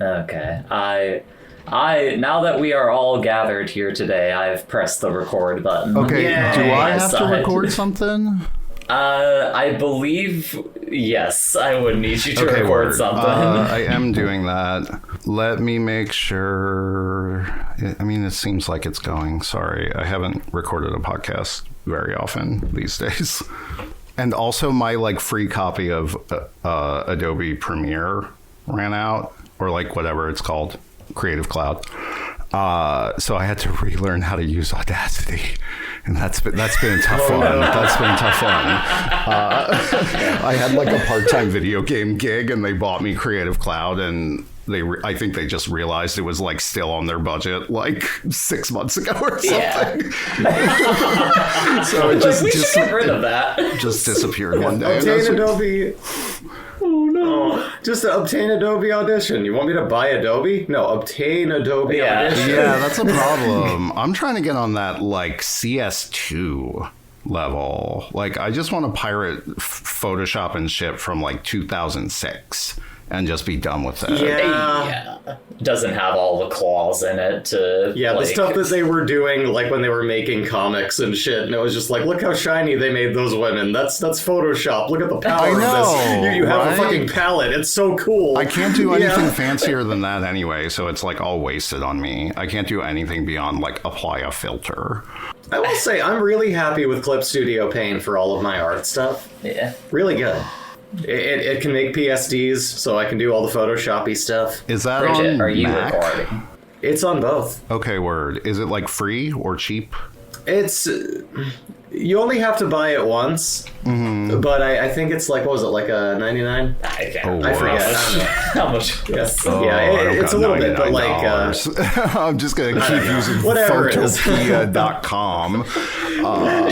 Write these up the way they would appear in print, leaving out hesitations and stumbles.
Okay. I now that we are all gathered here today, I've pressed the record button. Okay, Yay. do I have to record something? I believe, yes, I would need you to record word. something. I am doing that. Let me make sure. I mean, it seems like it's going. Sorry, I haven't recorded a podcast very often these days. And also, my free copy of Adobe Premiere ran out, or whatever it's called, Creative Cloud. So I had to relearn how to use Audacity, and that's been a tough one. That's been a tough one. I had a part-time video game gig, and they bought me Creative Cloud, and I think they just realized it was still on their budget 6 months ago or something. Yeah. So it we should get rid of that. Just disappeared one day. Obtain Adobe. Oh no! Just to obtain Adobe Audition. You want me to buy Adobe? No, obtain Adobe Audition. Yeah, that's a problem. I'm trying to get on that CS2 level. I just want to pirate Photoshop and shit from 2006 and just be done with it. Yeah. Doesn't have all the claws in it to... Yeah, the stuff that they were doing, when they were making comics and shit, and it was just look how shiny they made those women. That's Photoshop. Look at the power of this. You have a fucking palette. It's so cool. I can't do anything fancier than that anyway, so it's all wasted on me. I can't do anything beyond apply a filter. I will say, I'm really happy with Clip Studio Paint for all of my art stuff. Yeah. Really good. It can make PSDs, so I can do all the Photoshop-y stuff. Is that Bridget, on are you Mac? recording? It's on both. Okay, word. Is it free or cheap? It's... You only have to buy it once, but I think it's what was it, a 99? I forget. I don't know. How much? Yes. Oh, it's a little bit, but I'm just going to keep using Whatever it is. Photopia.com.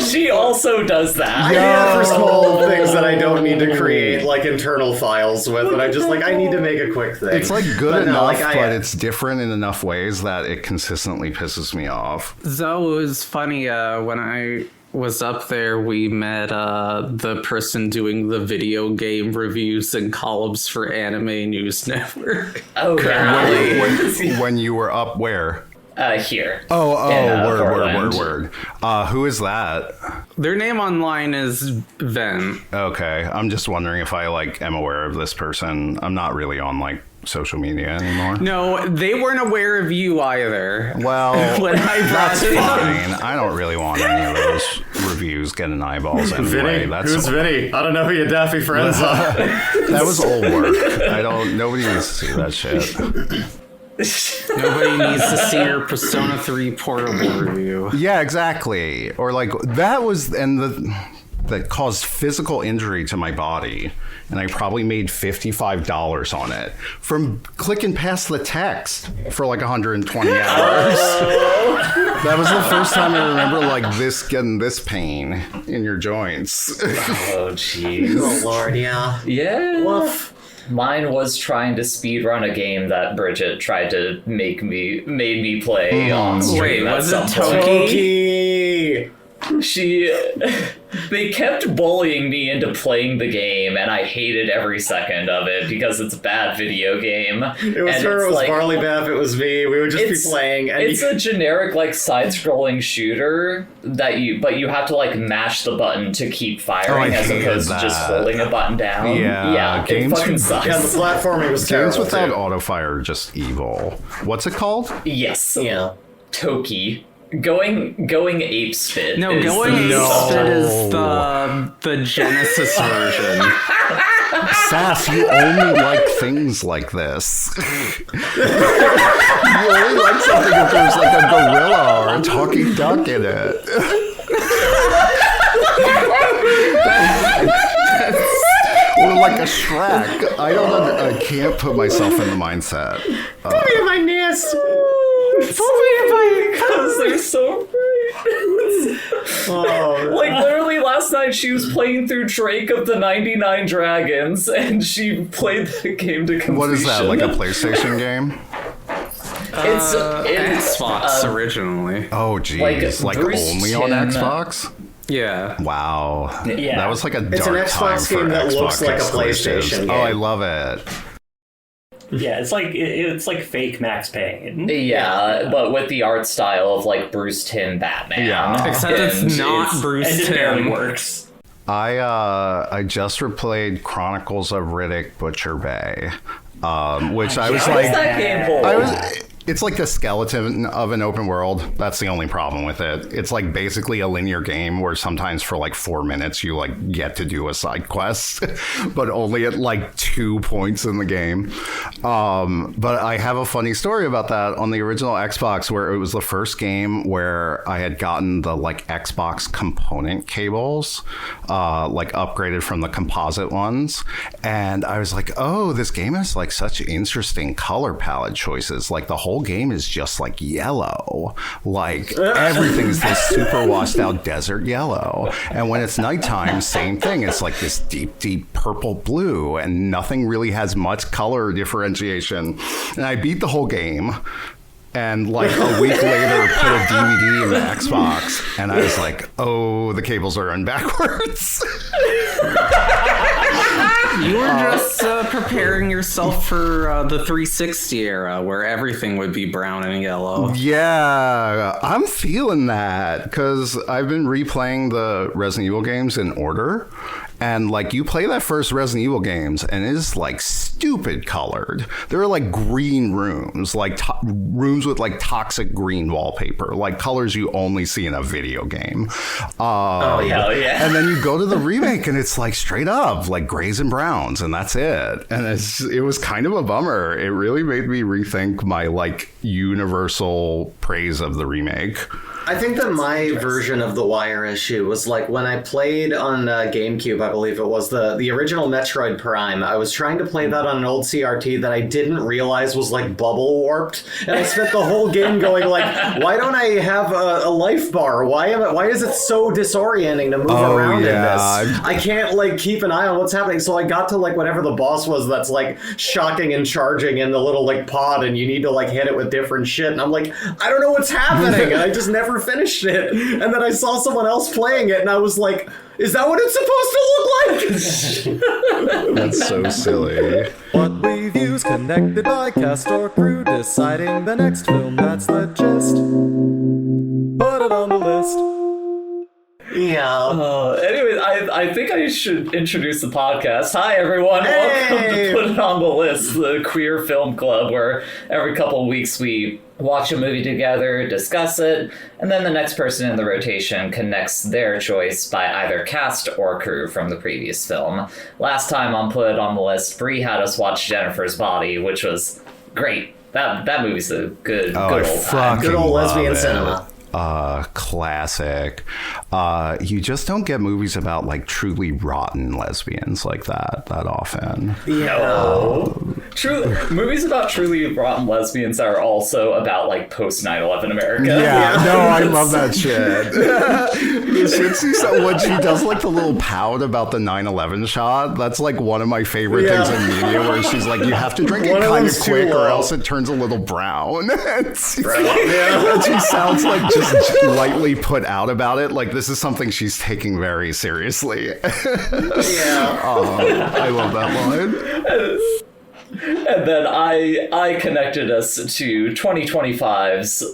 She also does that. Yeah, for small things that I don't need to create internal files with, and I'm just I need to make a quick thing. It's good enough, but it's different in enough ways that it consistently pisses me off. So it was funny when I was up there, we met the person doing the video game reviews and columns for Anime News Network. Oh, yeah. When you were up where? Here. Word. Who is that? Their name online is Ven. Okay, I'm just wondering if I am aware of this person. I'm not really on social media anymore. No, they weren't aware of you either. Well, when I that's fine. I don't really want any of those reviews getting eyeballs anyway. Vinny? Who's Vinny? I don't know who your daffy friends are. That was old work. Nobody needs to see that shit. Nobody needs to see your Persona 3 portable review. Yeah, exactly. Or that was, and that caused physical injury to my body, and I probably made $55 on it from clicking past the text for 120 hours. That was the first time I remember getting this pain in your joints. Oh, jeez. Oh, Lord, yeah. Yeah. Woof. Mine was trying to speedrun a game that Bridget tried to made me play on stream. Wait, was it Toki? They kept bullying me into playing the game, and I hated every second of it because it's a bad video game. It was her, it was Barley Bath, it was me. We would just be playing. And it's a generic side-scrolling shooter but you have to mash the button to keep firing as opposed to just holding a button down. Yeah, it fucking sucks. Yeah, the platforming was terrible. Games without autofire are just evil. What's it called? Yes. Yeah. Toki. Going ape spit. No, going ape spit is the Genesis version. Sass, you only like things like this. You only like something if there's a gorilla or a talking duck in it. Or a Shrek. I can't put myself in the mindset. Put me in my nest. Because they're so great. Literally last night she was playing through Drake of the 99 Dragons, and she played the game to completion. What is that, a PlayStation game? It's Xbox originally. Oh, geez. Only on Xbox? Yeah. Wow. Yeah. That was a dark It's an Xbox time game for that Xbox looks like a exclusives. PlayStation game. Oh, I love it. Yeah, it's like fake Max Payne. Yeah, but with the art style of like Bruce Timm Batman. Yeah. Except it's not Bruce And it barely Timm. works. I just replayed Chronicles of Riddick Butcher Bay, which I was How like, does that game hold? it's like the skeleton of an open world. That's the only problem with it. It's like basically a linear game where sometimes for like 4 minutes you like get to do a side quest, but only at like 2 points in the game. But I have a funny story about that on the original Xbox, where it was the first game where I had gotten the like Xbox component cables, like upgraded from the composite ones. And I was like, oh, this game has like such interesting color palette choices. Like the whole game is just like yellow, like everything's this super washed out desert yellow, and when it's nighttime, same thing, it's like this deep purple blue, and nothing really has much color differentiation. And I beat the whole game, and like a week later put a DVD in the Xbox, and I was like, oh, the cables are in backwards. You were just preparing yourself for the 360 era, where everything would be brown and yellow. Yeah, I'm feeling that, because I've been replaying the Resident Evil games in order. And like you play that first Resident Evil games and it is like stupid colored. There are like green rooms, like rooms with like toxic green wallpaper, like colors you only see in a video game. Yeah. And then you go to the remake and it's like straight up like grays and browns, and that's it. And it was kind of a bummer. It really made me rethink my like universal praise of the remake. I think that my version of the wire issue was like when I played on GameCube, I believe it was the original Metroid Prime. I was trying to play that on an old CRT that I didn't realize was like bubble warped, and I spent the whole game going like, why don't I have a life bar? Why is it so disorienting to move around in this? I can't like keep an eye on what's happening. So I got to like whatever the boss was that's like shocking and charging in the little like pod, and you need to like hit it with different shit. And I'm like, I don't know what's happening, and I just never finished it. And then I saw someone else playing it, and I was like, is that what it's supposed to look like? That's so silly. What reviews connected by cast or crew, deciding the next film, that's the gist. Put it on the list. Yeah. Anyways, I think I should introduce the podcast. Hi, everyone. Hey! Welcome to Put It On The List, the queer film club, where every couple of weeks we watch a movie together, discuss it, and then the next person in the rotation connects their choice by either cast or crew from the previous film. Last time on Put It On The List, Bree had us watch Jennifer's Body, which was great. That movie's a good old time. Good old lesbian cinema. Classic. You just don't get movies about like truly rotten lesbians like that often. No. Movies about truly rotten lesbians are also about like post 9/11 America. Yeah, no, I love that shit. When she does like the little pout about the 9/11 shot, that's like one of my favorite things in media, where she's like, you have to drink it kind of quick or else it turns a little brown. And she sounds like just lightly put out about it, like this is something she's taking very seriously. I love that line. And then I connected us to 2025's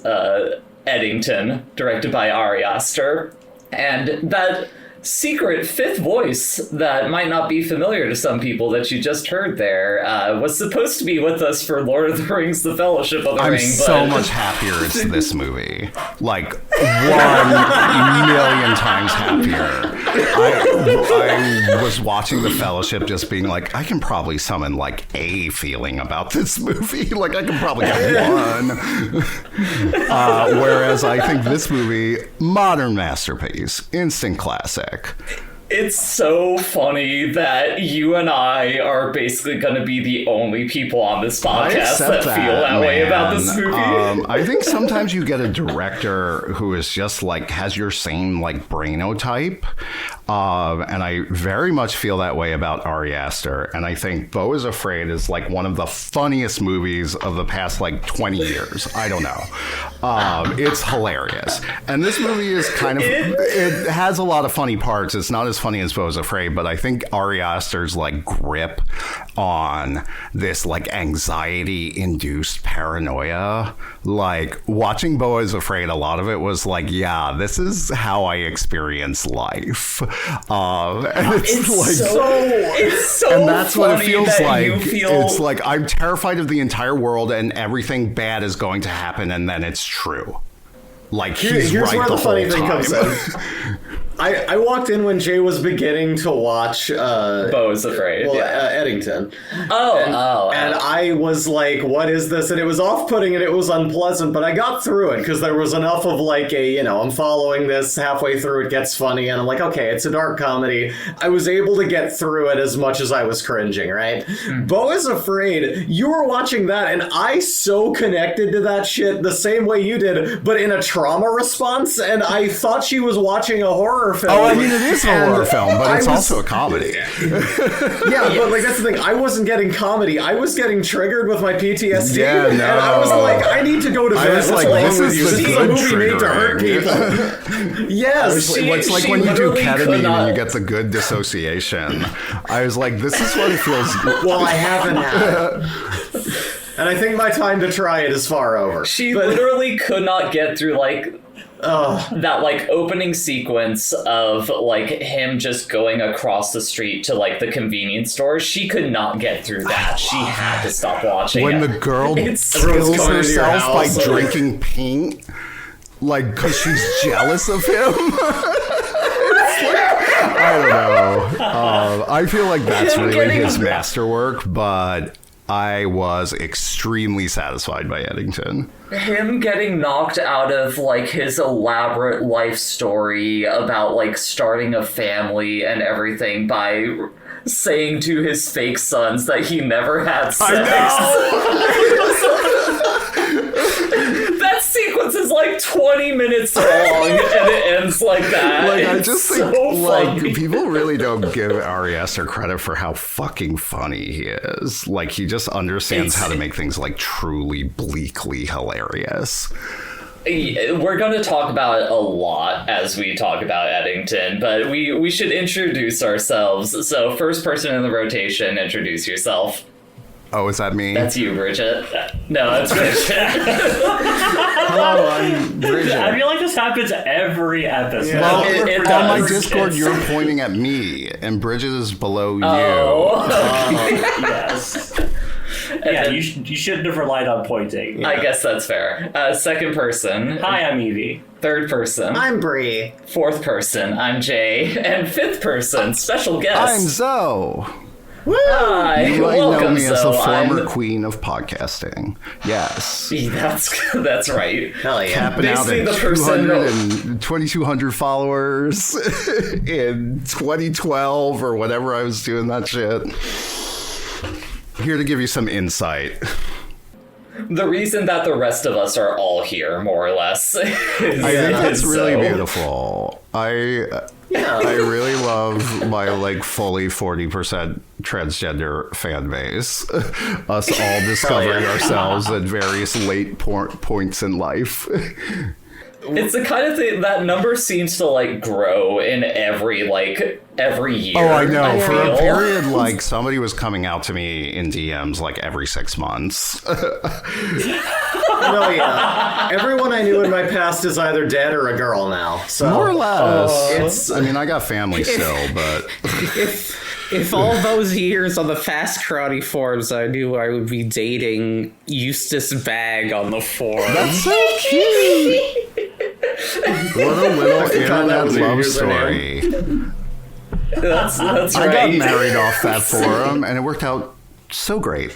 Eddington, directed by Aster, and that secret fifth voice that might not be familiar to some people that you just heard there was supposed to be with us for Lord of the Rings: The Fellowship of the I'm Ring. so much happier it's this movie. Like 1,000,000 times happier. I was watching The Fellowship just being like, I can probably summon like a feeling about this movie. Like I can probably get one. Whereas I think this movie, modern masterpiece, instant classic. It's so funny that you and I are basically going to be the only people on this podcast that feel that way about this movie. I think sometimes you get a director who is just like, has your same like brainotype. And I very much feel that way about Ari Aster. And I think Beau is Afraid is like one of the funniest movies of the past like 20 years. I don't know. It's hilarious. And this movie is kind of, it has a lot of funny parts. It's not as funny as Beau is Afraid, but I think Ari Aster's like grip on this like anxiety-induced paranoia. Like watching Beau is Afraid, a lot of it was like, yeah, this is how I experience life. And it's so and that's what it funny feels that like. you feel- It's like I'm terrified of the entire world and everything bad is going to happen, and then it's true. Like he's Here's right where the funny whole thing time. comes in. I walked in when Jay was beginning to watch Beau is Afraid. Eddington. And I was like, what is this? And it was off-putting and it was unpleasant, but I got through it because there was enough of like I'm following this, halfway through it gets funny, and I'm like, okay, it's a dark comedy. I was able to get through it as much as I was cringing, right? Beau is Afraid, you were watching that, and I so connected to that shit the same way you did, but in a trauma response, and I thought she was watching a horror film. Oh, I mean, it is a horror film, but it's was- also a comedy. Yeah, but like that's the thing. I wasn't getting comedy. I was getting triggered with my PTSD, Yeah, and I was no. like, I need to go to bed. I was What's like, wrong this with is you? the This is a good movie made to hurt triggering. people. Yes, It's like she when you do literally could ketamine not- and you get the good dissociation. I was like, this is what it feels. well, I haven't had it. And I think my time to try it is far over. She literally could not get through like that like opening sequence of like him just going across the street to like the convenience store. She could not get through that. She had to stop watching When it. the girl It's- kills coming into your herself by house. drinking paint, like, because she's jealous of him. I don't know. I feel like that's Him really getting- his masterwork, but I was extremely satisfied by Eddington. Him getting knocked out of like his elaborate life story about like starting a family and everything by saying to his fake sons that he never had sex. That sequence is like 20 minutes long and it ends like that. Like, I It's just so think, like, funny. people really don't give Ari Aster credit for how fucking funny he is. Like, he just understands how to make things, like, truly bleakly hilarious. We're going to talk about it a lot as we talk about Eddington, but we should introduce ourselves. So, first person in the rotation, introduce yourself. Oh, is that me? That's you, Bridget. No, that's Bridget. Hello, I'm Bridget. I feel like this happens every episode. Well, It on my does. Discord, It's- you're pointing at me, and Bridget is below you. Yes. Yeah, you shouldn't have relied on pointing. I guess that's fair. Second person. Hi, I'm Evie. Third person. I'm Bree. Fourth person. I'm Jay. And fifth person, special guest. I'm Zoe. Hi. You might Welcome, know me as the Zoe. former I'm- queen of podcasting. Yes. That's right. Hell yeah. Tapping out Basically at the person 2,200 followers in 2012 or whatever I was doing that shit. Here to give you some insight. The reason that the rest of us are all here, more or less. I think that's really beautiful. I really love my like fully 40% transgender fan base. Us all discovering ourselves at various late points in life. It's the kind of thing that number seems to like grow in every year. Oh, I know. For a feel. period, like somebody was coming out to me in DMs like every 6 months. No, yeah. Everyone I knew in my past is either dead or a girl now. So More or less. it's I mean, I got family still, but If all those years on the Fast Karate forums I knew I would be dating Eustace Bag on the forum. that's so cute. What a little that internet was your love username. story. That's right. I got married off that forum, and it worked out so great.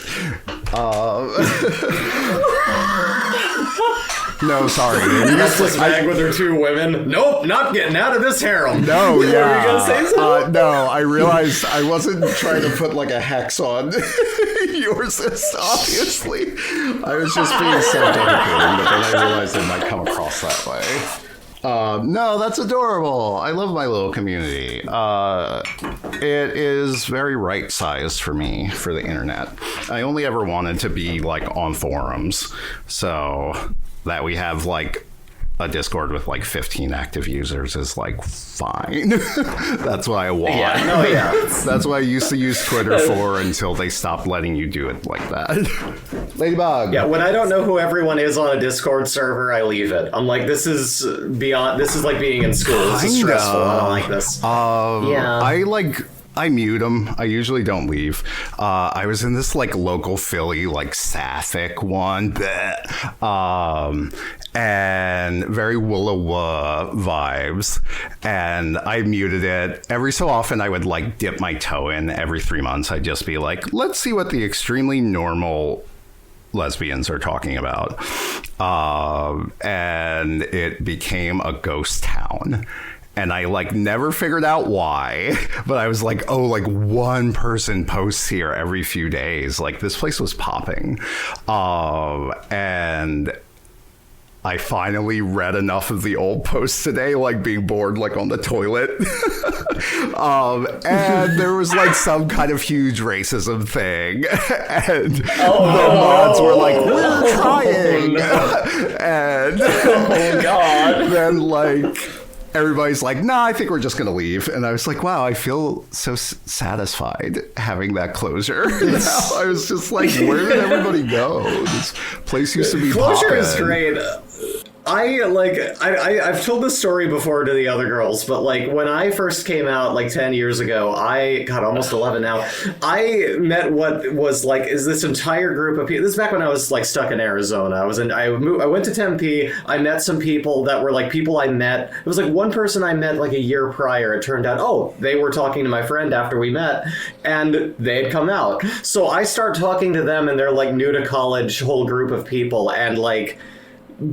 No, sorry. restless bag with her 2 women. Nope, not getting out of this harem. No, yeah. gonna say something? No, I realized I wasn't trying to put like a hex on yours, obviously. I was just being self-deprecating, but then I realized it might come across that way. No, that's adorable. I love my little community. It is very right-sized for me for the internet. I only ever wanted to be like on forums, so that we have like a Discord with like 15 active users is like fine. That's what I want. Yeah. Oh yeah. That's what I used to use Twitter for until they stopped letting you do it like that. Ladybug. Yeah, when I don't know who everyone is on a Discord server, I leave it. I'm like, this is like being in school. This is stressful. I don't like this. Yeah. I mute them. I usually don't leave. I was in this like local Philly, like sapphic one, and very Woola vibes. And I muted it. Every so often I would like dip my toe in. Every 3 months I'd just be like, let's see what the extremely normal lesbians are talking about. And it became a ghost town. And I like never figured out why, but I was like, oh, like one person posts here every few days. Like this place was popping. And I finally read enough of the old posts today, like being bored, like on the toilet. And there was like some kind of huge racism thing. And the mods were like, we're trying. And then like... everybody's like, nah, I think we're just going to leave. And I was like, wow, I feel so satisfied having that closure. Now I was just like, where did everybody go? This place used to be Closure poppin'. is great. I've told this story before to the other girls, but like when I first came out like 10 years ago, almost 11 now, I met what was like, is this entire group of people. This is back when I was like stuck in Arizona. I went to Tempe. I met some people that were like people I met. It was like one person I met like a year prior. It turned out, they were talking to my friend after we met and they had come out. So I start talking to them and they're like new to college, whole group of people. And like,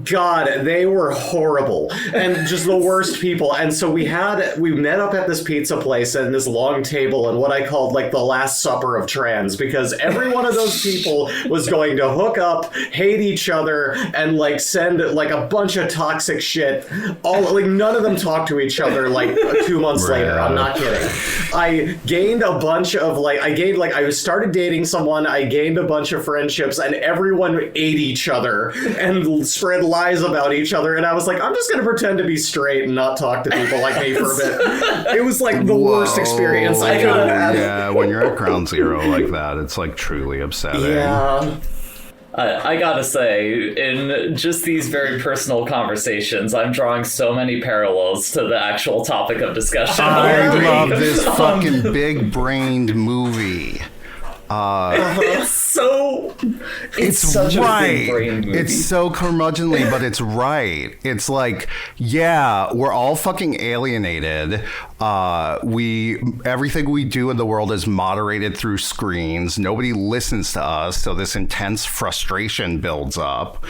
God, they were horrible and just the worst people. And so we met up at this pizza place and this long table and what I called like the Last Supper of trans, because every one of those people was going to hook up, hate each other, and like send like a bunch of toxic shit. All like none of them talked to each other like 2 months later. I'm not kidding. I gained a bunch of I started dating someone, I gained a bunch of friendships, and everyone ate each other and spread lies about each other, and I was like, I'm just gonna pretend to be straight and not talk to people like me for a bit. It was like the worst experience I could have had. Yeah, when you're at ground zero like that, it's like truly upsetting. Yeah. I gotta say, in just these very personal conversations, I'm drawing so many parallels to the actual topic of discussion. I love this fucking big-brained movie. It's such right. a big brain movie. It's so curmudgeonly, but it's right. It's like, yeah, we're all fucking alienated. Everything we do in the world is moderated through screens. Nobody listens to us, so this intense frustration builds up.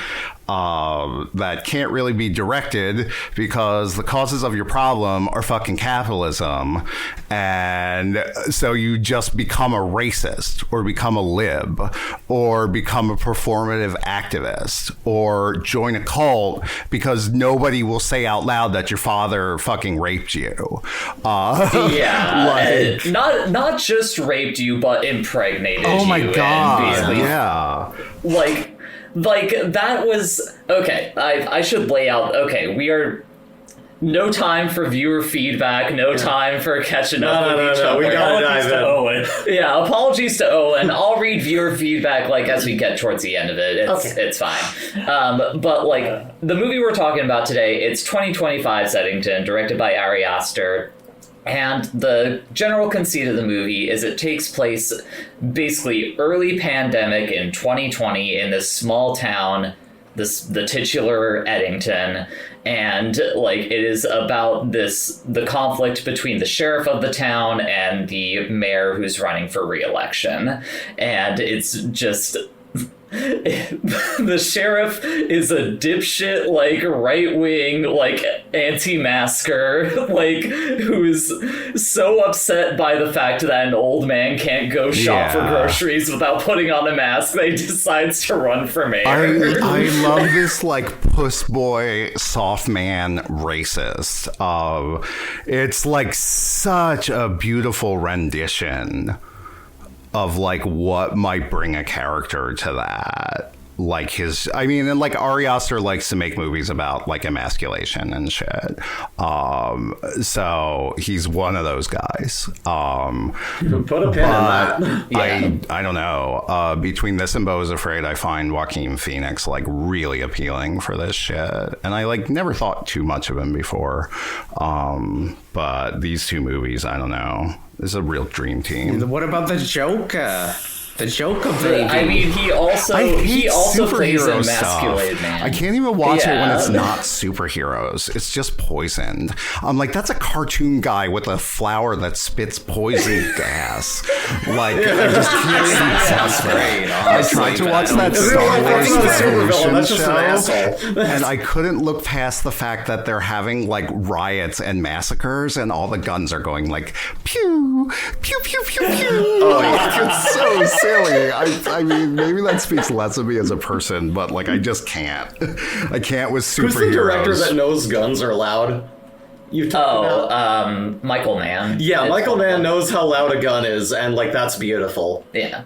That can't really be directed because the causes of your problem are fucking capitalism. And so you just become a racist or become a lib or become a performative activist or join a cult because nobody will say out loud that your father fucking raped you. Not just raped you, but impregnated you. Oh my God. Yeah. Like, that was... Okay, I should lay out... Okay, we are... No time for viewer feedback, no time for catching up with each other. We gotta dive in. Owen. Yeah, apologies to Owen. I'll read viewer feedback like as we get towards the end of it. It's fine. But like the movie we're talking about today, it's 2025's Eddington, directed by Aster. And the general conceit of the movie is it takes place basically early pandemic in 2020 in this small town, the titular Eddington, and like it is about the conflict between the sheriff of the town and the mayor who's running for re-election. And it's just... the sheriff is a dipshit, like right-wing, like anti-masker, like who's so upset by the fact that an old man can't go shop for groceries without putting on a mask that he decides to run for mayor. I love this like puss boy soft man racist. It's like such a beautiful rendition of like what might bring a character to that. like his. I mean, and like Ari Aster likes to make movies about like emasculation and shit. So he's one of those guys. Put a pin in that. I don't know. Between this and Beau is Afraid, I find Joaquin Phoenix like really appealing for this shit, and I like never thought too much of him before. But these two movies, I don't know. This is a real dream team. What about the Joker? The Joker, baby. I mean, he also plays an emasculated man. I can't even watch it when it's not superheroes. It's just poisoned. I'm like, that's a cartoon guy with a flower that spits poison gas. Like, I just can't see past that. I tried to watch that Star Wars Revolution show, and I couldn't look past the fact that they're having like riots and massacres, and all the guns are going like pew pew pew pew pew. Oh, yeah. It's so silly. I mean, maybe that speaks less of me as a person, but like I just can't. I can't with superheroes. Who's the director that knows guns are loud? Michael Mann. Yeah, Michael Mann knows how loud a gun is, and like that's beautiful. Yeah.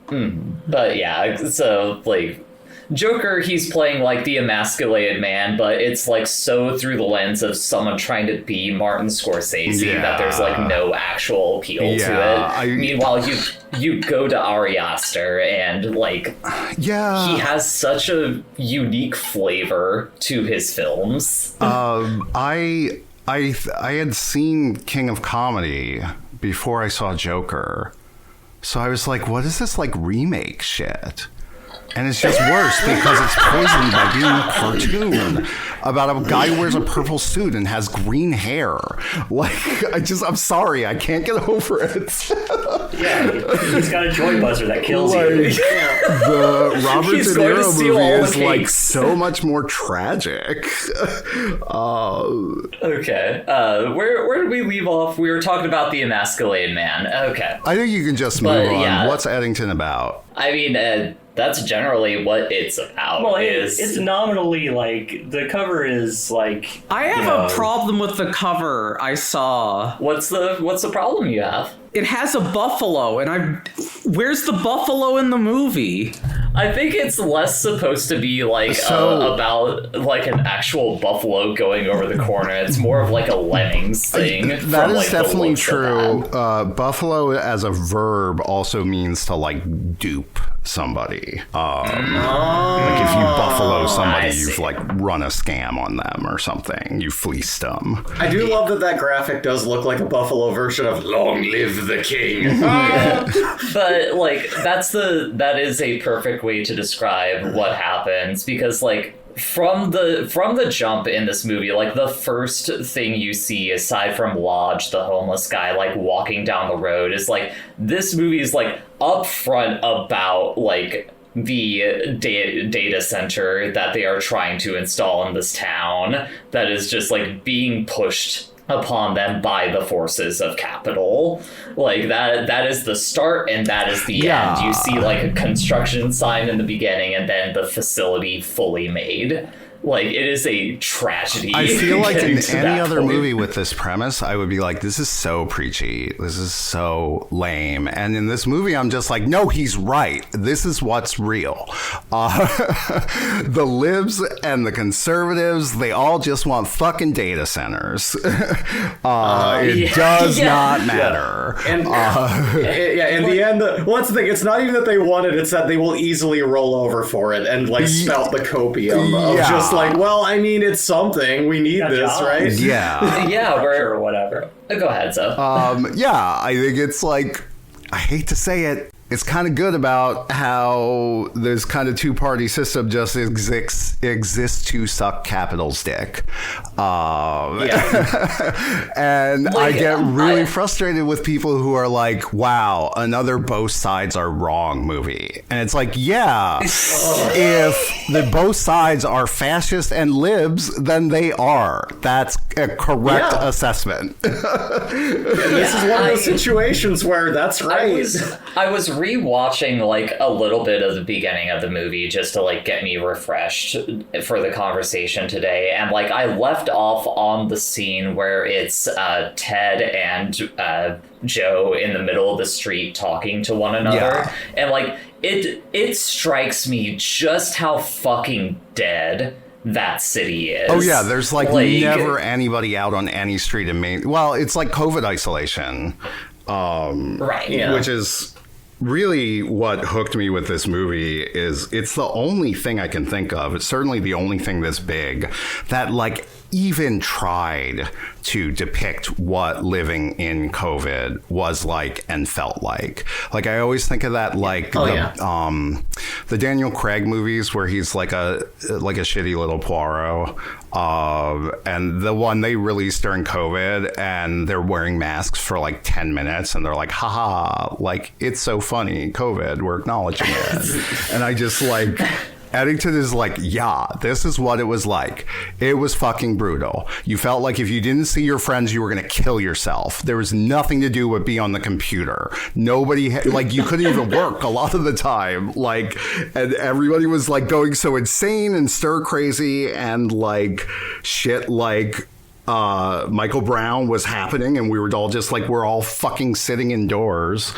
But yeah, so like Joker, he's playing like the emasculated man, but it's like so through the lens of someone trying to be Martin Scorsese that there's like no actual appeal to it. Meanwhile, you go to Ari Aster and like he has such a unique flavor to his films. I had seen King of Comedy before I saw Joker, so I was like, what is this like remake shit? And it's just worse because it's poisoned by being a cartoon about a guy who wears a purple suit and has green hair. Like, I'm sorry, I can't get over it. Yeah, he's got a joy buzzer that kills you. The Robert De Niro movie is like so much more tragic. Okay, where did we leave off? We were talking about the emasculated man. Okay, I think you can just move on. Yeah. What's Eddington about? I mean, that's generally what it's about. Well, it's nominally like the cover is like. I have a problem with the cover I saw. What's the problem you have? It has a buffalo, and where's the buffalo in the movie? I think it's less supposed to be like about like an actual buffalo going over the corner. It's more of like a lemmings thing. That is definitely true. Buffalo as a verb also means to like dupe somebody. Like if you buffalo somebody, you've like run a scam on them or something. You fleeced them. I do love that graphic does look like a buffalo version of "Long Live the King." But like that is a perfect way to describe what happens, because like from the jump in this movie, like the first thing you see aside from Lodge, the homeless guy, like walking down the road, is like this movie is like upfront about like the data center that they are trying to install in this town that is just like being pushed upon them by the forces of capital. Like that is the start and that is the end. You see like a construction sign in the beginning and then the facility fully made. Like, it is a tragedy. I feel like in any other movie with this premise, I would be like, this is so preachy. This is so lame. And in this movie, I'm just like, no, he's right. This is what's real. The libs and the conservatives, they all just want fucking data centers. It does not matter. And in the end, that's the thing. It's not even that they want it. It's that they will easily roll over for it and like spout the copium of just like, well, I mean, it's something. We need this, right? Yeah. Yeah, or whatever. Go ahead, so. Yeah, I think it's like, I hate to say it, it's kind of good about how this kind of two-party system just exists to suck capital's dick. And like, I get really frustrated with people who are like, wow, another both sides are wrong movie. And it's like, yeah, if the both sides are fascist and libs, then they are. That's a correct assessment. This is one of those situations where that's right. I was rewatching like a little bit of the beginning of the movie just to like get me refreshed for the conversation today, and like I left off on the scene where it's Ted and Joe in the middle of the street talking to one another, and like it strikes me just how fucking dead that city is. Oh yeah, there's like never anybody out on any street in Maine. Well, it's like COVID isolation, right? Yeah. Which is really what hooked me with this movie. Is it's the only thing I can think of. It's certainly the only thing this big that like even tried to depict what living in COVID was like and felt like. Like I always think of that like the Daniel Craig movies where he's like a shitty little Poirot. And the one they released during COVID and they're wearing masks for like 10 minutes and they're like, haha, like it's so funny, COVID, we're acknowledging it. And I just like Eddington is like, yeah, this is what it was like. It was fucking brutal. You felt like if you didn't see your friends, you were going to kill yourself. There was nothing to do but be on the computer. Nobody, like, you couldn't even work a lot of the time. Like, and everybody was like going so insane and stir crazy and like shit like Michael Brown was happening and we were all just like, we're all fucking sitting indoors.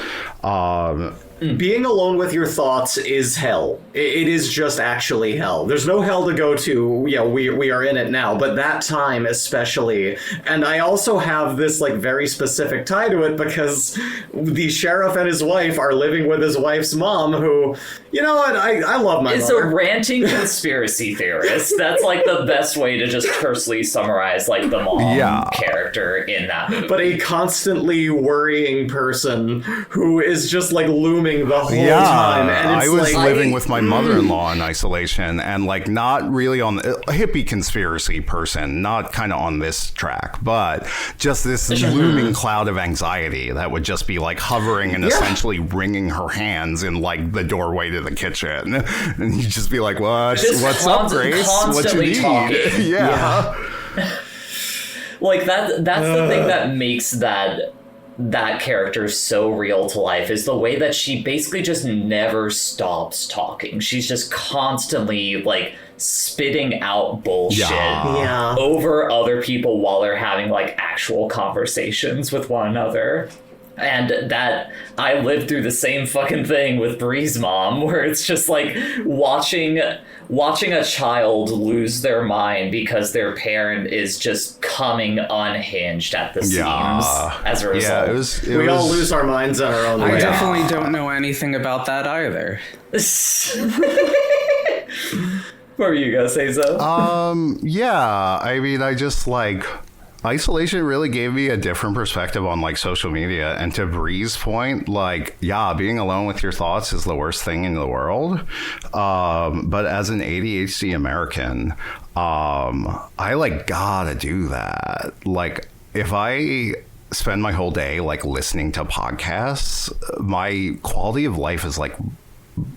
Being alone with your thoughts is hell. It is just actually hell. There's no hell to go to. Yeah, we are in it now, but that time especially. And I also have this like very specific tie to it because the sheriff and his wife are living with his wife's mom who, you know what, I love my It's mother. a ranting conspiracy theorist. That's like the best way to just tersely summarize like the mom character in that movie. But a constantly worrying person who is just like looming the whole time. And it's I was like, living with my mother-in-law in isolation and like not really on a hippie conspiracy person, not kind of on this track, but just this looming cloud of anxiety that would just be like hovering and essentially wringing her hands in like the doorway to the kitchen. And you'd just be like, what's up, Grace? What you need? Talking. Like that's the thing that makes that character so real to life is the way that she basically just never stops talking. She's just constantly like spitting out bullshit over other people while they're having like actual conversations with one another. And that I lived through the same fucking thing with Bree's mom, where it's just like watching a child lose their mind because their parent is just coming unhinged at the seams as a result. We all lose our minds on our own way. I definitely don't know anything about that either. What were you gonna say, Zoe? I mean, I just like isolation really gave me a different perspective on like social media. And to Bree's point, like, being alone with your thoughts is the worst thing in the world. But as an ADHD American, I like gotta do that. Like if I spend my whole day like listening to podcasts, my quality of life is like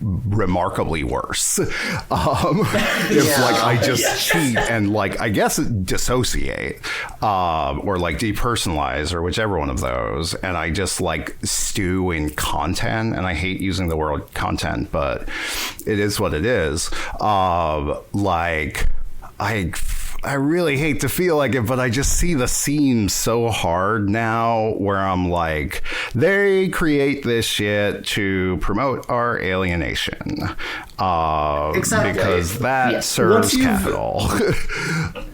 remarkably worse. If like I just cheat and like I guess dissociate or like depersonalize or whichever one of those, and I just like stew in content, and I hate using the word content, but it is what it is. Like I really hate to feel like it, but I just see the seams so hard now where I'm like, they create this shit to promote our alienation. Exactly. Because that serves capital.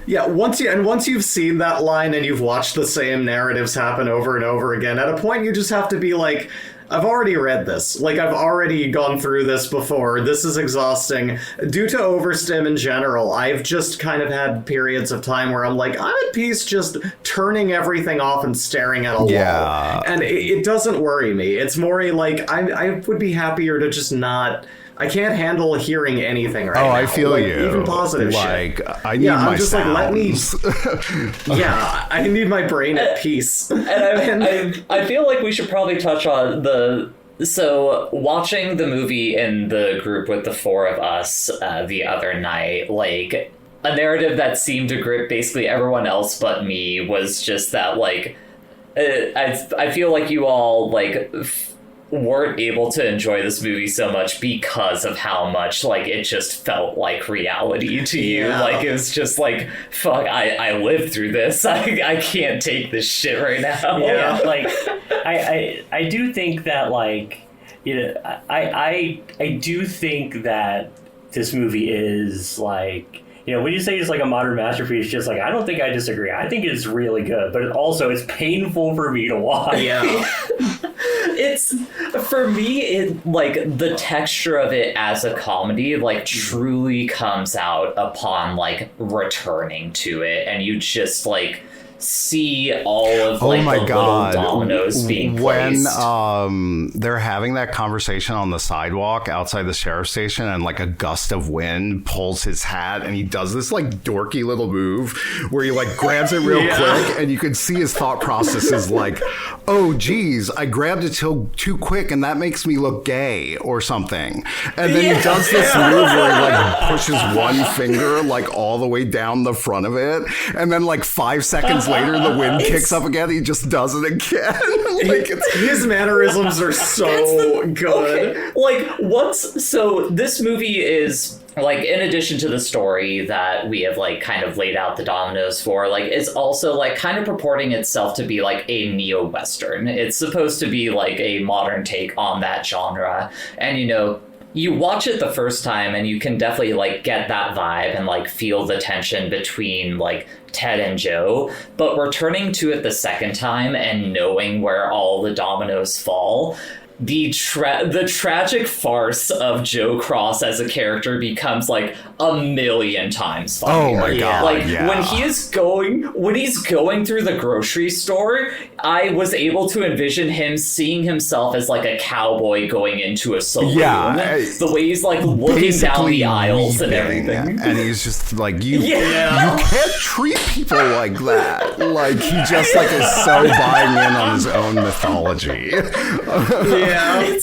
Once you've seen that line and you've watched the same narratives happen over and over again, at a point you just have to be like, I've already read this. Like, I've already gone through this before. This is exhausting. Due to overstim in general, I've just kind of had periods of time where I'm like, I'm at peace just turning everything off and staring at a wall. And it doesn't worry me. It's more like, I would be happier to just not... I can't handle hearing anything right now. I feel like, you. Even positive like, shit. I need my just sounds. I need my brain at peace. And I feel like we should probably touch on so watching the movie in the group with the four of us the other night, like a narrative that seemed to grip basically everyone else but me was just that like I feel like you all like weren't able to enjoy this movie so much because of how much like it just felt like reality to you. Like it was just like, fuck, I lived through this. I can't take this shit right now. Like I do think that like I do think that this movie is like, when you say it's like a modern masterpiece, just like, I don't think I disagree. I think it's really good, but it's painful for me to watch. Yeah. It's, for me, it like the texture of it as a comedy like truly comes out upon like returning to it, and you just like see all of like the little dominoes being placed. When they're having that conversation on the sidewalk outside the sheriff's station, and like a gust of wind pulls his hat, and he does this like dorky little move where he like grabs it real quick, and you can see his thought process is like, oh geez, I grabbed it too quick, and that makes me look gay or something. And then he does this move where he like pushes one finger like all the way down the front of it, and then like 5 seconds later the wind kicks up again, he just does it again. Like, his mannerisms are so good. Okay. So this movie is like, in addition to the story that we have like kind of laid out the dominoes for, like it's also like kind of purporting itself to be like a neo-Western. It's supposed to be like a modern take on that genre, and you watch it the first time and you can definitely like get that vibe and like feel the tension between like Ted and Joe, but returning to it the second time and knowing where all the dominoes fall, the tragic farce of Joe Cross as a character becomes like a million times funnier. Oh my god! Like when he's going through the grocery store, I was able to envision him seeing himself as like a cowboy going into a saloon. Yeah, the way he's like looking down the aisles and everything, and he's just like, you can't treat people like that. Like he just like is so buying in on his own mythology. Yeah,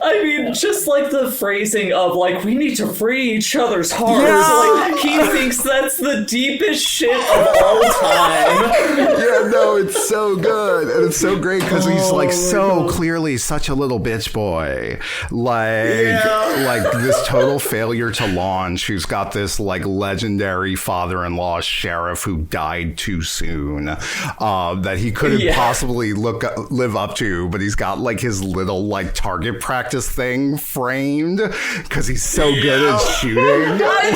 I mean, just like the phrasing of like, we need to free each other's hearts. Yeah. Like he thinks that's the deepest shit of all time. Yeah, no, it's so good, and it's so great because he's like so clearly such a little bitch boy, like this total failure to launch. Who's got this like legendary father-in-law sheriff who died too soon, that he couldn't possibly live up to, but he's got like his little like target practice thing framed because he's so good at shooting. Like,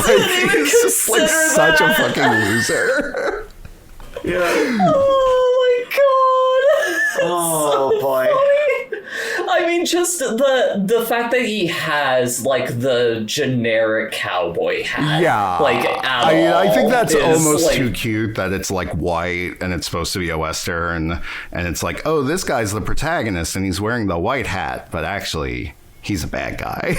he's just like such a fucking loser. Yeah. Oh my god. Oh so boy. Funny. I mean, just the fact that he has like the generic cowboy hat. Yeah. Like I think that's almost like, too cute that it's like white and it's supposed to be a Western, and it's like, oh, this guy's the protagonist and he's wearing the white hat, but actually he's a bad guy.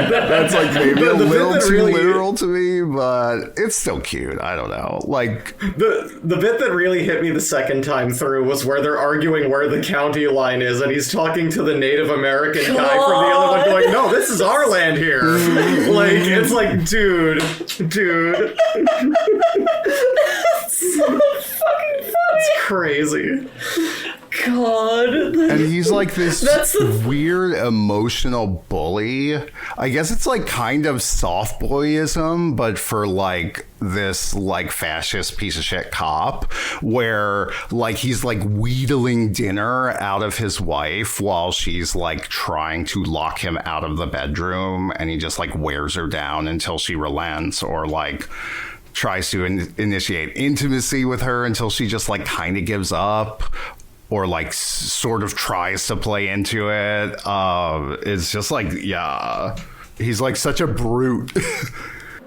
That's like maybe a little too literal to me, but it's still cute. I don't know. Like the bit that really hit me the second time through was where they're arguing where the county line is, and he's talking to the Native American guy from the other one going, no, this is our land here. Like, it's like, dude. It's so fucking funny. It's crazy. God. And he's like this weird emotional bully. I guess it's like kind of soft boyism, but for like this like fascist piece of shit cop, where like he's like wheedling dinner out of his wife while she's like trying to lock him out of the bedroom, and he just like wears her down until she relents, or like tries to initiate intimacy with her until she just like kind of gives up, or like sort of tries to play into it. It's just like, he's like such a brute.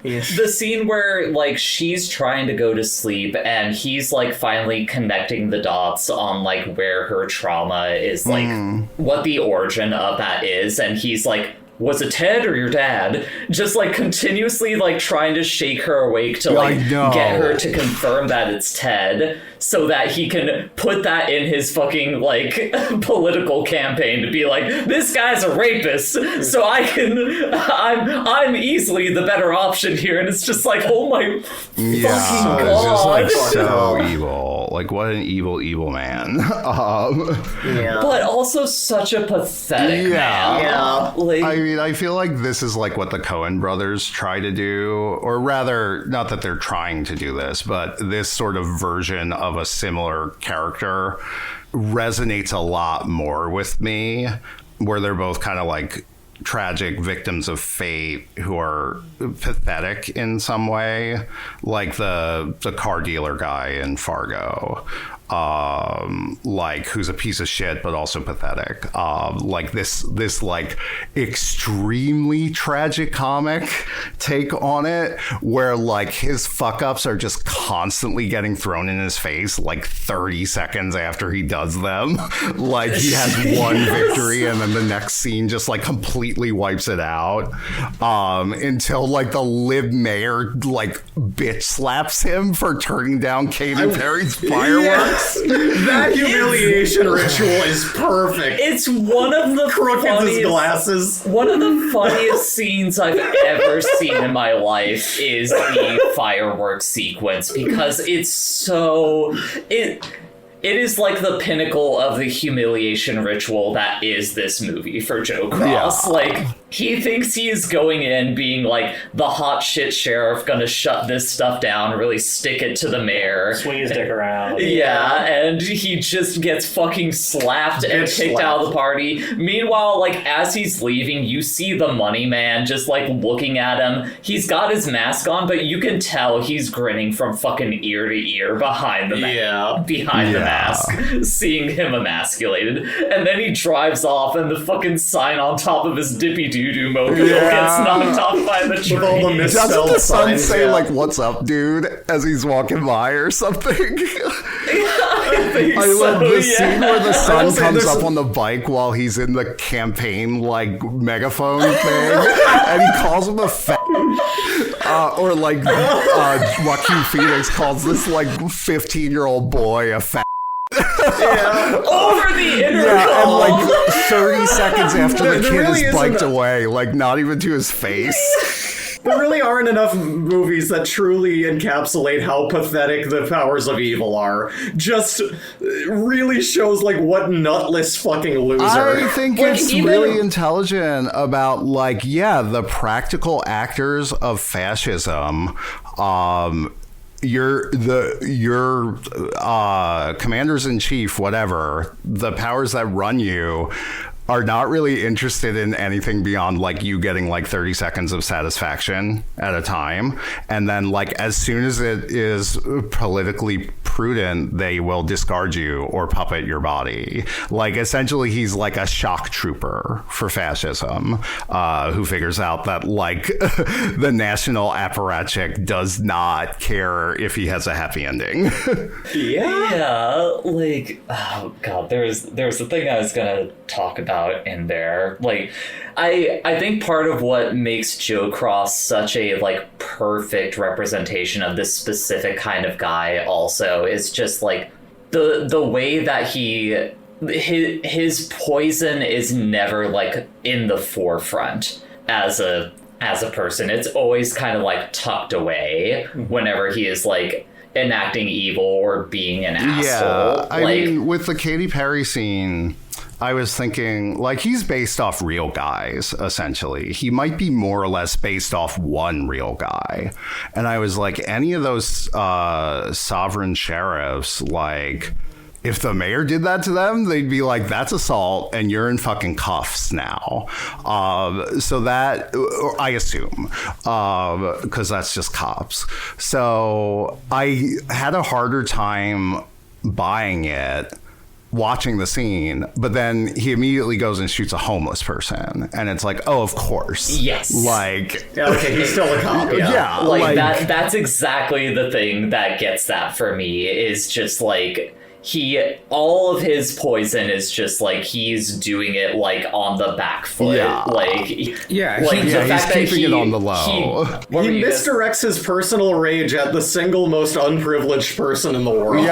The scene where like she's trying to go to sleep and he's like finally connecting the dots on like where her trauma is, like what the origin of that is, and he's like, was it Ted or your dad? Just like continuously like trying to shake her awake to like get her to confirm that it's Ted, so that he can put that in his fucking like political campaign to be like, this guy's a rapist, so I'm easily the better option here. And it's just like, oh my fucking god. It's just like so evil. Like, what an evil man. But also such a pathetic man. Yeah. Like, I mean, I feel like this is like what the Coen brothers try to do, or rather, not that they're trying to do this, but this sort of version of a similar character resonates a lot more with me, where they're both kind of like tragic victims of fate who are pathetic in some way, like the car dealer guy in Fargo, like who's a piece of shit but also pathetic, like this like extremely tragic comic take on it, where like his fuck ups are just constantly getting thrown in his face like 30 seconds after he does them. Like he has one victory and then the next scene just like completely wipes it out, until like the lib mayor like bitch slaps him for turning down Katy Perry's fireworks. That humiliation ritual is perfect. It's one of the Crooked his funniest glasses. One of the funniest scenes I've ever seen in my life is the fireworks sequence, because it's so it is like the pinnacle of the humiliation ritual that is this movie for Joe Cross. Yeah. Like, he thinks he's going in being like the hot shit sheriff, gonna shut this stuff down, really stick it to the mayor. Swing his dick around. Yeah, and he just gets fucking slapped and kicked out of the party. Meanwhile, like, as he's leaving, you see the money man just like looking at him. He's got his mask on, but you can tell he's grinning from fucking ear to ear behind the mask, seeing him emasculated. And then he drives off and the fucking sign on top of his dippy doo-doo mobile gets knocked off by the tree. Doesn't the sun say like, "What's up, dude," as he's walking by or something? I love the scene where the sun comes up on the bike while he's in the campaign like megaphone thing, and he calls him a fat. Or like Joaquin Phoenix calls this like 15-year-old boy a fat. Over the intercom. Yeah, and like 30 seconds after the kid really is biked away, like not even to his face. There really aren't enough movies that truly encapsulate how pathetic the powers of evil are. Just really shows like what nutless fucking loser. I think it's really intelligent about like, the practical actors of fascism. Your commanders in chief, whatever, the powers that run you are not really interested in anything beyond like you getting like 30 seconds of satisfaction at a time. And then like as soon as it is politically prudent, they will discard you or puppet your body. Like essentially he's like a shock trooper for fascism, who figures out that like the national apparatchik does not care if he has a happy ending. Like, oh god, there's the thing I was gonna talk about in there. Like, I think part of what makes Joe Cross such a like perfect representation of this specific kind of guy also is just like the way that his poison is never like in the forefront as a person. It's always kind of like tucked away whenever he is like enacting evil or being an asshole. I mean, with the Katy Perry scene, I was thinking, like, he's based off real guys, essentially. He might be more or less based off one real guy. And I was like, any of those sovereign sheriffs, like, if the mayor did that to them, they'd be like, that's assault and you're in fucking cuffs now. So that, I assume, because that's just cops. So I had a harder time buying it, watching the scene, but then he immediately goes and shoots a homeless person, and it's like, oh, of course. Yes. Like, okay, he's still a cop. Yeah. Like that's exactly the thing that gets that for me, is just like all of his poison is just like he's doing it like on the back foot. He's keeping it on the low. He misdirects his personal rage at the single most unprivileged person in the world.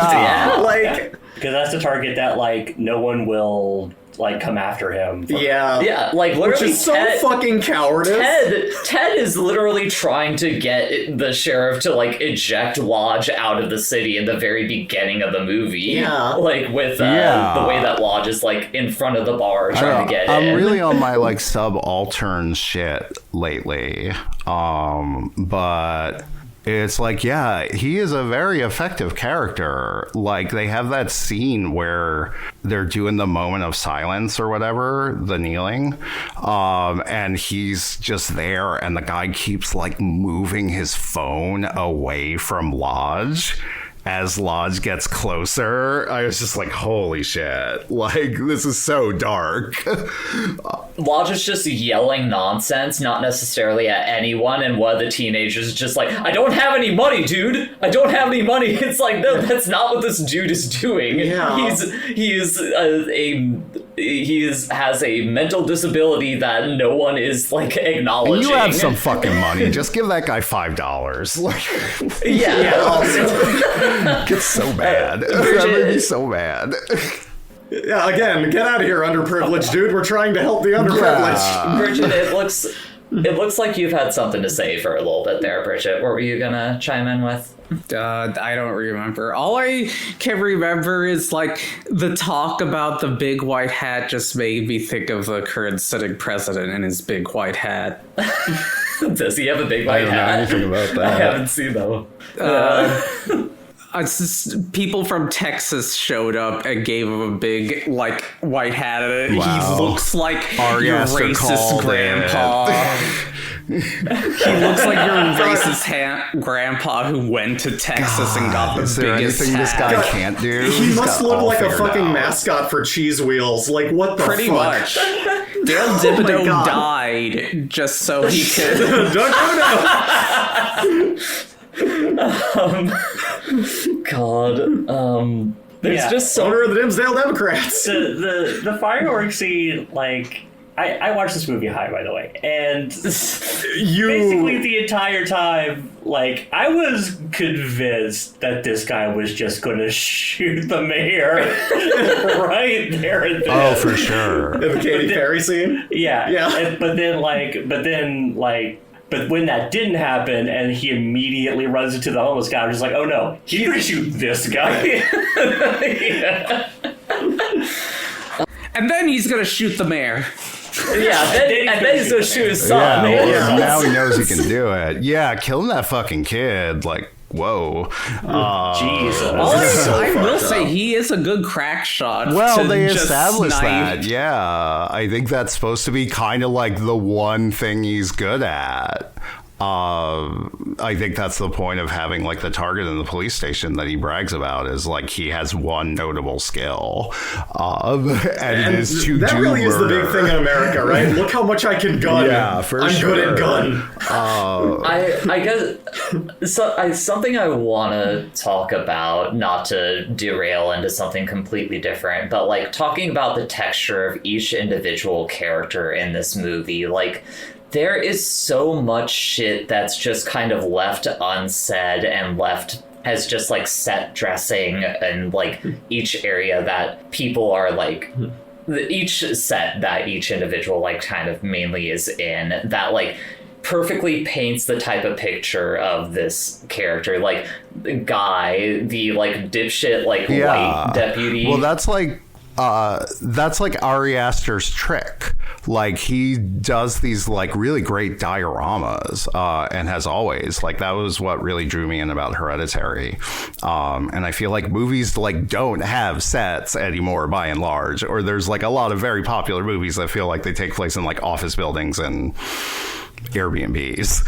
Because that's a target that like no one will like come after him. Like literally, which is so fucking cowardice. Ted is literally trying to get the sheriff to like eject Lodge out of the city in the very beginning of the movie. Like with the way that Lodge is like in front of the bar trying to get in. I'm really on my like subaltern shit lately, but It's like, yeah, he is a very effective character. Like, they have that scene where they're doing the moment of silence or whatever, the kneeling, and he's just there, and the guy keeps, like, moving his phone away from Lodge. As Lodge gets closer, I was just like, holy shit. Like, this is so dark. Lodge is just yelling nonsense, not necessarily at anyone, and one of the teenagers is just like, I don't have any money, dude! I don't have any money! It's like, no, that's not what this dude is doing. Yeah. He has a mental disability that no one is, like, acknowledging. You have some fucking money. Just give that guy $5. Like, it's so bad. That made me so bad. Yeah, again, get out of here, underprivileged dude. We're trying to help the underprivileged. Bridget, it looks like you've had something to say for a little bit there, Bridget. What were you gonna chime in with? I don't remember. All I can remember is, like, the talk about the big white hat just made me think of the current sitting president in his big white hat. Does he have a big white hat? I don't know anything about that. I haven't seen that. It's just, people from Texas showed up and gave him a big, like, white hat. Wow. He looks like Ari your Aster racist called grandpa. He looks like your racist grandpa who went to Texas and got the Is there biggest anything this hat. guy can't do? He He's must got look all like a figured fucking out. mascot for Cheese Wheels. Like, what the Pretty fuck? much. Dale Thibodeau God. died just so he could. God. There's Yeah. just so Owner of the Dimsdale Democrats. The fireworks scene, like, I watched this movie high, by the way, and basically the entire time, like, I was convinced that this guy was just going to shoot the mayor right there and then. Oh, for sure. In the Katy Perry scene? Yeah. Yeah. But when that didn't happen and he immediately runs into the homeless guy, I'm just like, oh no, he's going to shoot this guy. yeah. And then he's going to shoot the mayor. Yeah, then he's gonna shoot his son. Yeah, Yeah. well, now he knows he can do it. Yeah, killing that fucking kid. Like, whoa. Jesus. I will say he is a good crack shot. Well, to they just established snipe. that. Yeah, I think that's supposed to be kind of like the one thing he's good at. I think that's the point of having, like, the target in the police station that he brags about, is like he has one notable skill, and it is to that do really is the murder. big thing in America, right? Look how much I can gun. Yeah, for I'm sure. good at gun. I guess something I want to talk about, not to derail into something completely different, but, like, talking about the texture of each individual character in this movie, like, there is so much shit that's just kind of left unsaid and left as just, like, set dressing, and, like, each area that people are, like, each set that each individual, like, kind of mainly is in, that, like, perfectly paints the type of picture of this character. Like, the guy, the, like, dipshit, like, white deputy. Well, that's like Ari Aster's trick. Like, he does these, like, really great dioramas, and has always. Like, that was what really drew me in about Hereditary. And I feel like movies, like, don't have sets anymore by and large, or there's, like, a lot of very popular movies that feel like they take place in, like, office buildings and Airbnbs.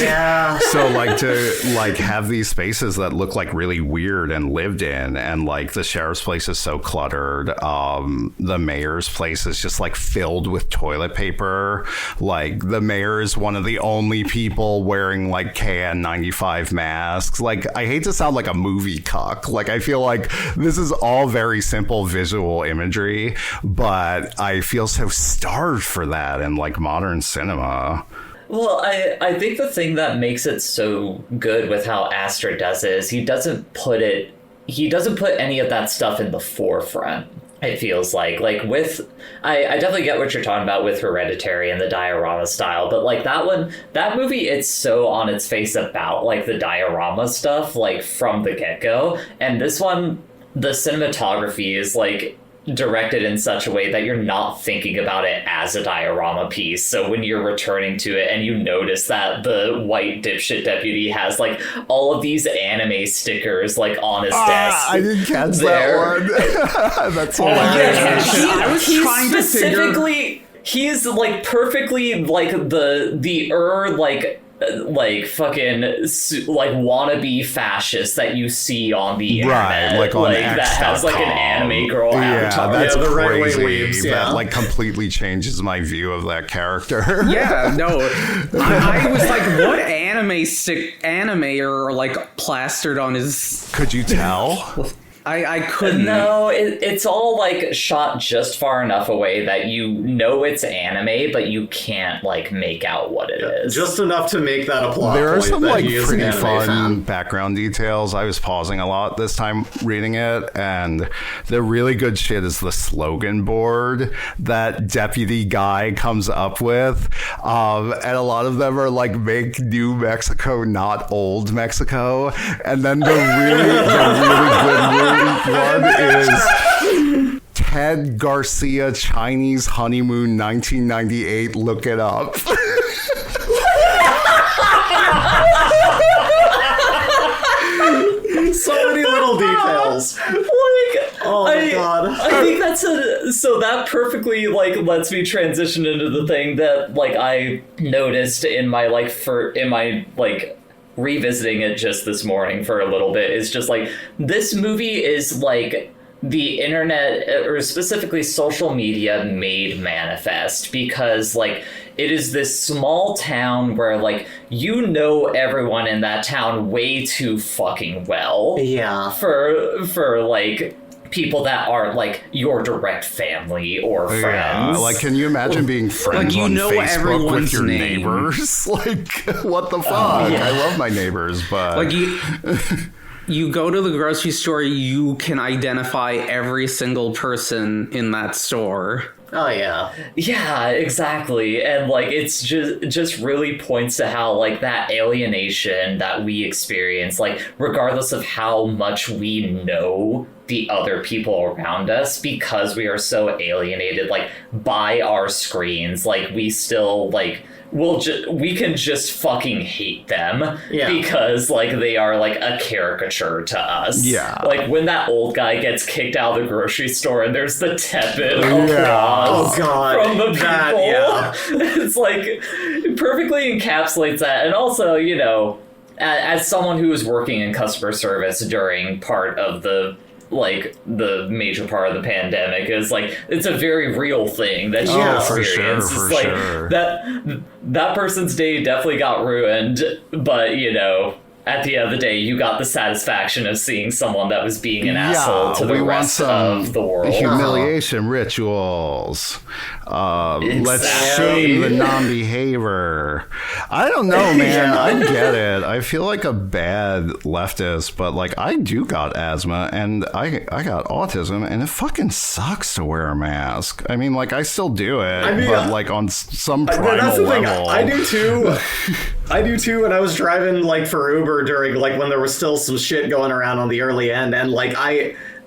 Yeah. So, like, to, like, have these spaces that look, like, really weird and lived in, and, like, the sheriff's place is so cluttered. The mayor's place is just, like, filled with toilet paper. Like, the mayor is one of the only people wearing, like, KN95 masks. Like, I hate to sound like a movie cuck. Like, I feel like this is all very simple visual imagery, but I feel so starved for that in, like, modern cinema. Well, I think the thing that makes it so good with how Aster does it is he doesn't put any of that stuff in the forefront. It feels like with, I definitely get what you're talking about with Hereditary and the diorama style, but, like, that movie, it's so on its face about, like, the diorama stuff, like, from the get-go. And this one, the cinematography is, like, directed in such a way that you're not thinking about it as a diorama piece. So when you're returning to it and you notice that the white dipshit deputy has like all of these anime stickers like on his desk. I didn't catch there. that one. That's hilarious. I was he's trying to specifically he's like perfectly like like fucking like wannabe fascist that you see on the internet, like on that has like an anime girl avatar. That's the right-wing crazy. weebs, yeah. That like completely changes my view of that character. Yeah, no. I was like, what anime are like plastered on his... Could you tell? I couldn't. No, it's all like shot just far enough away that you know it's anime, but you can't like make out what it is. Just enough to make that a plot There are point some that like he is pretty an anime fun fan. background details. I was pausing a lot this time reading it, and the really good shit is the slogan board that deputy guy comes up with, and a lot of them are like "Make New Mexico not Old Mexico," and then the really good one is Ted Garcia Chinese Honeymoon 1998. Look it up. So many little details. Oh my god. I think that's so that perfectly like lets me transition into the thing that like I noticed in my revisiting it just this morning for a little bit is just like this movie is like the internet or specifically social media made manifest, because like it is this small town where like you know everyone in that town way too fucking well. Yeah. For like people that aren't like your direct family or friends. Like, can you imagine being friends Like, you on know Facebook with everyone's your name. neighbors? Like, what the fuck? I love my neighbors, but Like you go to the grocery store, you can identify every single person in that store. Oh yeah. Yeah, exactly. And like it's just really points to how like that alienation that we experience, like regardless of how much we know the other people around us, because we are so alienated like by our screens, like we still like we can just fucking hate them because like they are like a caricature to us. Yeah. Like when that old guy gets kicked out of the grocery store and there's the tepid applause Oh god. from the people. It's like it perfectly encapsulates that. And also, you know, as someone who was working in customer service during part of the major part of the pandemic, is like it's a very real thing that you experience. For it's like sure. that person's day definitely got ruined, but you know, at the end of the day, you got the satisfaction of seeing someone that was being an asshole to the rest of the world. Humiliation rituals. Let's shame the non-behavior. I don't know, man. I get it. I feel like a bad leftist, but like I do got asthma and I got autism, and it fucking sucks to wear a mask. I mean, like I still do it, but like on some primal That's the thing. level. I do too. I do too. And I was driving like for Uber during like when there was still some shit going around on the early end, and like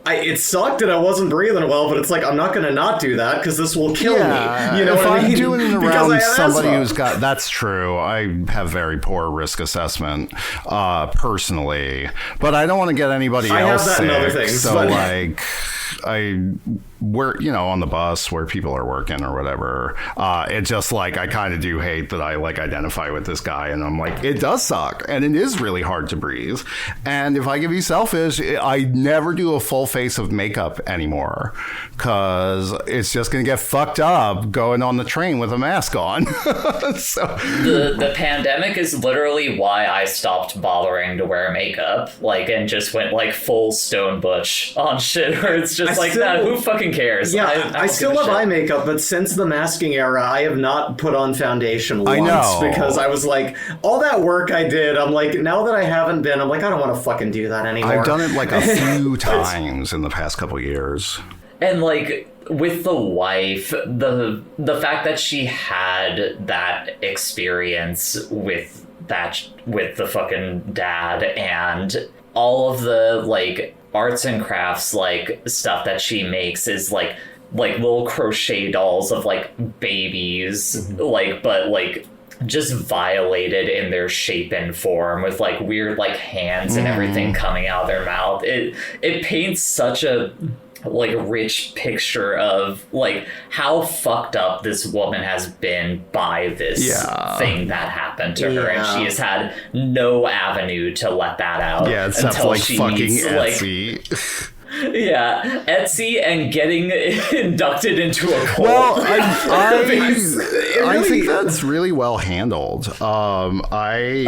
it sucked and I wasn't breathing well, but it's like I'm not going to not do that because this will kill me. You know if what I I'm mean? doing it Because around I have somebody asthma. who's got, that's true. I have very poor risk assessment personally, but I don't want to get anybody I have else that sick. and other things, So but- like we're, you know, on the bus where people are working or whatever. It's just like, I kind of do hate that I like identify with this guy, and I'm like, it does suck and it is really hard to breathe. And if I can be selfish, I never do a full face of makeup anymore because it's just going to get fucked up going on the train with a mask on. So The pandemic is literally why I stopped bothering to wear makeup, like, and just went like full Stone Butch on shit where it's just who fucking cares? Yeah, I I don't still give a have eye shit. makeup, but since the masking era, I have not put on foundation once know. because I was like, all that work I did, I'm like, now that I haven't been, I'm like, I don't want to fucking do that anymore. I've done it like a few times in the past couple years. And like with the wife, the fact that she had that experience with the fucking dad, and all of the like arts and crafts like stuff that she makes is like little crochet dolls of like babies, like, but like just violated in their shape and form with like weird like hands and everything coming out of their mouth. It paints such a like rich picture of like how fucked up this woman has been by this thing that happened to her, and she has had no avenue to let that out except until like she fucking meets, Etsy. Yeah, Etsy and getting inducted into a cult. Well, I think that's really well handled. I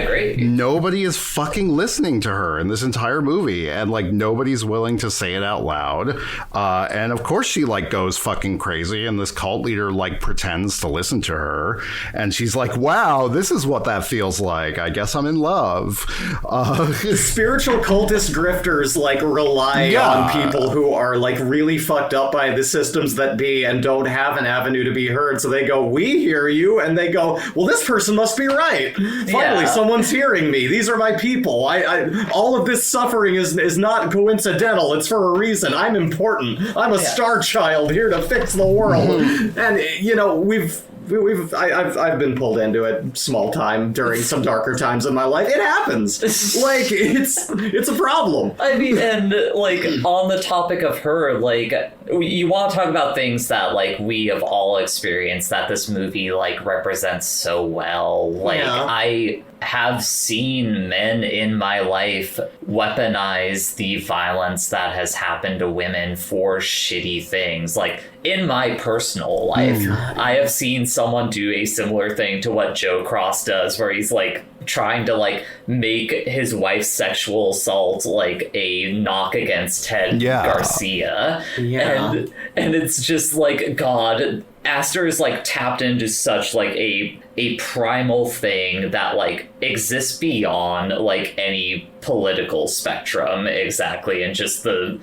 agree. Nobody is fucking listening to her in this entire movie, and like nobody's willing to say it out loud. And of course she like goes fucking crazy, and this cult leader like pretends to listen to her, and she's like, "Wow, this is what that feels like. I guess I'm in love." Spiritual cultist grifters like rely on people who are like really fucked up by the systems that be and don't have an avenue to be heard. So they go, "We hear you," and they go, "Well, this person must be right. Finally, someone's hearing me. These are my people. I all of this suffering is not coincidental. It's for a reason. I'm important. I'm a star child here to fix the world." And you know, I've been pulled into it small time during some darker times in my life. It happens. Like it's a problem. I mean, and like on the topic of her, like you want to talk about things that like we have all experienced that this movie like represents so well. Like I have seen men in my life weaponize the violence that has happened to women for shitty things. Like in my personal life, I have seen someone do a similar thing to what Joe Cross does, where he's like trying to like make his wife's sexual assault like a knock against Ted Garcia. And it's just like, God, Aster is like tapped into such like a primal thing that like exists beyond like any political spectrum exactly, and just the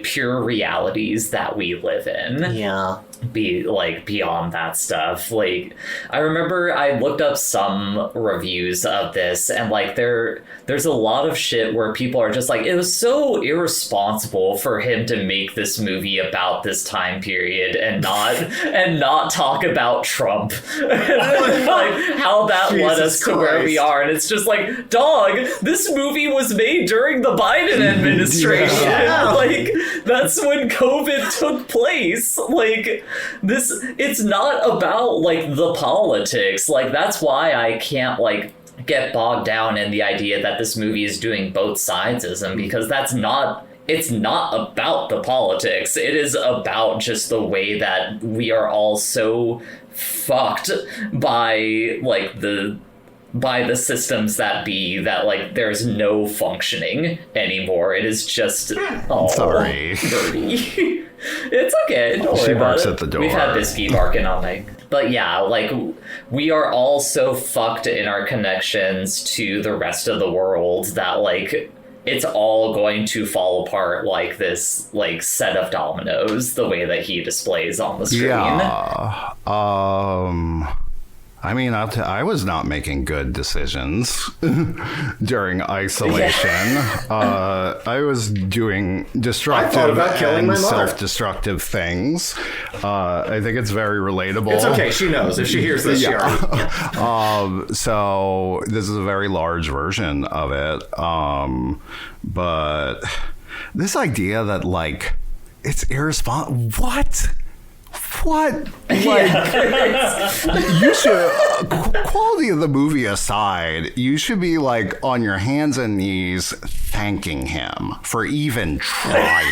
pure realities that we live in. Be like beyond that stuff. Like I remember I looked up some reviews of this, and like there's a lot of shit where people are just like, it was so irresponsible for him to make this movie about this time period and not talk about Trump. Like how that led us to where we are. And it's just like, dog, this movie was made during the Biden administration. Like that's when COVID took place. Like this, it's not about like the politics. Like that's why I can't like get bogged down in the idea that this movie is doing both sidesism, because it's not about the politics. It is about just the way that we are all so fucked by like the systems that be, that like there's no functioning anymore. It is just sorry. Birdie. It's okay. Don't worry she about barks it. at the door. We've had Bisky barking all night. But yeah, like we are all so fucked in our connections to the rest of the world that like it's all going to fall apart like this like set of dominoes, the way that he displays on the screen. I mean, I was not making good decisions during isolation. I was doing destructive and self-destructive things. I think it's very relatable. It's okay. She knows. If she hears this, she already... So this is a very large version of it. But this idea that, like, it's irresponsible... What? Like, you should, quality of the movie aside, you should be like on your hands and knees thanking him for even trying.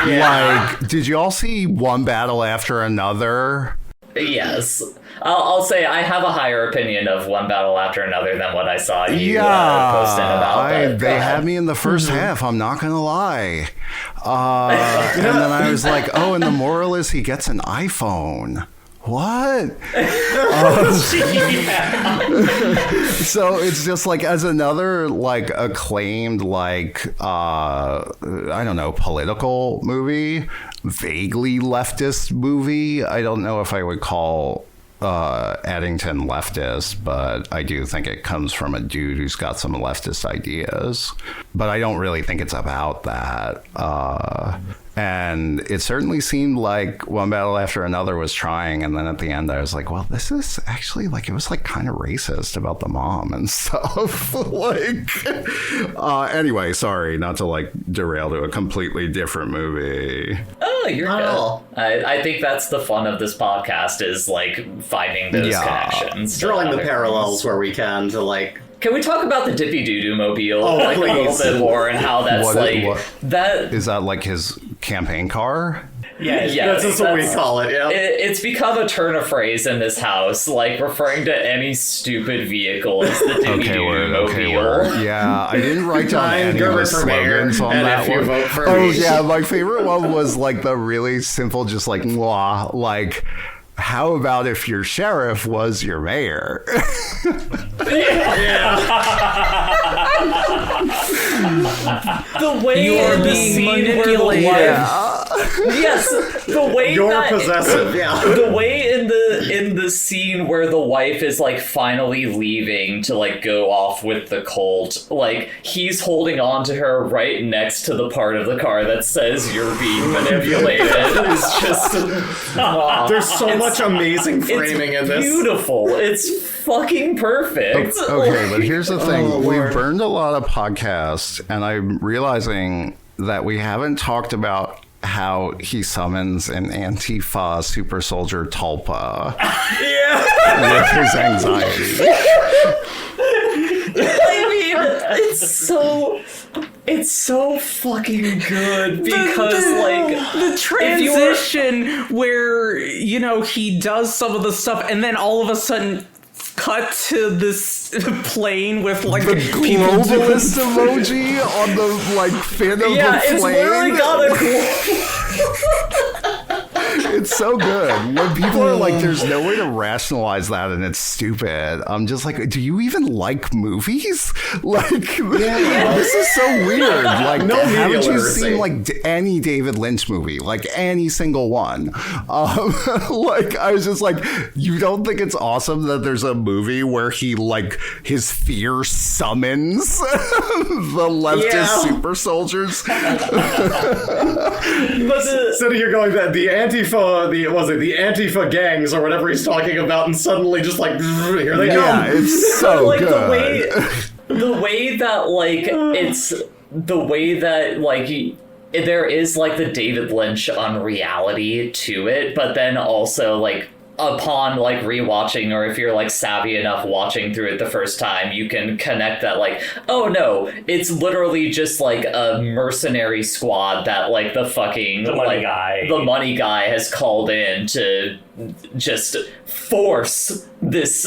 Like, did you all see One Battle After Another? Yes. I'll say I have a higher opinion of One Battle After Another than what I saw you posting about. They had me in the first half, I'm not going to lie. And then I was like, oh, and the moral is he gets an iPhone. What? So it's just like, as another like acclaimed like I don't know, political movie, vaguely leftist movie. I don't know if I would call Eddington leftist, but I do think it comes from a dude who's got some leftist ideas. But I don't really think it's about that. And it certainly seemed like One Battle After Another was trying, and then at the end I was like, well, this is actually like, it was like kind of racist about the mom and stuff. Anyway, sorry, not to like derail to a completely different movie. Oh, you're Not at good. all. I think that's the fun of this podcast, is like finding those connections. to Drawing the other parallels things. where we can to like. Can we talk about the Dippy Doo Doo Mobile like a little please. bit more, and how that's that? Is that like his campaign car? Yeah, Yeah, That's what we call it, yeah. It's become a turn of phrase in this house, like referring to any stupid vehicle as the Dippy Doo Mobile. word. Yeah, I didn't write down I'm any of the going for mayor, slogans on and that if you one. vote for Oh me. yeah, my favorite one was like the really simple, just like mwah, like. How about if your sheriff was your mayor? The way You are in the being scene where the manipulated. wife, yes, the way You're that, possessive, yeah. the way in the scene where the wife is like finally leaving to like go off with the cult, like he's holding on to her right next to the part of the car that says "you're being manipulated." It's just There's so much amazing framing in it's this. beautiful. It's fucking perfect. Okay, but here's the thing. Oh, We've Lord. burned a lot of podcasts, and I'm realizing that we haven't talked about how he summons an Antifa super soldier Tulpa with his anxiety. I mean, it's so fucking good because like the transition where, you know, he does some of the stuff and then all of a sudden cut to this plane with like The people globalist emoji on the like fin of yeah, the it's plane. literally got a It's so good. When people are like, there's no way to rationalize that and it's stupid. I'm just like, do you even like movies? Like, this is so weird. Like, No media haven't you literacy. seen like any David Lynch movie? Like, any single one? Like, I was just like, you don't think it's awesome that there's a movie where he, like, his fear summons the leftist super soldiers? Sitting here going that the Antifa, the Antifa gangs or whatever he's talking about, and suddenly just like here they Yeah, come. it's so like good. the way that like it's the way that like there is like the David Lynch unreality to it, but then also like upon like rewatching, or if you're like savvy enough watching through it the first time, you can connect that like, oh no, it's literally just like a mercenary squad that like the fucking the money guy has called in to just force this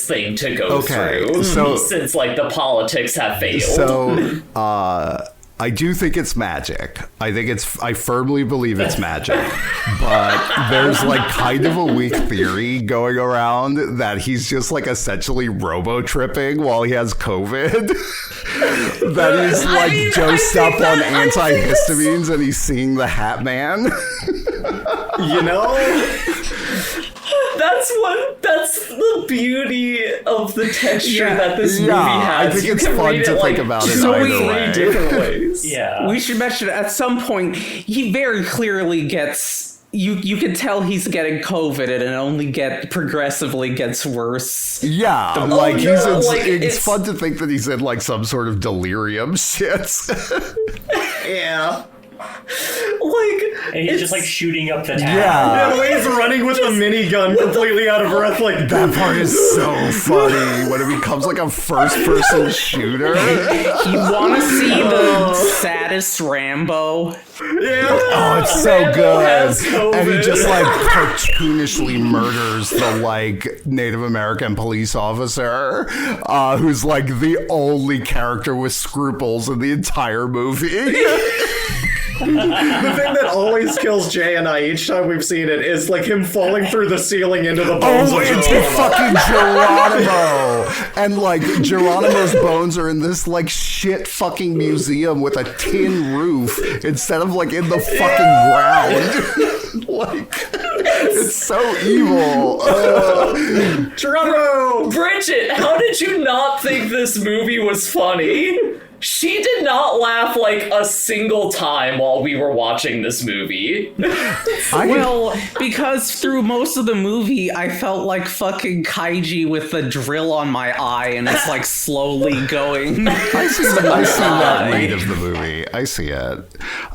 thing to go through. So since like the politics have failed. So, I do think it's magic. I firmly believe it's magic. But there's like kind of a weak theory going around that he's just like essentially robo-tripping while he has COVID. That he's like dosed up on antihistamines and he's seeing the Hat Man. You know? That's the beauty of the texture that this movie has. I think You it's can fun read to it, think like, about it so either many way. different ways. Yeah. We should mention at some point he very clearly gets you can tell he's getting COVID and it only progressively gets worse. Yeah, like, he's yeah, in, like, it's it's- fun to think that he's in like some sort of delirium shit. Yeah. Like, And he's just like shooting up the town. Yeah. The way he's running with a minigun completely out of breath, like That part is so funny when it becomes like a first-person shooter. You want to see the saddest Rambo? Oh, it's so has good. COVID. And he just like cartoonishly murders the like Native American police officer, who's like the only character with scruples in the entire movie. the thing that always kills Jay and I each time we've seen it is like him falling through the ceiling into the bones Oh, of it's Geronimo. fucking Geronimo! And like Geronimo's bones are in this like shit fucking museum with a tin roof instead of like in the fucking ground. Like, it's so evil. Bridget, how did you not think this movie was funny? She did not laugh like a single time while we were watching this movie. Well, because through most of the movie, I felt like fucking Kaiji with the drill on my eye, and it's like slowly going. I see that read of the movie. I see it.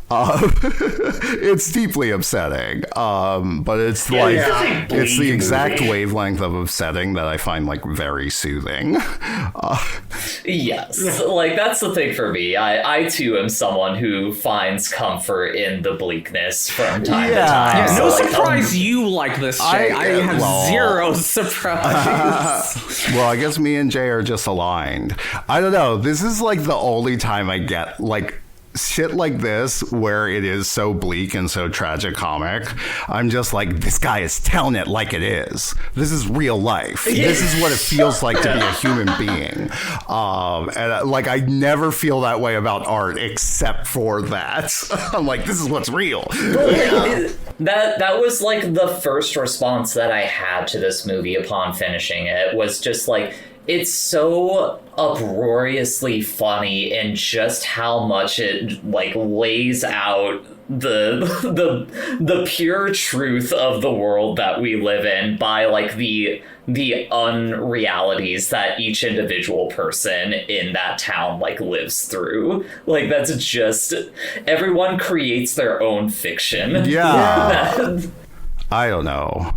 It's deeply upsetting, but it's it's the exact wavelength of upsetting that I find like very soothing. Yes, like that's the thing for me. I too am someone who finds comfort in the bleakness from time to time. Yeah, no So, like, surprise you like this, Jay. I have zero surprise. Well, I guess me and Jay are just aligned. I don't know. This is like the only time I get like shit like this where it is so bleak and so tragicomic. I'm just like, this guy is telling it like it is. This is real life. This is what it feels like to be a human being. And like, I never feel that way about art except for that. I'm like, this is what's real. That was like the first response that I had to this movie upon finishing it, was just like, it's so uproariously funny in just how much it like lays out the pure truth of the world that we live in by like the unrealities that each individual person in that town like lives through. Like, that's just, everyone creates their own fiction. Yeah. I don't know.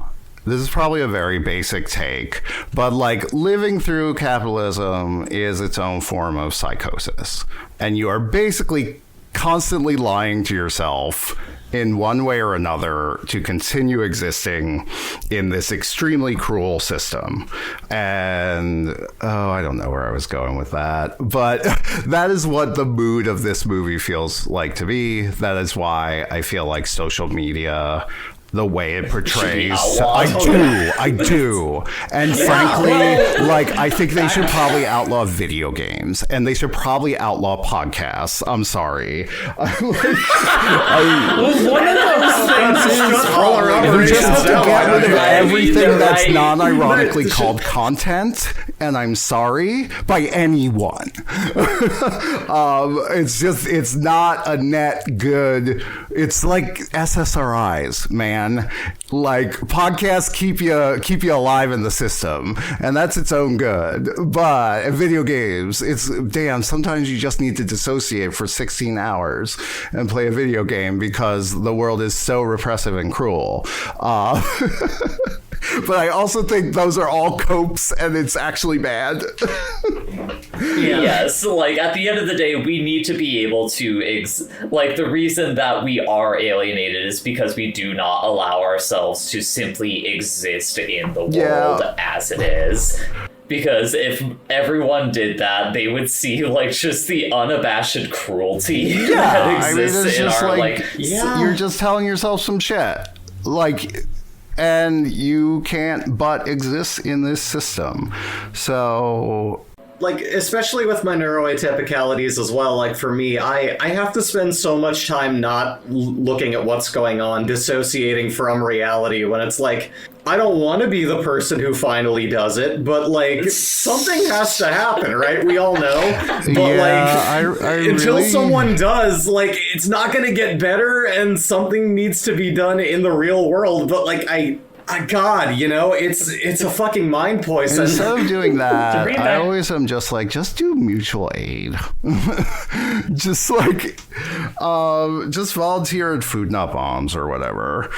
This is probably a very basic take, but like, living through capitalism is its own form of psychosis. And you are basically constantly lying to yourself in one way or another to continue existing in this extremely cruel system. And, I don't know where I was going with that, but that is what the mood of this movie feels like to me. That is why I feel like social media, the way it portrays, I do. And frankly, like, I think they should probably outlaw video games, and they should probably outlaw podcasts. I'm sorry. One of those things is all our We just have to get rid of everything Right. that's non-ironically called content, and I'm sorry, by anyone. It's not a net good. It's like SSRIs, man. Like, podcasts keep you alive in the system, and that's its own good. But video games, it's damn. Sometimes you just need to dissociate for 16 hours and play a video game because the world is so repressive and cruel. But I also think those are all copes, and it's actually bad. Yes, like, at the end of the day, we need to be able to, like, the reason that we are alienated is because we do not allow ourselves to simply exist in the world as it is. Because if everyone did that, they would see, like, just the unabashed cruelty that exists it's in just our, you're just telling yourself some shit. Like, and you can't but exist in this system. So, like, especially with my neuroatypicalities as well, like, for me, I have to spend so much time not looking at what's going on, dissociating from reality, when it's like, I don't want to be the person who finally does it, but, like, something has to happen, right? We all know. But, until someone does, like, it's not going to get better, and something needs to be done in the real world. But, like, God, you know, it's a fucking mind poison. Instead of doing that, I always am just like, just do mutual aid. Just like, just volunteer at Food Not Bombs or whatever.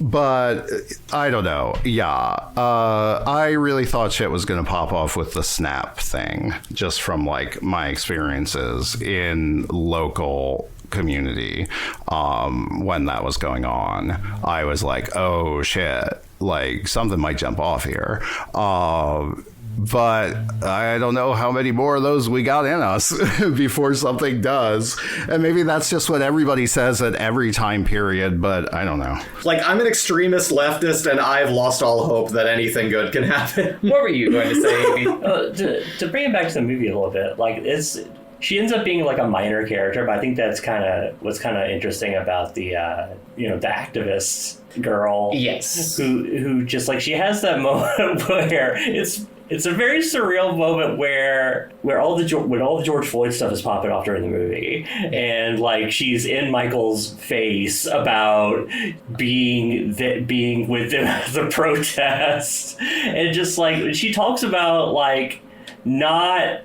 But I don't know. Yeah. I really thought shit was going to pop off with the Snap thing, just from like my experiences in local community when that was going on. I was like, oh shit, like something might jump off here. But I don't know how many more of those we got in us before something does. And maybe that's just what everybody says at every time period, but I don't know. Like, I'm an extremist leftist, and I've lost all hope that anything good can happen. What were you going to say, Amy? To bring it back to the movie a little bit, like, she ends up being like a minor character, but I think that's kind of what's kind of interesting about the the activist girl. Yes. Who just like, she has that moment where it's a very surreal moment where all the George Floyd stuff is popping off during the movie, and like she's in Michael's face about being with the protest, and just like she talks about like not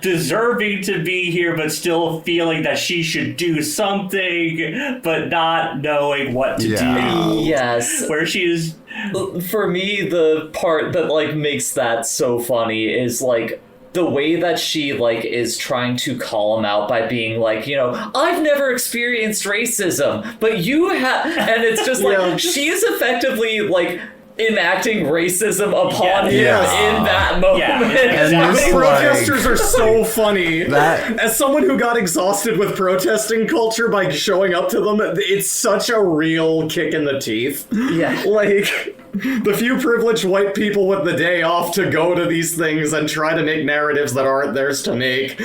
deserving to be here, but still feeling that she should do something, but not knowing what to do. Yes. Where she's... For me, the part that like makes that so funny is like the way that she like is trying to call him out by being like, I've never experienced racism, but you have, and it's just like she is effectively like enacting racism upon him in that moment. And this, protesters are so funny. As someone who got exhausted with protesting culture by showing up to them, it's such a real kick in the teeth. Yeah. Like, the few privileged white people with the day off to go to these things and try to make narratives that aren't theirs to make,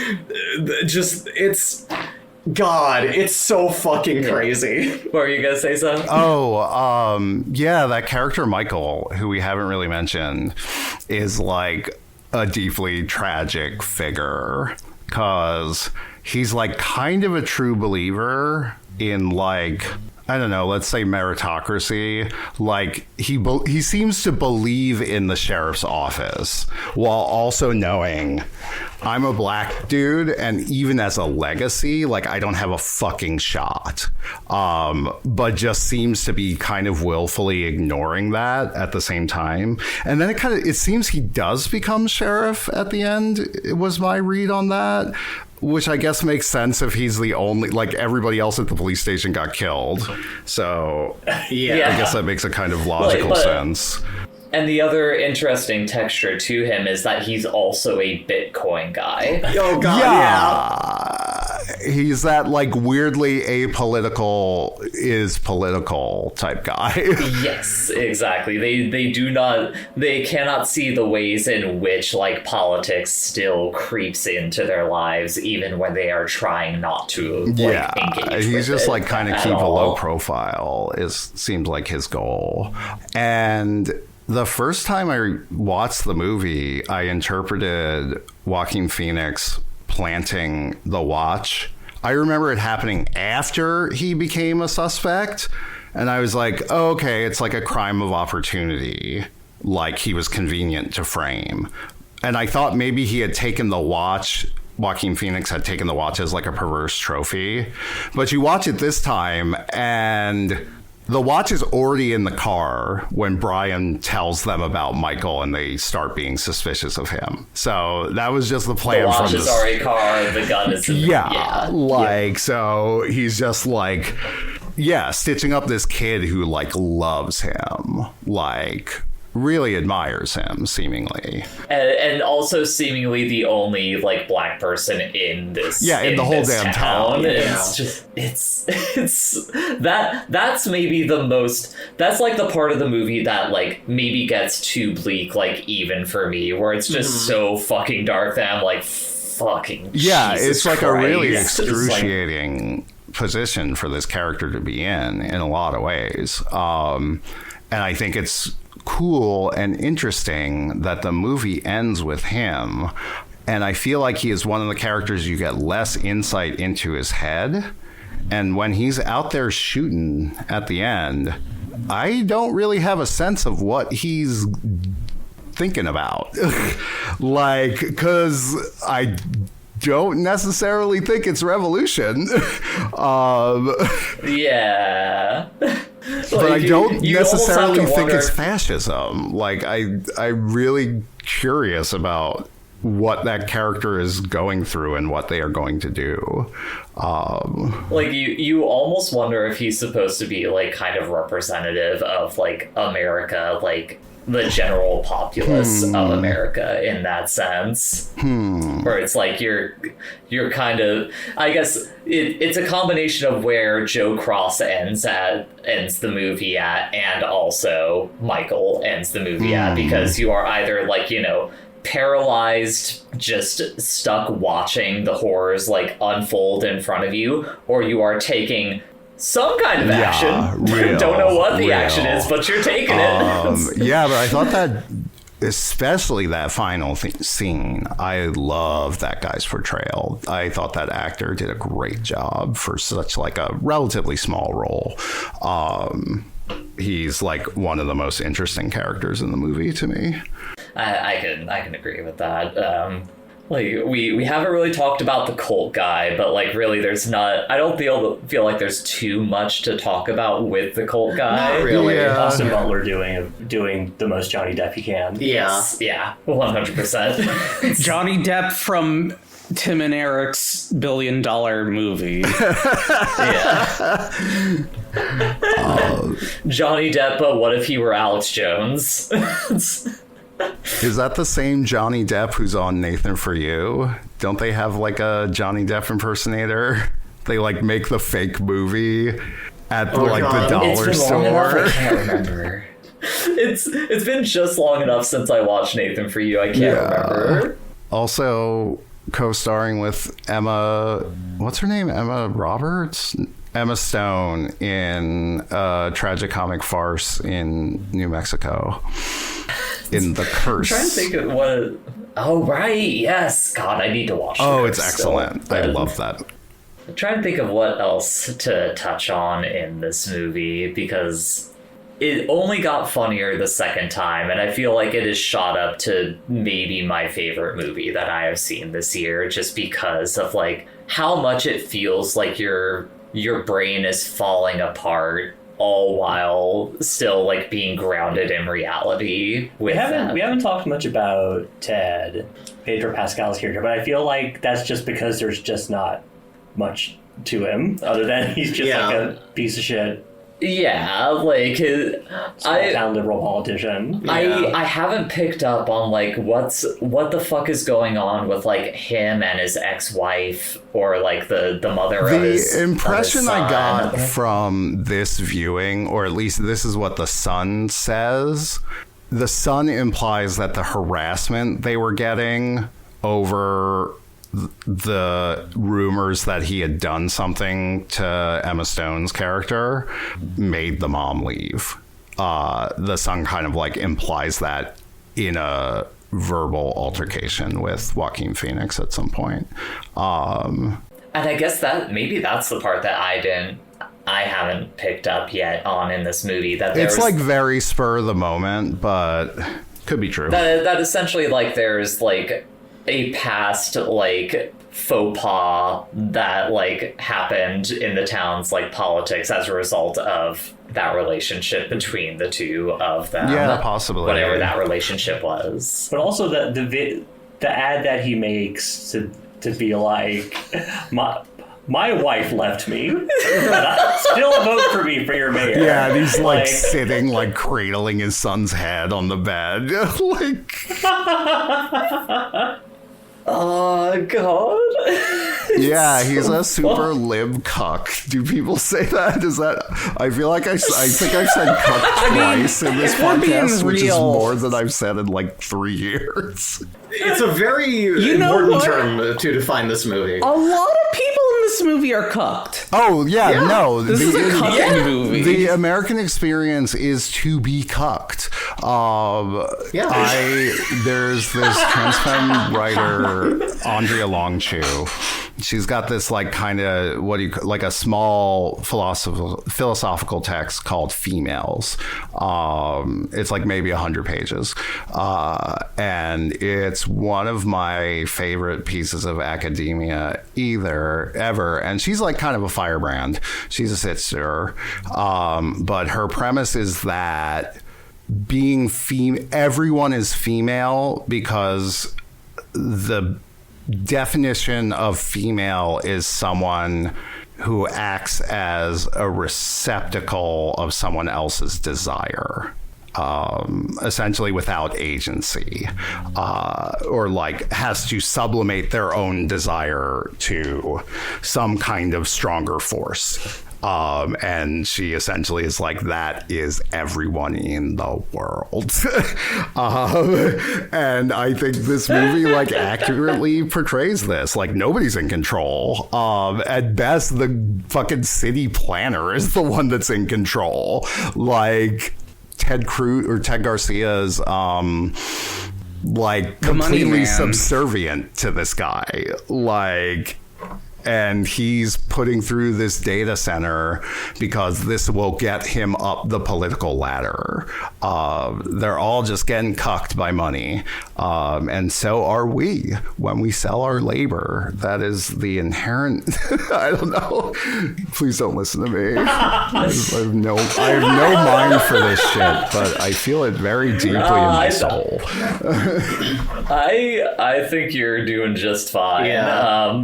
God, it's so fucking crazy. What were you gonna say, son? That character Michael, who we haven't really mentioned, is like a deeply tragic figure, because he's like kind of a true believer in like, I don't know, let's say meritocracy. Like he seems to believe in the sheriff's office while also knowing I'm a black dude, and even as a legacy, like I don't have a fucking shot. But just seems to be kind of willfully ignoring that at the same time. And then it seems he does become sheriff at the end. It was my read on that. Which I guess makes sense if he's the only, like everybody else at the police station got killed. So I guess that makes a kind of logical sense. And the other interesting texture to him is that he's also a Bitcoin guy. Oh, God, yeah. He's that, like, weirdly apolitical is political type guy. Yes, exactly. They cannot see the ways in which, like, politics still creeps into their lives, even when they are trying not to, like, engage he's with just, it like, kind of keep a low profile seems like his goal. And the first time I watched the movie, I interpreted Joaquin Phoenix planting the watch. I remember it happening after he became a suspect, and I was like, oh, okay, it's like a crime of opportunity, like he was convenient to frame. And I thought maybe he had taken the watch, Joaquin Phoenix had taken the watch as like a perverse trophy. But you watch it this time, and the watch is already in the car when Brian tells them about Michael, and they start being suspicious of him. So that was just the plan. The watch is already car, the gun is in the, so he's just like, stitching up this kid who like loves him, like really admires him, seemingly, and also seemingly the only like black person in this in the whole damn town. It's just it's that's maybe the most, that's like the part of the movie that like maybe gets too bleak, like even for me, where it's just so fucking dark that I'm like, fucking Jesus it's like Christ. a really excruciating position for this character to be in a lot of ways. And I think it's cool and interesting that the movie ends with him, and I feel like he is one of the characters you get less insight into his head, and when he's out there shooting at the end, I don't really have a sense of what he's thinking about. Like, because I don't necessarily think it's revolution. But I don't necessarily think it's fascism. Like, I'm really curious about what that character is going through and what they are going to do. Like, you almost wonder if he's supposed to be, like, kind of representative of, like, America, like, the general populace of America in that sense. Where it's like you're kind of, I guess it's a combination of where Joe Cross ends the movie at, and also Michael ends the movie at, because you are either like, paralyzed, just stuck watching the horrors like unfold in front of you, or you are taking some kind of action. Real, Don't know what the real. action is, but you're taking it. Yeah, but I thought that, especially that final scene, I love that guy's portrayal. I thought that actor did a great job for such like a relatively small role. He's like one of the most interesting characters in the movie to me. I can agree with that. Like we haven't really talked about the cult guy, but like really there's not, I don't feel like there's too much to talk about with the cult guy. Not really. Yeah. Austin Butler doing the most Johnny Depp he can. Yeah. Yeah, 100%. Johnny Depp from Tim and Eric's $1 billion movie. Yeah. Johnny Depp, but what if he were Alex Jones? Is that the same Johnny Depp who's on Nathan For You? Don't they have like a Johnny Depp impersonator? They like make the fake movie at Oh, like God. the dollar It's been long enough, store. I can't remember. It's been just long enough since I watched Nathan For You. I can't remember. Also co-starring with Emma, what's her name? Emma Roberts? Emma Stone in a tragicomic farce in New Mexico. In The Curse. I'm trying to think of what. Oh right, yes. God, I need to watch. Oh, The it's Curse excellent. still. I love that. I'm trying to think of what else to touch on in this movie, because it only got funnier the second time, and I feel like it is shot up to maybe my favorite movie that I have seen this year, just because of like how much it feels like your brain is falling apart, all while still like being grounded in reality. We haven't talked much about Ted, Pedro Pascal's character, but I feel like that's just because there's just not much to him other than he's just like a piece of shit Yeah, like small town liberal politician. I haven't picked up on like what the fuck is going on with like him and his ex-wife, or like the mother of his The impression of his I got son. from this viewing, or at least this is what the Sun says, the Sun implies that the harassment they were getting over the rumors that he had done something to Emma Stone's character made the mom leave. The Sun kind of like implies that in a verbal altercation with Joaquin Phoenix at some point. And I guess that maybe that's the part that I haven't picked up yet on in this movie, that It's there's like very spur of the moment, but could be true. that essentially like there's like a past like faux pas that like happened in the town's like politics as a result of that relationship between the two of them. Yeah, possibly. Whatever that relationship was. But also the ad that he makes to be like, my wife left me, but still vote for me for your mayor. Yeah, and he's like sitting, like cradling his son's head on the bed. Like, Oh God. yeah, he's a super lib cuck. Do people say that? Is that? I feel like I think I've said cuck twice in this if we're being podcast, which is real- more than I've said in like 3 years. It's a very know important what? term to define this movie. A lot of people in this movie are cucked. Oh yeah, no. This is a cucking movie. The American experience is to be cucked. There's this trans femme writer, Andrea Longchew. She's got this like kind of like a small philosophical text called Females. It's like maybe 100 pages, and it's one of my favorite pieces of academia ever. And she's like kind of a firebrand. She's a sit-stirrer, but her premise is that everyone is female because the definition of female is someone who acts as a receptacle of someone else's desire, essentially without agency, or like has to sublimate their own desire to some kind of stronger force. And she essentially is like, that is everyone in the world. And I think this movie like accurately portrays this. Like, nobody's in control. At best, the fucking city planner is the one that's in control. Like, Ted Garcia's like completely subservient to this guy. Like, and he's putting through this data center because this will get him up the political ladder. They're all just getting cucked by money. And so are we when we sell our labor. That is the inherent... I don't know. Please don't listen to me. I have no mind for this shit, but I feel it very deeply in my soul. I think you're doing just fine. Yeah.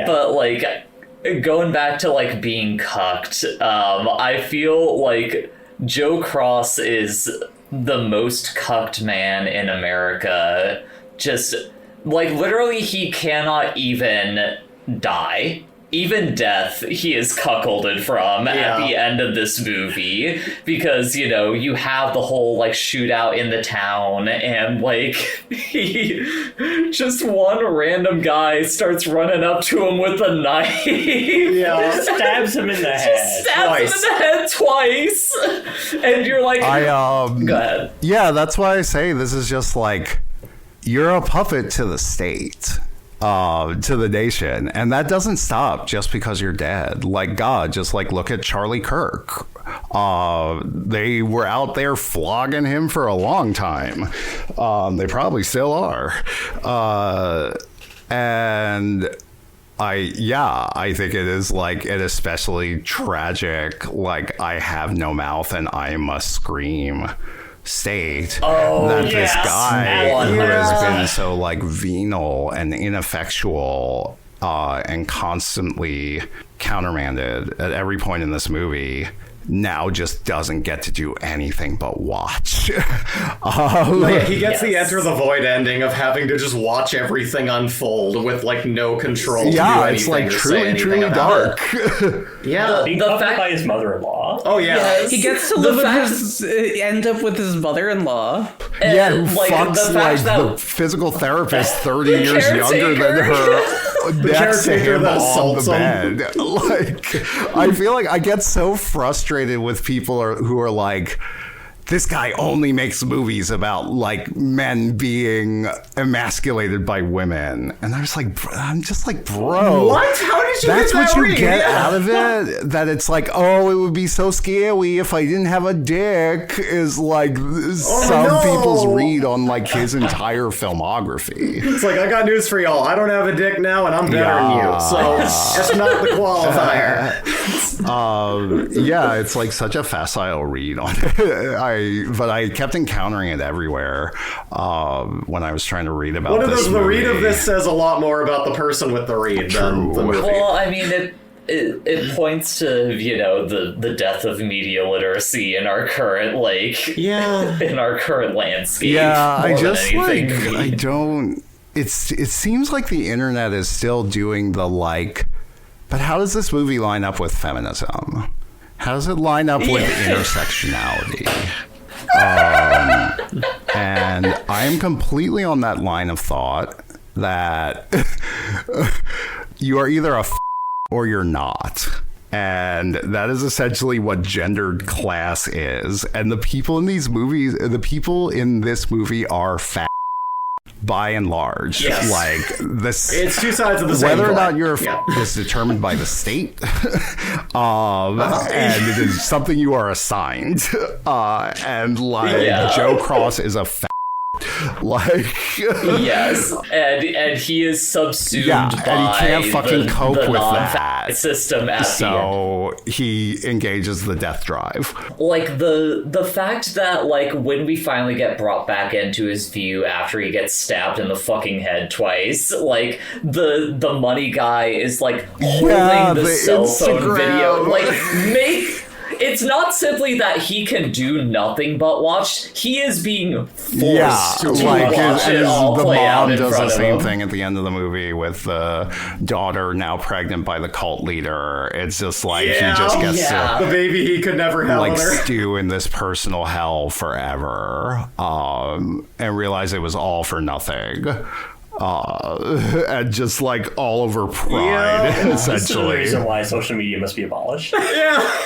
But like, going back to like being cucked, I feel like Joe Cross is the most cucked man in America. Just like, literally, he cannot even die. Even death, he is cuckolded from at the end of this movie, because, you know, you have the whole, like, shootout in the town, and, like, just one random guy starts running up to him with a knife. Yeah, stabs him in the head. Stabs him in the head twice. And you're like, go ahead. Yeah, that's why I say this is just, like, you're a puppet to the state. To the nation, and that doesn't stop just because you're dead. Like, God, just like look at Charlie Kirk. They were out there flogging him for a long time. They probably still are. And I think it is like an especially tragic, like, I have no mouth and I must scream state that this guy who has been so like venal and ineffectual and constantly countermanded at every point in this movie now just doesn't get to do anything but watch. He gets the Enter the Void ending of having to just watch everything unfold with like no control. Yeah, it's like truly dark. Being cuffed by his mother-in-law. Oh yeah, Yes. He gets to live with end up with his mother-in-law. Yeah, who like, fucks like the physical therapist 30 years younger than her next to him on the bed. Like, I feel like I get so frustrated with people who are like, this guy only makes movies about like men being emasculated by women, and I'm just like, bro, what? How did you? That's get what that you read? get out of it. That it's like, oh, it would be so scary if I didn't have a dick. Is like people's read on like his entire filmography. It's like, I got news for y'all. I don't have a dick now, and I'm better than you. So that's not the qualifier. It's like such a facile read on it. But I kept encountering it everywhere when I was trying to read about this movie. The read of this says a lot more about the person with the read than the movie. Well, I mean, it points to, you know, the death of media literacy in our current in our current landscape. Yeah, I don't. It seems like the internet is still doing the like, but how does this movie line up with feminism? How does it line up with intersectionality? And I am completely on that line of thought that you are either a or you're not. And that is essentially what gendered class is. And the people in these movies, the people in this movie are fat. By and large, like this, it's two sides of the same whether or coin. not you're is determined by the state, and it is something you are assigned. And like Joe Cross is a like yes, and he is subsumed by and he can't fucking cope with that system. So he engages the death drive. Like the fact that like when we finally get brought back into his view after he gets stabbed in the fucking head twice, like the money guy is like holding the cell phone Instagram video, like it's not simply that he can do nothing but watch. He is being forced to watch it all the play out mom in does front the of same him. thing at the end of the movie with the daughter now pregnant by the cult leader. It's just like he just gets The baby he could never have like on her. stew in this personal hell forever, and realize it was all for nothing. And just like all over pride, This is the essentially. reason why social media must be abolished. Yeah.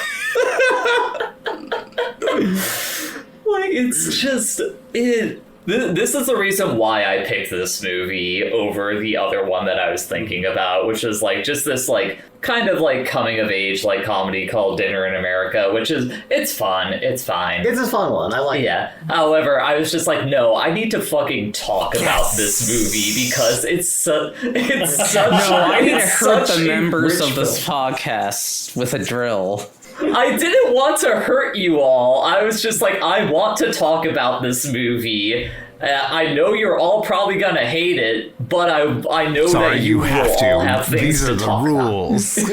Like, it's just it. This is the reason why I picked this movie over the other one that I was thinking about, which is like just this like kind of like coming of age like comedy called Dinner in America, which is it's fun, it's fine. It's a fun one. I like it. Yeah. However, I was just like, no, I need to fucking talk about this movie because it's such. I need to hurt the members of this film. podcast with a drill. I didn't want to hurt you all. I was just like, I want to talk about this movie. I know you're all probably gonna hate it, but I know Sorry, that you have will to. all have things These to are the talk about. rules. We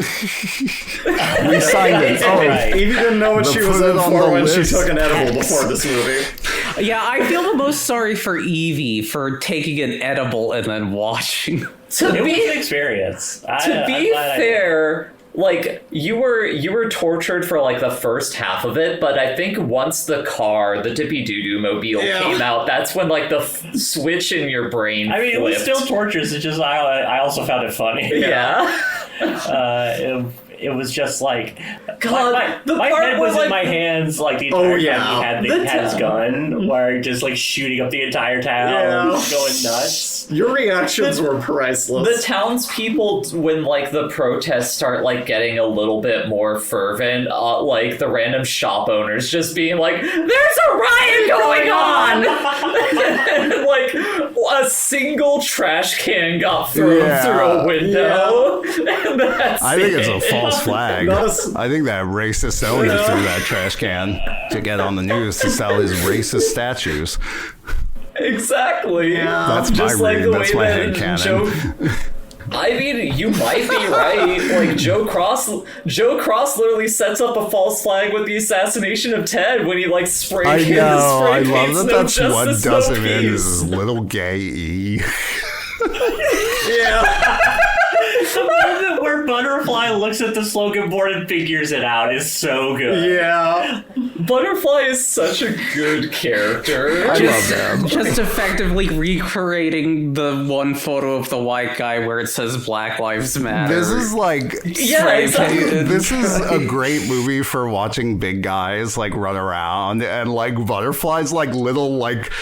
signed it. Right. Evie didn't know what The she was put it in on for the when she list. took an edible before this movie. Yeah, I feel the most sorry for Evie for taking an edible and then watching. It was an experience. To be fair, like you were tortured for like the first half of it, but I think once the Dippy Doo Doo Mobile came out, that's when like the switch in your brain. I mean, it was flipped. still torturous. It's just I also found it funny. Yeah. It was just like God, the my part head where, was like, in my hands like the entire time he had his gun, where just like shooting up the entire town, going nuts. Your reactions were priceless. The townspeople, when like the protests start like getting a little bit more fervent, like the random shop owners just being like, "There's a riot going on!" And, like a single trash can got thrown through a window. And that's I think it's a false flag. Not a- I think that racist owner threw that trash can to get on the news to sell his racist statues. Exactly. That's Just my like read. the That's way my that headcanon. I mean, you might be right. Like Joe Cross literally sets up a false flag with the assassination of Ted when he like spray I paints know. I spray love paints that. no That's what justice, does no him in peace. is little gay E. Where Butterfly looks at the slogan board and figures it out is so good. Yeah. Butterfly is such a good character. I love them. Just effectively recreating the one photo of the white guy where it says Black Lives Matter. This is like Yeah, exactly. this is a great movie for watching big guys like run around and like Butterfly's like little like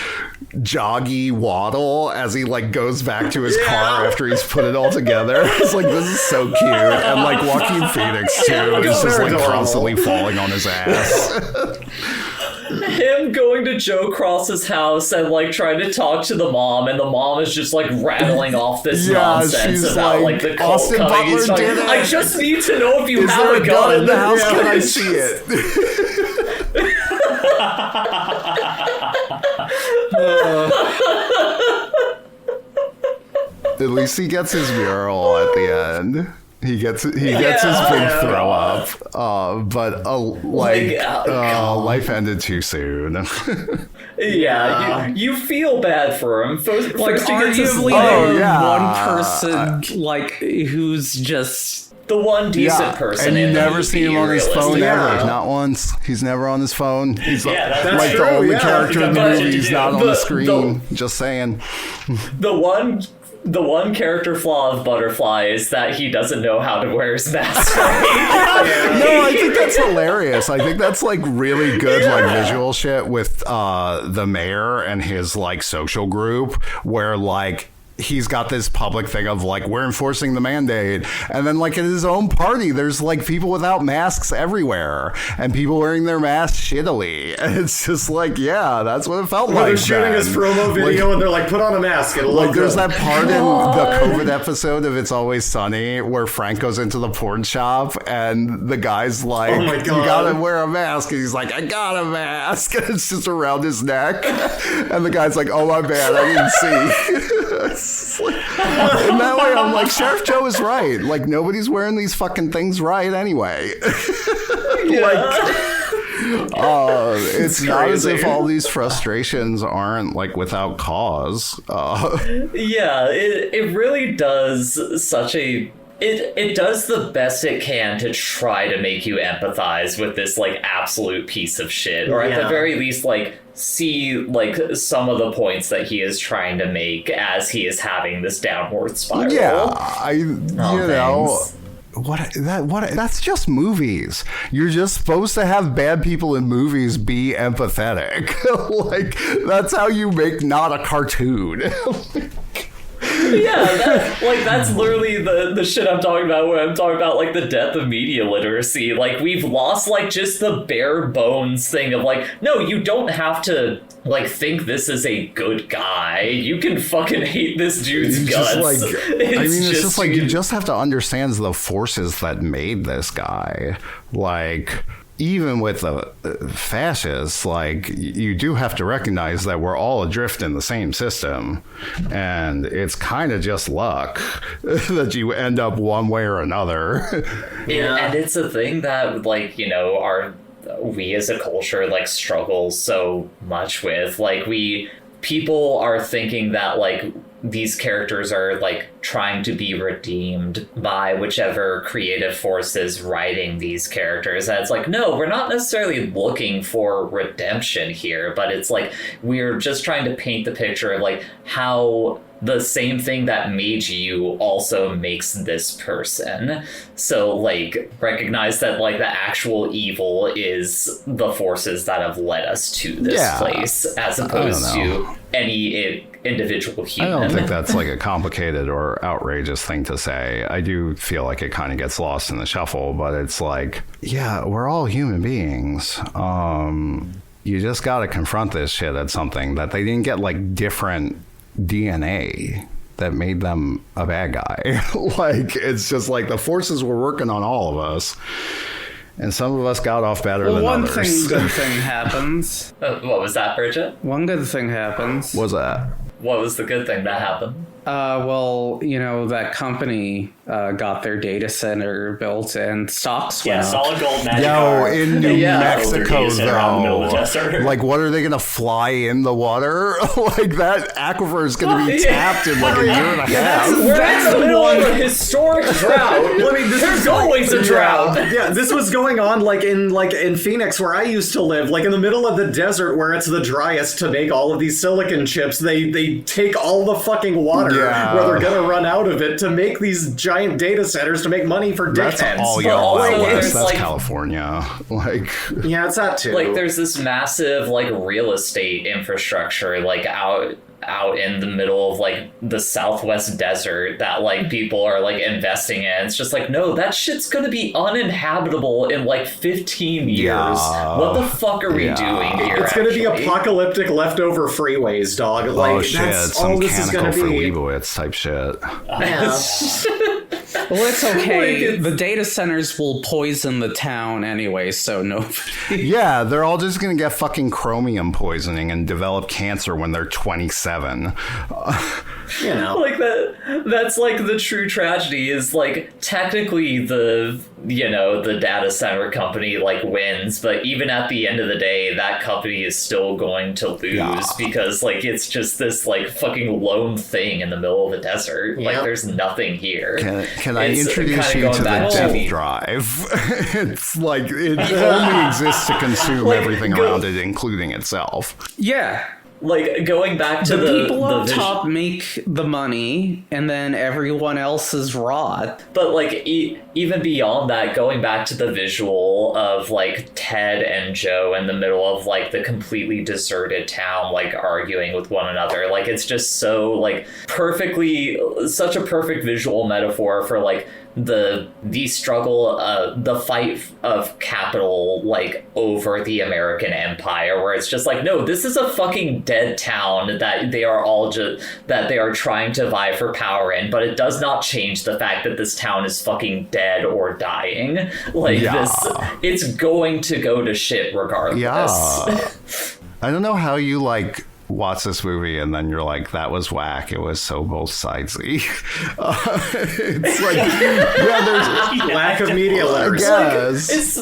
joggy waddle as he like goes back to his car after he's put it all together. It's like, this is so cute. And like Joaquin Phoenix too is just like constantly falling on his ass. Him going to Joe Cross's house and like trying to talk to the mom, and the mom is just like rattling off this nonsense she's about like, the cult Austin coming. He's Butler like, did it. I just need to know if you Is have there a gun in the house? Yeah, Can I it's see just- it? At least he gets his mural at the end. He gets his big throw up, but life ended too soon. Yeah, you feel bad for him. First like he gets his arguably leg. one person like who's just The one decent person and you in the never movie, see him on his phone realistically. ever, not once. He's never on his phone. He's that's like true, the only yeah. character in the But movie. He's not on the screen. the- Just saying. The one character flaw of Butterfly is that he doesn't know how to wear his mask right. No, I think that's hilarious. I think that's like really good like visual shit with the mayor and his like social group where like he's got this public thing of like, we're enforcing the mandate, and then like at his own party there's like people without masks everywhere and people wearing their masks shittily, and it's just like, yeah, that's what it felt Where like they're shooting then. his promo video and they're like, put on a mask. It'll Like look there's good. that part in the COVID episode of It's Always Sunny where Frank goes into the porn shop and the guy's like, Oh my you God. gotta wear a mask, and he's like, I got a mask, and it's just around his neck, and the guy's like, oh my bad, I didn't see. It's like- in that way I'm like, Sheriff Joe is right, like nobody's wearing these fucking things right anyway. It's not as if all these frustrations aren't like without cause. Yeah, it really does such a... It does the best it can to try to make you empathize with this, like, absolute piece of shit. Or at the very least, like, see, like, some of the points that he is trying to make as he is having this downward spiral. Yeah, you know... That's just movies. You're just supposed to have bad people in movies be empathetic. Like, that's how you make not a cartoon. Yeah, that's literally the shit I'm talking about when I'm talking about, like, the death of media literacy. Like, we've lost, like, just the bare bones thing of, like, no, you don't have to, like, think this is a good guy. You can fucking hate this dude's guts. It's just like you just have to understand the forces that made this guy. Like, even with the fascists, like, you do have to recognize that we're all adrift in the same system, and it's kind of just luck that you end up one way or another. Yeah, and it's a thing that, like, you know, we as a culture, like, struggle so much with. Like, people are thinking that, like, these characters are, like, trying to be redeemed by whichever creative force is writing these characters. And it's like, no, we're not necessarily looking for redemption here, but it's like, we're just trying to paint the picture of, like, how the same thing that made you also makes this person. So, like, recognize that, like, the actual evil is the forces that have led us to this place, as opposed to any individual human. I don't think that's, like, a complicated or outrageous thing to say. I do feel like it kind of gets lost in the shuffle, but it's like, yeah, we're all human beings. You just got to confront this shit at something that they didn't get, like, different DNA that made them a bad guy. Like, it's just like the forces were working on all of us, and some of us got off better than others. One good thing happens. What was that, Bridget? One good thing happens. What's that? What was the good thing that happened? Well, you know, that company got their data center built and stocks went up. Solid gold magic. In New Mexico, though. Like, what are they going to fly in the water? Like, that aquifer is going to be tapped in like a year and a half. We're in the middle of a historic drought. I mean, there's always a drought. Yeah, this was going on like in Phoenix, where I used to live, like in the middle of the desert where it's the driest to make all of these silicon chips. They take all the fucking water where they're gonna run out of it to make these giant data centers to make money for dickheads. That's all y'all out west. That's like, California. Like, yeah, it's that too. Like, there's this massive, like, real estate infrastructure, like, out in the middle of, like, the Southwest desert that, like, people are, like, investing in. It's just like, no, that shit's gonna be uninhabitable in, like, 15 years. Yeah. What the fuck are we doing here? It's gonna be apocalyptic leftover freeways, dog. Like, that's some all this is gonna for be. Leibowitz type shit. Yeah. Well, it's okay. Like, the data centers will poison the town anyway, so no. Yeah, they're all just gonna get fucking chromium poisoning and develop cancer when they're 27. You know, like, that's like the true tragedy is, like, technically the data center company, like, wins, but even at the end of the day, that company is still going to lose because, like, it's just this, like, fucking lone thing in the middle of the desert. Like, there's nothing here. Can I introduce you to the death drive? It's like, it only exists to consume everything around it, including itself. Yeah. Like, going back to the people up top make the money, and then everyone else is rot. But, like, even beyond that, going back to the visual of, like, Ted and Joe in the middle of, like, the completely deserted town, like, arguing with one another. Like, it's just so, like, such a perfect visual metaphor for, like, the struggle, the fight of capital, like, over the American empire, where it's just like, no, this is a fucking dead town that they are trying to vie for power in, but it does not change the fact that this town is fucking dead or dying. Like, it's going to go to shit regardless. Yeah. I don't know how you, like, watch this movie and then you're like, that was whack. It was so both sidesy. It's like, yeah, there's Lack of media literacy. It's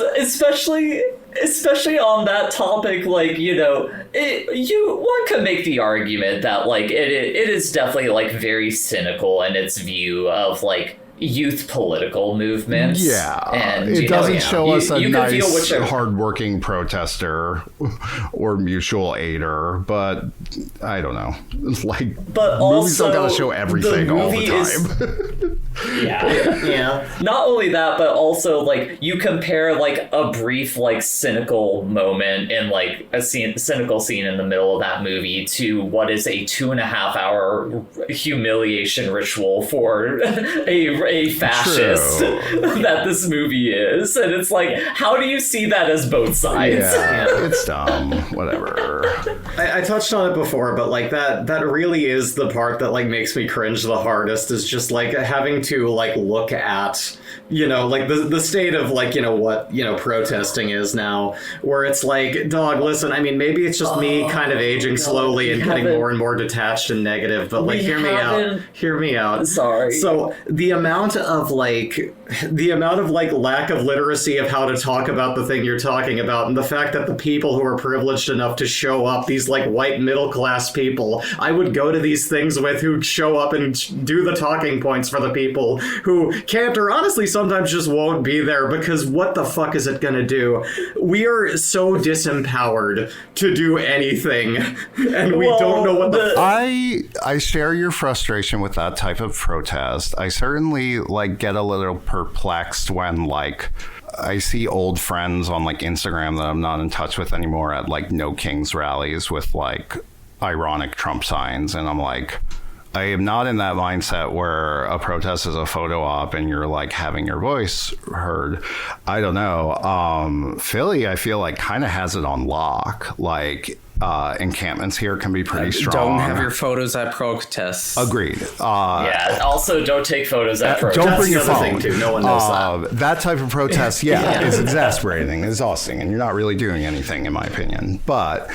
especially on that topic, like, you know, one could make the argument that, like, it is definitely, like, very cynical in its view of, like, youth political movements. Yeah, and it doesn't show us a you nice, feel hardworking protester or mutual aider, but I don't know. Like, but movies also, don't gotta show everything all the time. Yeah. Not only that, but also, like, you compare, like, a brief, like, cynical moment in, like, cynical scene in the middle of that movie to what is a 2.5-hour humiliation ritual for a fascist that this movie is. And it's like, how do you see that as both sides? Yeah, it's dumb. Whatever. I touched on it before, but like that really is the part that like makes me cringe the hardest, is just like having to like look at, you know, like the state of like, you know, what, you know, protesting is now, where it's like, dog, listen, I mean, maybe it's just me kind of aging slowly and getting more and more detached and negative, but like, hear me out. Sorry. So the amount of like lack of literacy of how to talk about the thing you're talking about, and the fact that the people who are privileged enough to show up, these like white middle class people I would go to these things with, who'd show up and do the talking points for the people who can't, or honestly sometimes just won't be there, because what the fuck is it gonna do? We are so disempowered to do anything, and we don't know what the I share your frustration with that type of protest. I certainly like get a little perplexed when like I see old friends on like Instagram that I'm not in touch with anymore at like No Kings rallies with like ironic Trump signs, and I'm like, I am not in that mindset where a protest is a photo op and you're like having your voice heard. I don't know. Philly, I feel like kind of has it on lock. Like encampments here can be pretty strong. Don't have your photos at protests. Agreed. Yeah. Also, don't take photos at protests. Don't bring your That's the phone. other thing, too. No one knows that. That type of protest, is exasperating, exhausting, and you're not really doing anything, in my opinion. But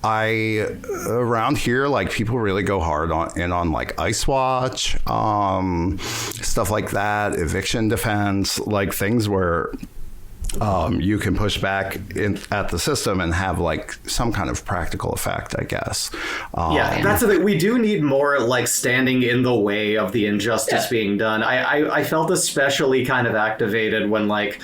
I around here, like, people really go hard on like Ice Watch, stuff like that, eviction defense, like things where you can push back at the system and have like some kind of practical effect, I guess. Yeah, that's the thing. We do need more like standing in the way of the injustice being done. I felt especially kind of activated when like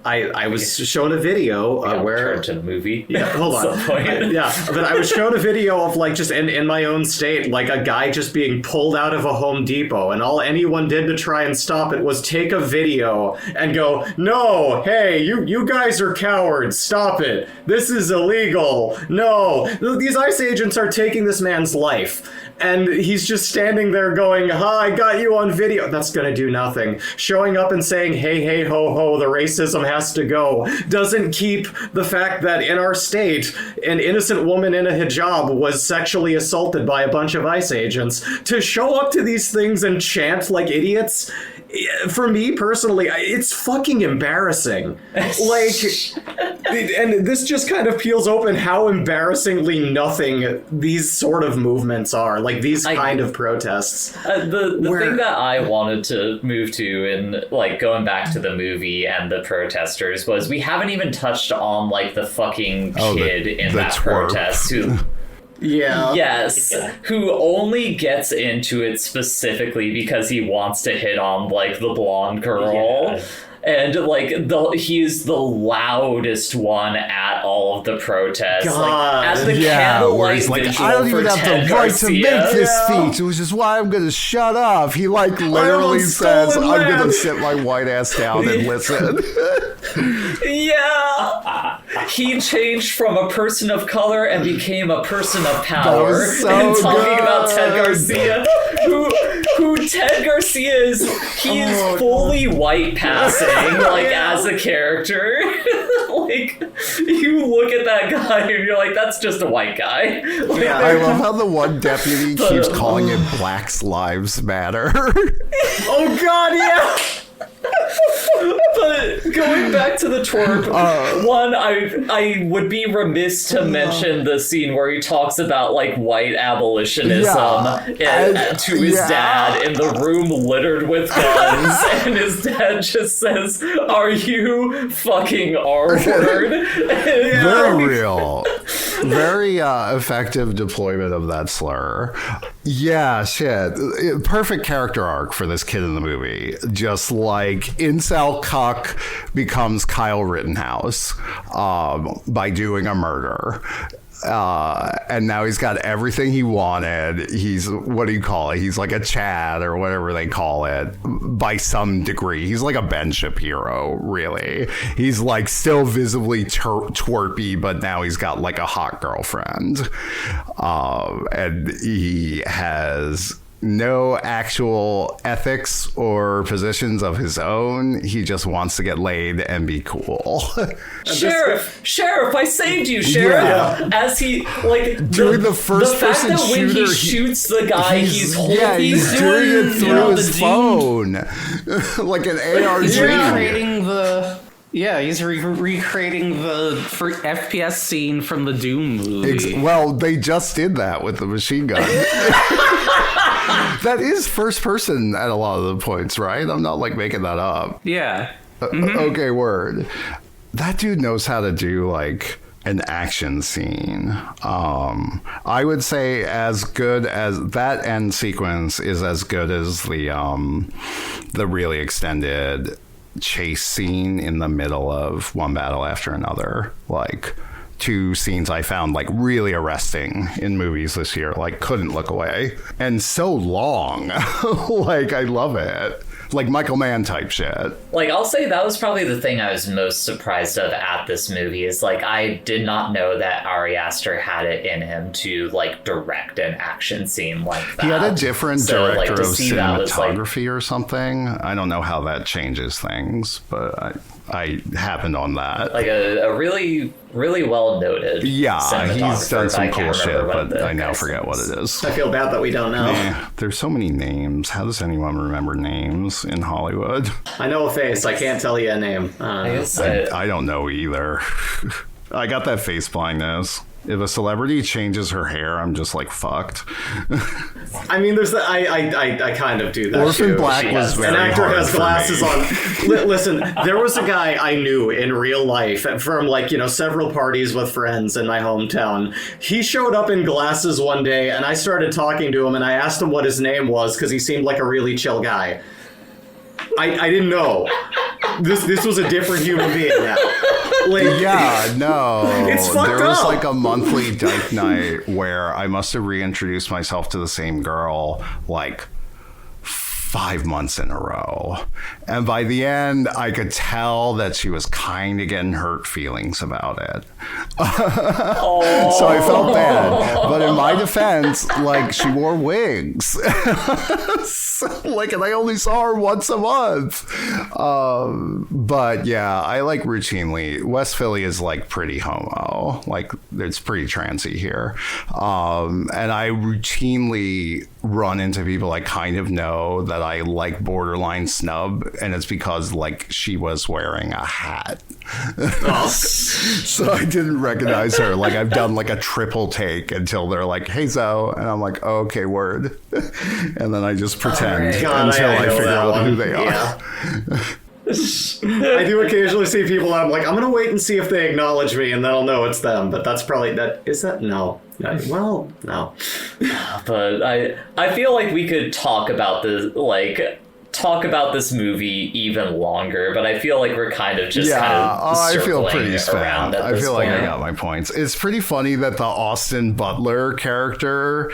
I was shown a video where to the movie. Yeah, hold on. But I was shown a video of like just in my own state, like a guy just being pulled out of a Home Depot, and all anyone did to try and stop it was take a video and go, "No, hey, you guys are cowards. Stop it. This is illegal. No, these ICE agents are taking this man's life." And he's just standing there going, "Ha, I got you on video." That's gonna do nothing. Showing up and saying, "Hey, hey, ho, ho, the racism has to go," doesn't keep the fact that in our state, an innocent woman in a hijab was sexually assaulted by a bunch of ICE agents. To show up to these things and chant like idiots, for me personally, it's fucking embarrassing. Like, and this just kind of peels open how embarrassingly nothing these sort of movements are, like these kind of protests. The thing that I wanted to move to in like going back to the movie and the protesters was we haven't even touched on like the fucking kid in that twerp. protest who Yeah. Yes, who only gets into it specifically because he wants to hit on like the blonde girl. Yeah. And like he's the loudest one at all of the protests. God. Like, at the Where candlelight he's like, vigil I don't for even have Ted the right to make Garcia. this speech, which is why I'm going to shut up. He like literally says, I'm going to sit my white ass down and listen. Yeah, he changed from a person of color and became a person of power. was so and talking good. about Ted Garcia, who Ted Garcia is, he is fully white passing, like as a character. Like you look at that guy and you're like, that's just a white guy. Like, I love how the one deputy keeps calling it Black's Lives Matter. Oh God, yeah. But going back to the twerp, one, I would be remiss to mention the scene where he talks about like white abolitionism to his dad in the room littered with guns, and his dad just says, "Are you fucking R-word?" Very real. Very effective deployment of that slur. Yeah, shit. Perfect character arc for this kid in the movie. Just like incel cuck becomes Kyle Rittenhouse by doing a murder. And now he's got everything he wanted. He's, what do you call it? He's like a Chad or whatever they call it by some degree. He's like a Ben Shapiro, really. He's like still visibly twerpy, but now he's got like a hot girlfriend. And he has no actual ethics or positions of his own. He just wants to get laid and be cool. Sheriff, I saved you, Sheriff. Yeah. As he, like, doing the first person fact that when shooter, he shoots the guy, he's doing it through his phone. Like an AR He's dream. recreating the... Yeah, he's recreating the FPS scene from the Doom movie. Well, they just did that with the machine gun. That is first person at a lot of the points, right? I'm not like making that up. Yeah. Okay, word. That dude knows how to do like an action scene. I would say as good as that end sequence is as good as the really extended chase scene in the middle of One Battle After Another. Like, two scenes I found like really arresting in movies this year. Like, couldn't look away. And so long. Like, I love it. Like Michael Mann type shit. Like, I'll say that was probably the thing I was most surprised of at this movie is, like, I did not know that Ari Aster had it in him to, like, direct an action scene like that. He had a different director of cinematography or something. I don't know how that changes things, but I happened on that. Like a really, really well noted. Yeah, he's done some cool shit, but I now forget what it is. I feel bad that we don't know. There's so many names. How does anyone remember names in Hollywood? I know a face. I can't tell you a name. I don't know either. I got that face blindness. If a celebrity changes her hair, I'm just like fucked. I mean, there's that. I kind of do that. Orphan too. Black was very an actor hard has for glasses me. on. Listen, there was a guy I knew in real life from like several parties with friends in my hometown. He showed up in glasses one day, and I started talking to him, and I asked him what his name was because he seemed like a really chill guy. I didn't know. This was a different human being now. Like, yeah, no. It's fucked There was up. like a monthly dyke night where I must have reintroduced myself to the same girl like 5 months in a row. And by the end, I could tell that she was kind of getting hurt feelings about it. So I felt bad. But in my defense, like, she wore wigs. So, like, and I only saw her once a month. But yeah, I like routinely. West Philly is like pretty homo. Like, it's pretty transy here. And I routinely run into people I kind of know that I like borderline snub, and it's because like she was wearing a hat. So I didn't recognize her. Like, I've done like a triple take until they're like, "Hey Zoe," and I'm like, oh, "Okay, word," and then I just pretend until I figure out who they are. Yeah. I do occasionally see people and I'm like, I'm gonna wait and see if they acknowledge me, and then I'll know it's them. But that's probably that. Is that no? Well, no. But I feel like we could talk about this movie even longer, but I feel like we're kind of just I feel pretty around spent. at I this feel like point. I got my points. It's pretty funny that the Austin Butler character,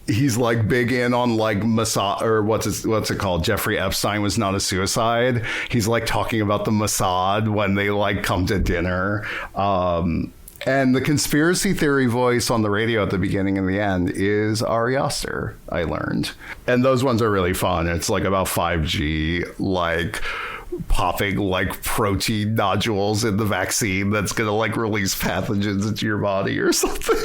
he's like big in on like Mossad, or what's it called? Jeffrey Epstein was not a suicide. He's like talking about the Mossad when they like come to dinner. And the conspiracy theory voice on the radio at the beginning and the end is Ari Aster, I learned. And those ones are really fun. It's like about 5G, like popping like protein nodules in the vaccine that's going to like release pathogens into your body or something.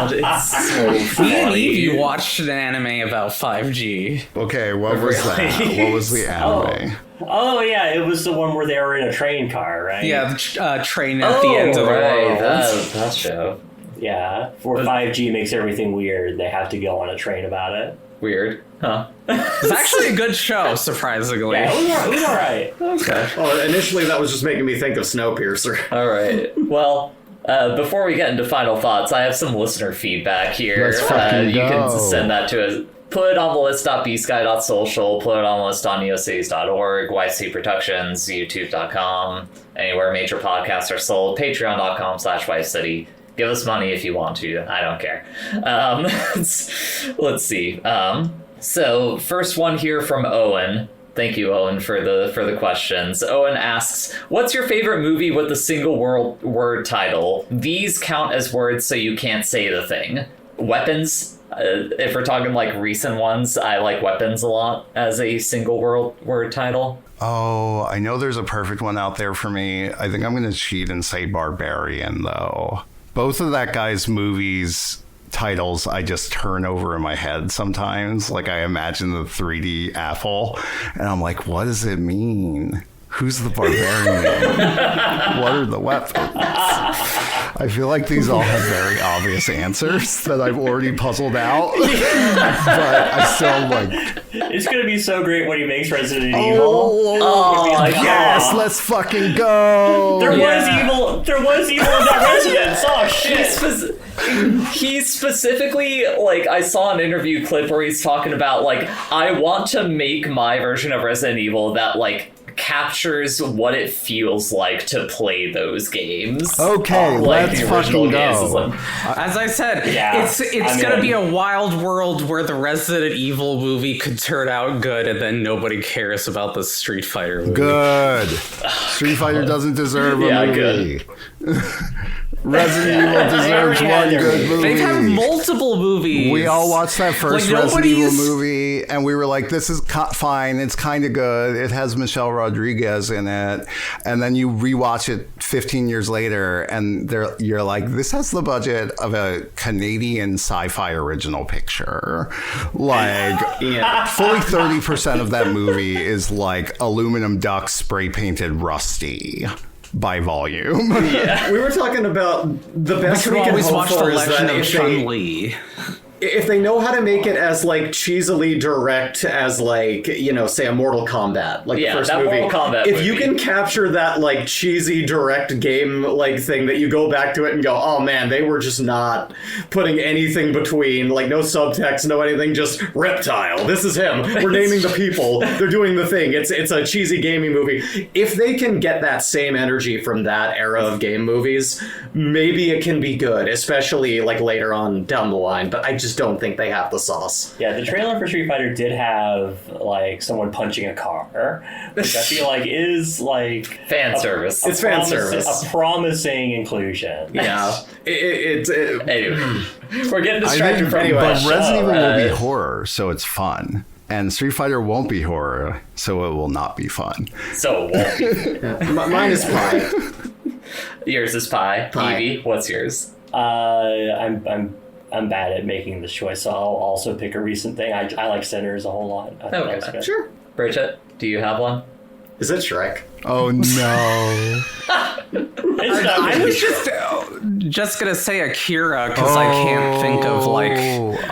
god, it's so Me and funny. Evie watched an anime about 5G. Okay, what was that? What was the anime? Oh yeah, it was the one where they were in a train car, right? Yeah, the train at the end of the world. That show. Yeah, where 5G makes everything weird. They have to go on a train about it. Weird, huh? It's actually a good show, surprisingly. Yeah, it was alright. Okay. Well, initially that was just making me think of Snowpiercer. All right. Well, before we get into final thoughts, I have some listener feedback here. Let's fucking You can go. send that to us. Put it on the list.bsky.social, put it on the list on neocities.org, YC Productions, youtube.com, anywhere major podcasts are sold, patreon.com/YCity. Give us money if you want to. I don't care. Let's see. So first one here from Owen. Thank you, Owen, for the questions. Owen asks, "What's your favorite movie with a single word title? These count as words, so you can't say the thing. Weapons. If we're talking like recent ones, I like Weapons a lot as a single word title." Oh, I know there's a perfect one out there for me. I think I'm going to cheat and say Barbarian, though. Both of that guy's movies titles I just turn over in my head sometimes. Like I imagine the 3D apple, and I'm like, what does it mean? Who's the barbarian? What are the weapons? I feel like these all have very obvious answers that I've already puzzled out. But I still like... It's gonna be so great when he makes Resident Evil. Oh, Like, yes, "Aw, let's fucking go. There Yeah. was evil in that Residence. Oh shit! He specifically, like, I saw an interview clip where he's talking about, like, I want to make my version of Resident Evil that, like, captures what it feels like to play those games. Okay, Like let's the original fucking games. go. It's like, As I said, Yeah, it's I'm gonna in. be a wild world where the Resident Evil movie could turn out good, and then nobody cares about the Street Fighter movie. Good. Street Fighter doesn't deserve a Yeah, movie. Resident Evil deserves already one had their good movie. movie. They've had multiple movies. We all watched that first Like, Resident Evil nobody's- movie, and we were like, this is fine. It's kind of good. It has Michelle Rodriguez in it. And then you rewatch it 15 years later, and you're like, this has the budget of a Canadian sci-fi original picture. Like, Yeah. fully 30% of that movie is like aluminum ducks spray painted rusty by volume. We were talking about the best We we could can always hope watch The for is Legend that of if they, Chun-Li. if they know how to make it as like cheesily direct as like, you know, say a Mortal Kombat, like Yeah, the first that movie. Mortal Kombat if you movie. can capture that like cheesy direct game like thing that you go back to it and go, oh man, they were just not putting anything between, like no subtext, no anything, just reptile. This is him. We're naming the people. They're doing the thing. It's a cheesy gaming movie. If they can get that same energy from that era of game movies, maybe it can be good, especially like later on down the line. But I just don't think they have the sauce. Yeah, the trailer for Street Fighter did have like someone punching a car, which I feel like is like fan service. It's fan service. A promising inclusion. Yeah. Anyway, we're getting I distracted think, from the but show. Resident Evil will be horror, so it's fun. And Street Fighter won't be horror, so it will not be fun. So it won't be. Mine is pie. Yours is pie. Pie. Evie, what's yours? I'm bad at making this choice, so I'll also pick a recent thing. I like Sinners a whole lot. I thought that was good. Sure. Bridget, do you have one? Is it Shrek? Oh no. It's not I gonna was be- just gonna say Akira because I can't think of like.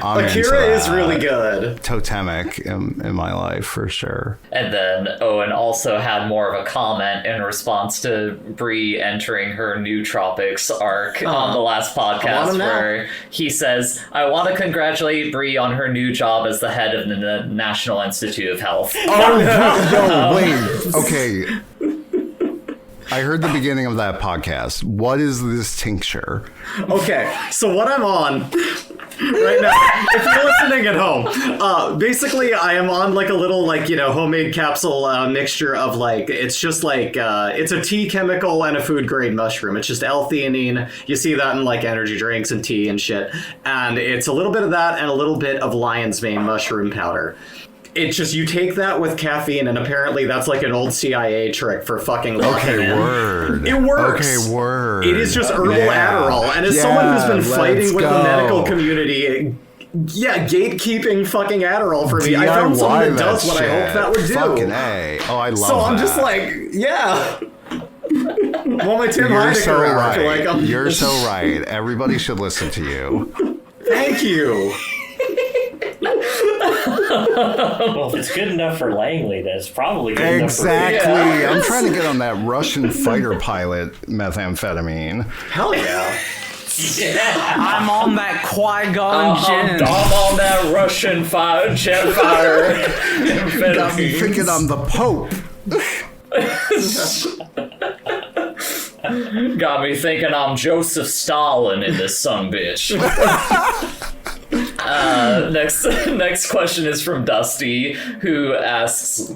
I'm into Akira is that. really good. Totemic in my life for sure. And then Owen also had more of a comment in response to Bree entering her New Tropics arc on the last I want podcast, him now. where he says, I want to congratulate Bree on her new job as the head of the National Institute of Health. Oh no, wait. Okay. I heard the beginning of that podcast. What is this tincture? Okay, so what I'm on right now, if you're listening at home, basically I am on like a little like, you know, homemade capsule mixture of like, it's just like, it's a tea chemical and a food grade mushroom. It's just L-theanine. You see that in like energy drinks and tea and shit. And it's a little bit of that and a little bit of lion's mane mushroom powder. it just, you take that with caffeine, and apparently that's like an old CIA trick for fucking locking Okay, in. word. It works. Okay, word. It is just herbal Adderall, and as someone who's been fighting with the medical community, gatekeeping fucking Adderall for me, I found something that does what I hoped that would do. Fucking A. Oh, I love that. So I'm just like, yeah. Well, my Tim You're Heidecker so arc, right. like, You're so right. Everybody should listen to you. Thank you. Well, if it's good enough for Langley, then it's probably good enough for Exactly. me. I'm trying to get on that Russian fighter pilot methamphetamine. Hell yeah. I'm on that Qui-Gon Jinn. I'm on that Russian jet fire. Got me thinking I'm the Pope. Got me thinking I'm Joseph Stalin in this sumbitch. Next question is from Dusty, who asks,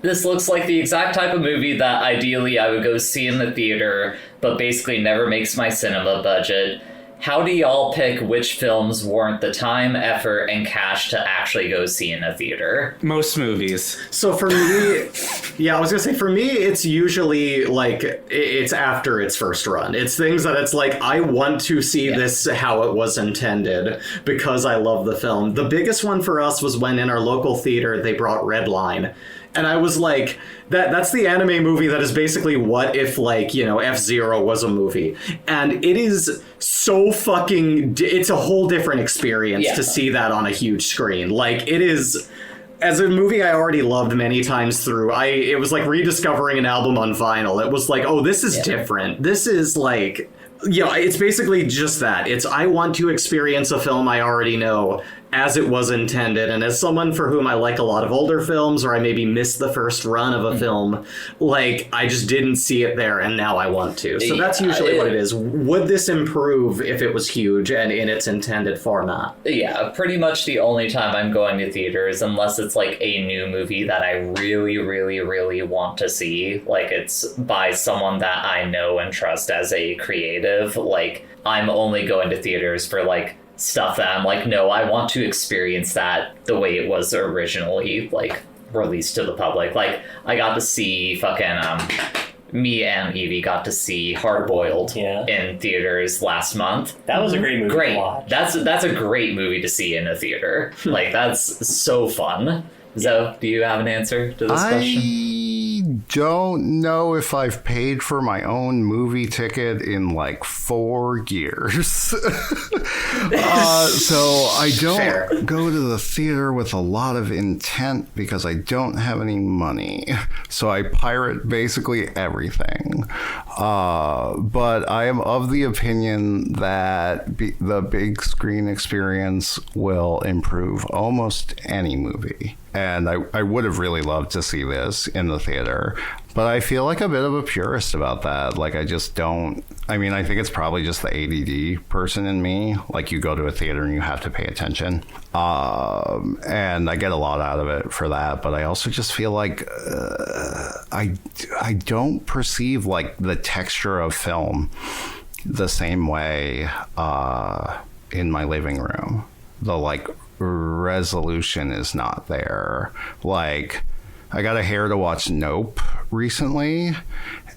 this looks like the exact type of movie that ideally I would go see in the theater, but basically never makes my cinema budget. How do y'all pick which films warrant the time, effort, and cash to actually go see in a theater? Most movies. So for me, yeah, I was gonna say, for me, it's usually like, it's after its first run. It's things that it's like, I want to see this how it was intended because I love the film. The biggest one for us was when in our local theater, they brought Redline. And I was like, that's the anime movie that is basically what if, like, you know, F-Zero was a movie. And it is so fucking, it's a whole different experience to see that on a huge screen. Like, it is, as a movie I already loved many times through, it was like rediscovering an album on vinyl. It was like, oh, this is different. This is like, you know, it's basically just that. It's, I want to experience a film I already know as it was intended, and as someone for whom I like a lot of older films, or I maybe missed the first run of a film, like, I just didn't see it there, and now I want to. So that's usually what it is. Would this improve if it was huge and in its intended format? Yeah, pretty much the only time I'm going to theaters, unless it's like a new movie that I really, really, really want to see, like it's by someone that I know and trust as a creative, like, I'm only going to theaters for, like, stuff that I'm like, no, I want to experience that the way it was originally, like, released to the public. Like, I got to see me and Evie got to see Hard Boiled in theaters last month. That was a great movie to watch. That's a great movie to see in a theater. Like, that's so fun. Zoe, do you have an answer to this question? I don't know if I've paid for my own movie ticket in like 4 years. So I don't go to the theater with a lot of intent because I don't have any money. So I pirate basically everything. But I am of the opinion that the big screen experience will improve almost any movie. And I would have really loved to see this in the theater. But I feel like a bit of a purist about that. Like, I just don't... I mean, I think it's probably just the ADD person in me. Like, you go to a theater and you have to pay attention. And I get a lot out of it for that. But I also just feel like I don't perceive, like, the texture of film the same way in my living room. The, like, resolution is not there. Like, I got a hair to watch Nope recently,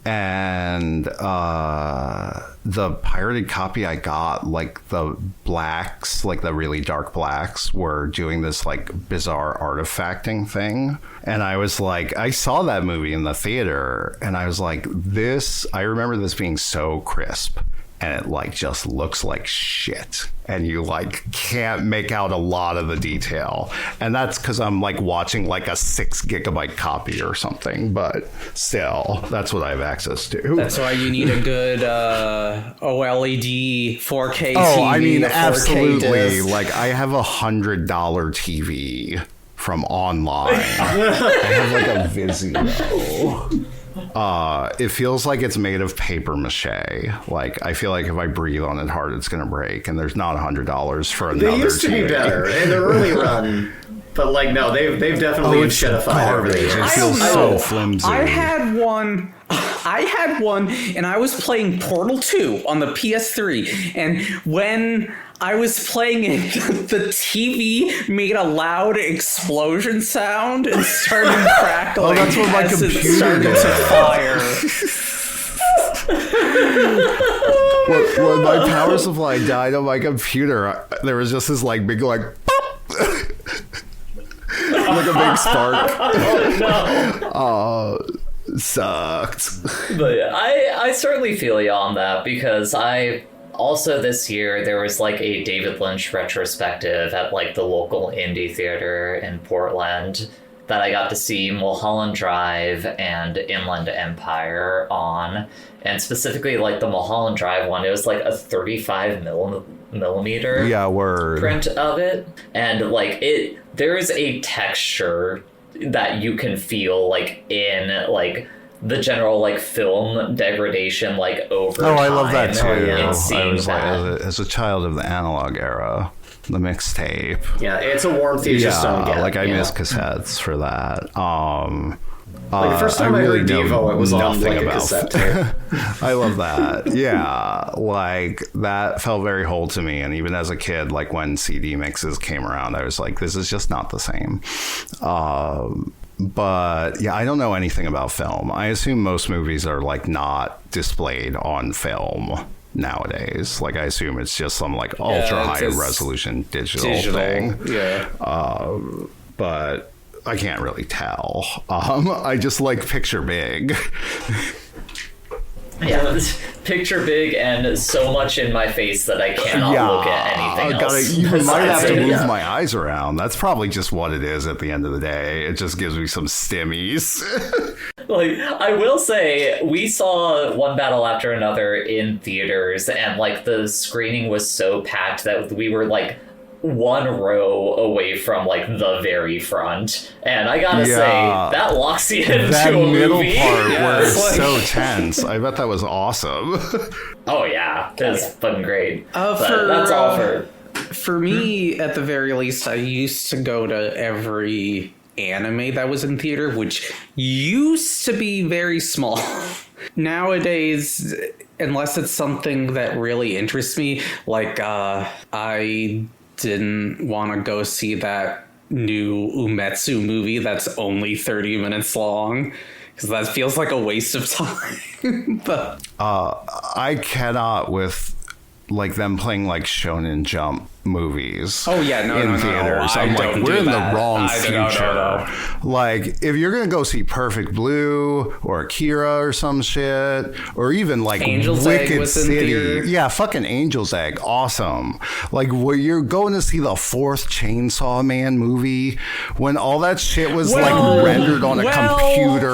and the pirated copy I got, like, the blacks, like the really dark blacks, were doing this like bizarre artifacting thing, and I was like, I saw that movie in the theater and I was like, I remember this being so crisp, and it like just looks like shit, and you like can't make out a lot of the detail, and that's because I'm like watching like a 6 gigabyte copy or something, but still, that's what I have access to. That's why you need a good OLED 4K TV. Oh, I mean, 4K absolutely. disc. Like, I have $100 TV from online. I have like a Vizio. It feels like it's made of paper mache. Like, I feel like if I breathe on it hard, it's going to break, and there's not $100 for another TV. They used to be better in the early run, but like, no, they've definitely shitified over the years. It feels so flimsy. I had one I had one, and I was playing Portal 2 on the PS3, and when I was playing it, the TV made a loud explosion sound and started crackling that's what my as it computer started did. to fire. When my power supply died on my computer, there was just this like big like pop! Like a big spark. Oh no. Sucked. But I certainly feel you on that, because I also this year there was like a David Lynch retrospective at like the local indie theater in Portland that I got to see Mulholland Drive and Inland Empire on, and specifically like the Mulholland Drive one, it was like a 35 millimeter print of it, and like there is a texture that you can feel like in like the general like film degradation like over time. I love that too. in I seeing was like, that. as a child of the analog era, the mixtape. Yeah, it's a warmth you just don't get. Like I miss cassettes for that. Like the first time I heard Devo, it was on like a cassette tape. I love that. Yeah, like that felt very whole to me. And even as a kid, like when CD mixes came around, I was like, this is just not the same. But yeah, I don't know anything about film. I assume most movies are like not displayed on film nowadays. Like I assume it's just some like ultra high resolution digital thing. Yeah. But I can't really tell. I just like picture big. Yeah, this picture big and so much in my face that I cannot look at anything else. You might have to besides it. move my eyes around. That's probably just what it is at the end of the day. It just gives me some stimmies. Like, I will say, we saw One Battle After Another in theaters, and like the screening was so packed that we were like one row away from like the very front, and I gotta say that locks you into that a middle movie. part where it's like, so tense. I bet that was awesome. oh yeah, it's fucking great. But For, that's all for me, at the very least, I used to go to every anime that was in theater, which used to be very small. Nowadays, unless it's something that really interests me, like I didn't want to go see that new Umetsu movie that's only 30 minutes long, because that feels like a waste of time. But I cannot with like them playing like Shonen Jump movies. Oh yeah, no, in no, theaters. No, I'm like, we're in the wrong future. No. Like, if you're gonna go see Perfect Blue or Akira or some shit, or even like Angel's Egg Wicked was in City, theater. yeah, fucking Angel's Egg, awesome. Like, where you're going to see the fourth Chainsaw Man movie when all that shit was like rendered on a computer.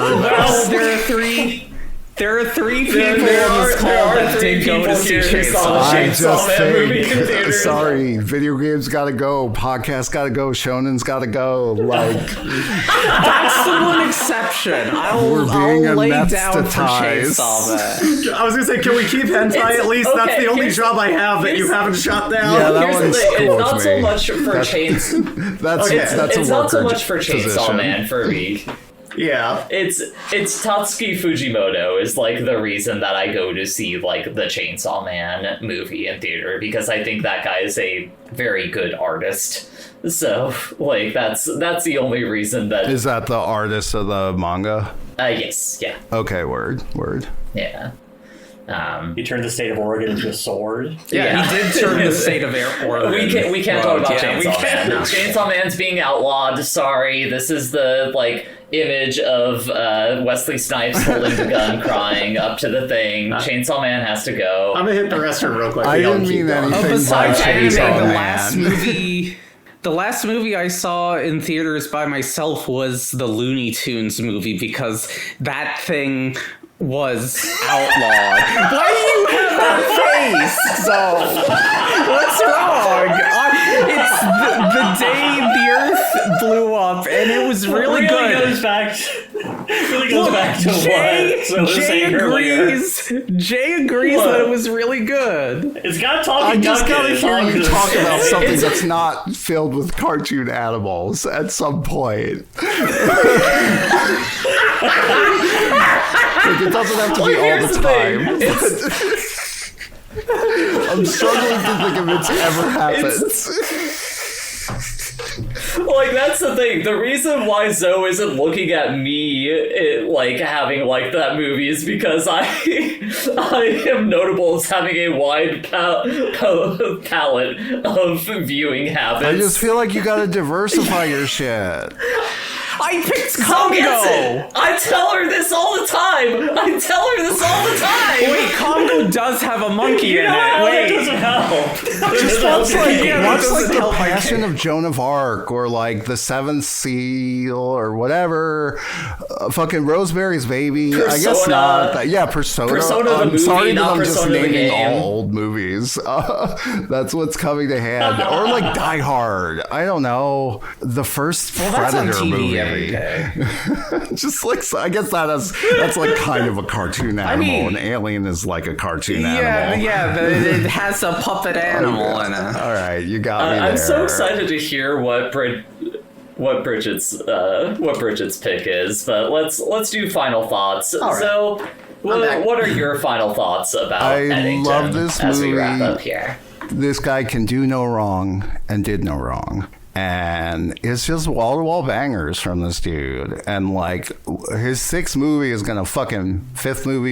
There are three people on this call that did go to see Chainsaw. I'm just movie in saying, theaters. sorry, video games gotta go, podcasts gotta go, shonen's gotta go. Like, That's the one exception. We're being I'll lay down for anesthetized. Chainsaw Man. I was gonna say, can we keep hentai at least? okay, That's the only here's- job I have that you haven't shot down. Yeah, that Here's the one's thing, cool it's not with so me. much for Chainsaw. That's It's a not so worker much for Chainsaw position. Man for me. Yeah. It's Tatsuki Fujimoto is like the reason that I go to see like the Chainsaw Man movie in theater, because I think that guy is a very good artist. So like that's the only reason that Is that the artist of the manga? yes, yeah. Okay, word. Yeah. He turned the state of Oregon into a sword. Yeah, he did turn the state of Oregon. We can't talk about Yeah, we Chainsaw can't. Man. Chainsaw Man's being outlawed. Sorry, this is the like image of Wesley Snipes holding the gun, crying up to the thing. Chainsaw Man has to go. I'm gonna hit the restroom real quick. I Y'all didn't keep mean going. anything. Besides by anime, Chainsaw the Man. last movie I saw in theaters by myself was the Looney Tunes movie, because that thing was outlawed. Why do you have that face? So, what's wrong? It's the day the Earth blew up, and it was really good. Goes back to Jay, what I was Jay saying earlier. agrees. Jay agrees What? that it was really good. It's got talking. I just gotta donkeys. hear you talk about something It's- that's not filled with cartoon animals at some point. Like, it doesn't have to be all here's the the thing. time. I'm struggling to think if it's ever happened. Like, that's the thing. The reason why Zoe isn't looking at me, like, having liked that movie is because I am notable as having a wide palette of viewing habits. I just feel like you gotta diversify your shit. I picked Zoe Congo! gets it. I tell her this all the time. Wait, Congo does have a monkey in it. That Wait. doesn't help. Just watch Yeah, that doesn't like the help my Passion case. of Joan of Arc or like the Seventh Seal or whatever. Fucking Rosemary's Baby. I guess Persona. not. Yeah, Persona. Persona the I'm movie, sorry that not I'm just Persona the naming all game. old movies. That's what's coming to hand. Or like Die Hard. I don't know. The first That's on Predator TV movie. every day. Just like, I guess that's like kind of a cartoon animal. mean- An alien is like a cartoon Yeah, animal. yeah, it has a puppet animal in it. All right, you got me there. I'm so excited to hear what Bridget's pick is, but let's do final thoughts. right. So, back. what are your final thoughts about I Eddington love this as we wrap movie. up here? This guy can do no wrong and did no wrong. And it's just wall-to-wall bangers from this dude. And, like, his fifth movie,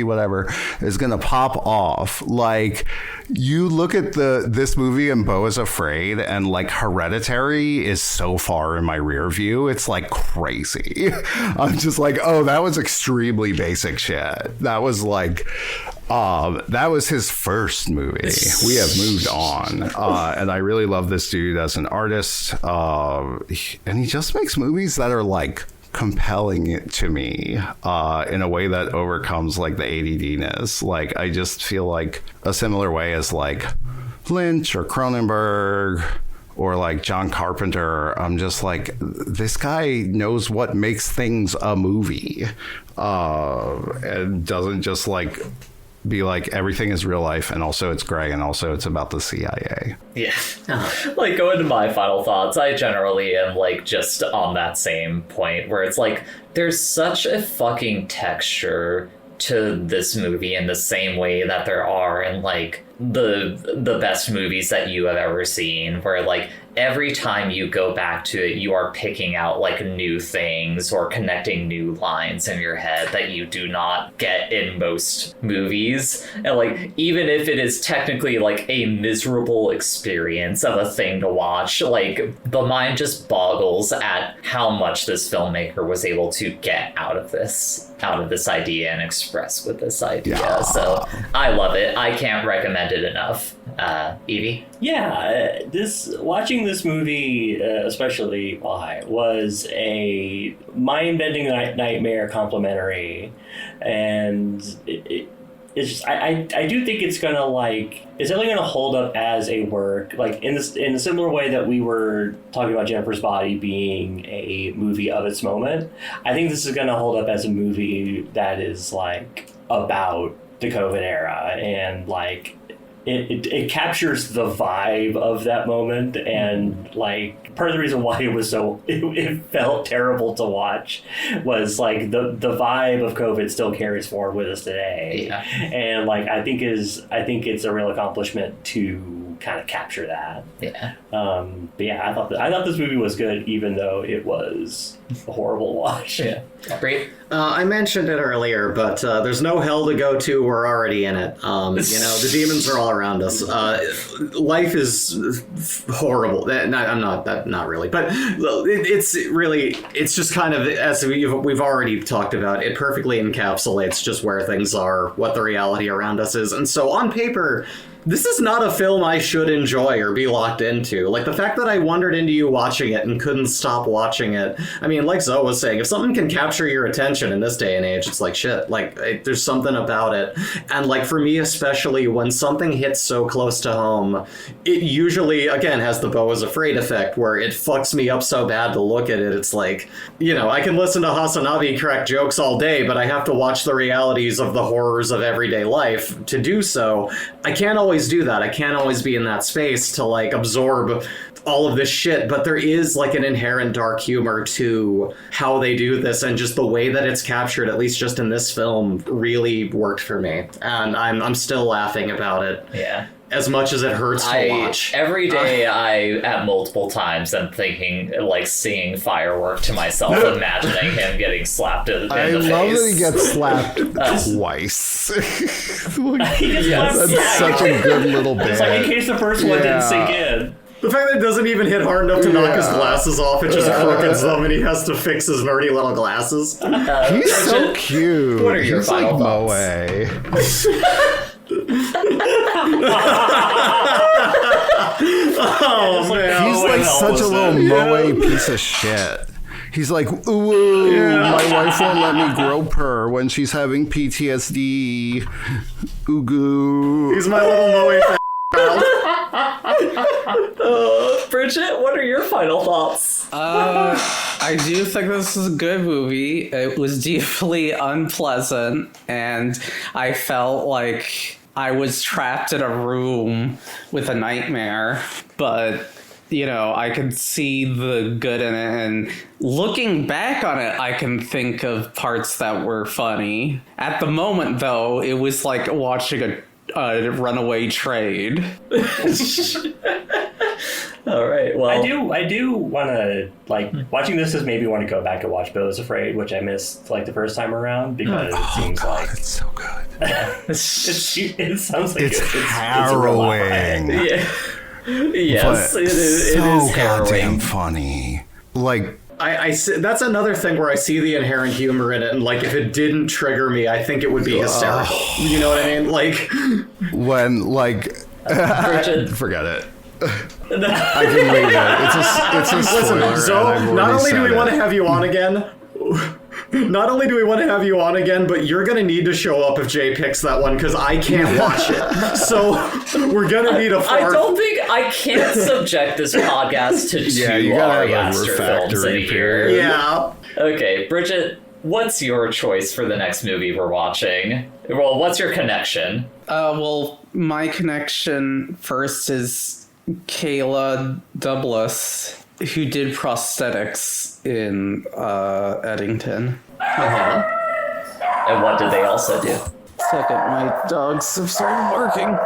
whatever, is going to pop off. Like, you look at this movie and Beau is Afraid, and, like, Hereditary is so far in my rear view. It's, like, crazy. I'm just like, oh, that was extremely basic shit. That was, like... that was his first movie. We have moved on. And I really love this dude as an artist. And he just makes movies that are like compelling it to me in a way that overcomes like the ADD-ness. Like, I just feel like a similar way as like Lynch or Cronenberg or like John Carpenter. I'm just like, this guy knows what makes things a movie and doesn't just like be like, everything is real life and also it's gray and also it's about the CIA. Yeah. Like, going to my final thoughts, I generally am like just on that same point where it's like, there's such a fucking texture to this movie in the same way that there are in like the best movies that you have ever seen, where like every time you go back to it, you are picking out like new things or connecting new lines in your head that you do not get in most movies. And like, even if it is technically like a miserable experience of a thing to watch, like the mind just boggles at how much this filmmaker was able to get out of this idea and express with this idea. Yeah. So I love it. I can't recommend it enough. Evie? Yeah, watching this movie, especially why, was a mind-bending nightmare complimentary, and it's just I do think it's gonna it's definitely gonna hold up as a work, like in a similar way that we were talking about Jennifer's Body being a movie of its moment. I think this is gonna hold up as a movie that is like about the COVID era, and like it captures the vibe of that moment, and like part of the reason why it was it felt terrible to watch was like the vibe of COVID still carries forward with us today. Yeah. And like I think it's a real accomplishment to kind of capture that. Yeah. But yeah, I thought this movie was good, even though it was a horrible watch. Yeah. Great. I mentioned it earlier, but there's no hell to go to. We're already in it. The demons are all around us. Life is horrible. Not really, but it's just kind of, as we've already talked about, it perfectly encapsulates just where things are, what the reality around us is. And so on paper, this is not a film I should enjoy or be locked into. Like, the fact that I wandered into you watching it and couldn't stop watching it. I mean, like Zoe was saying, if something can capture your attention in this day and age, it's like, shit, like, there's something about it. And, like, for me especially, when something hits so close to home, it usually, again, has the Beau is Afraid effect, where it fucks me up so bad to look at it. It's like, I can listen to Hasanabe crack jokes all day, but I have to watch the realities of the horrors of everyday life to do so. I can't always always do that. I can't always be in that space to like absorb all of this shit, but there is like an inherent dark humor to how they do this, and just the way that it's captured, at least just in this film, really worked for me, and I'm still laughing about it. Yeah. As much as it hurts to watch. Every day I, at multiple times, am thinking, like, singing Firework to myself, imagining him getting slapped in the face. I love that he gets slapped twice. That's such a good little bit. It's like in case the first one didn't sink in. The fact that it doesn't even hit hard enough to knock his glasses off, it just crookens them, and he has to fix his nerdy little glasses. He's so cute. What are your He's final like thoughts? Oh, man. He's like such a little moe piece of shit. He's like, ooh, my wife won't let me grope her when she's having PTSD. Ooh. He's my little moe child. Bridget, what are your final thoughts? I do think this is a good movie. It was deeply unpleasant, and I felt like I was trapped in a room with a nightmare, but you know, I could see the good in it, and looking back on it, I can think of parts that were funny. At the moment, though, it was like watching a runaway train. All right, well... I do want to, like, watching this has made me want to go back and watch Beau is Afraid, which I missed, like, the first time around, because it seems like... It's so good. it sounds like It's it's harrowing. Yeah. Yes, But it is so harrowing. goddamn funny. Like, I see, that's another thing where I see the inherent humor in it, and like if it didn't trigger me, I think it would be hysterical. You know what I mean? Like when, like... Bridget. Forget it. I can leave it. It's a spoiler. Listen, so not only do we want to have you on again, but you're gonna need to show up if Jay picks that one, because I can't watch it. So we're gonna need a I don't think I can't subject this podcast to two you gotta Ari have a Aster films a refactory year. period. Yeah. Okay, Bridget, what's your choice for the next movie we're watching? Well, what's your connection? Well, my connection first is Kayla Douglas, who did prosthetics in Eddington. And what did they also do? Second, my dogs have started barking.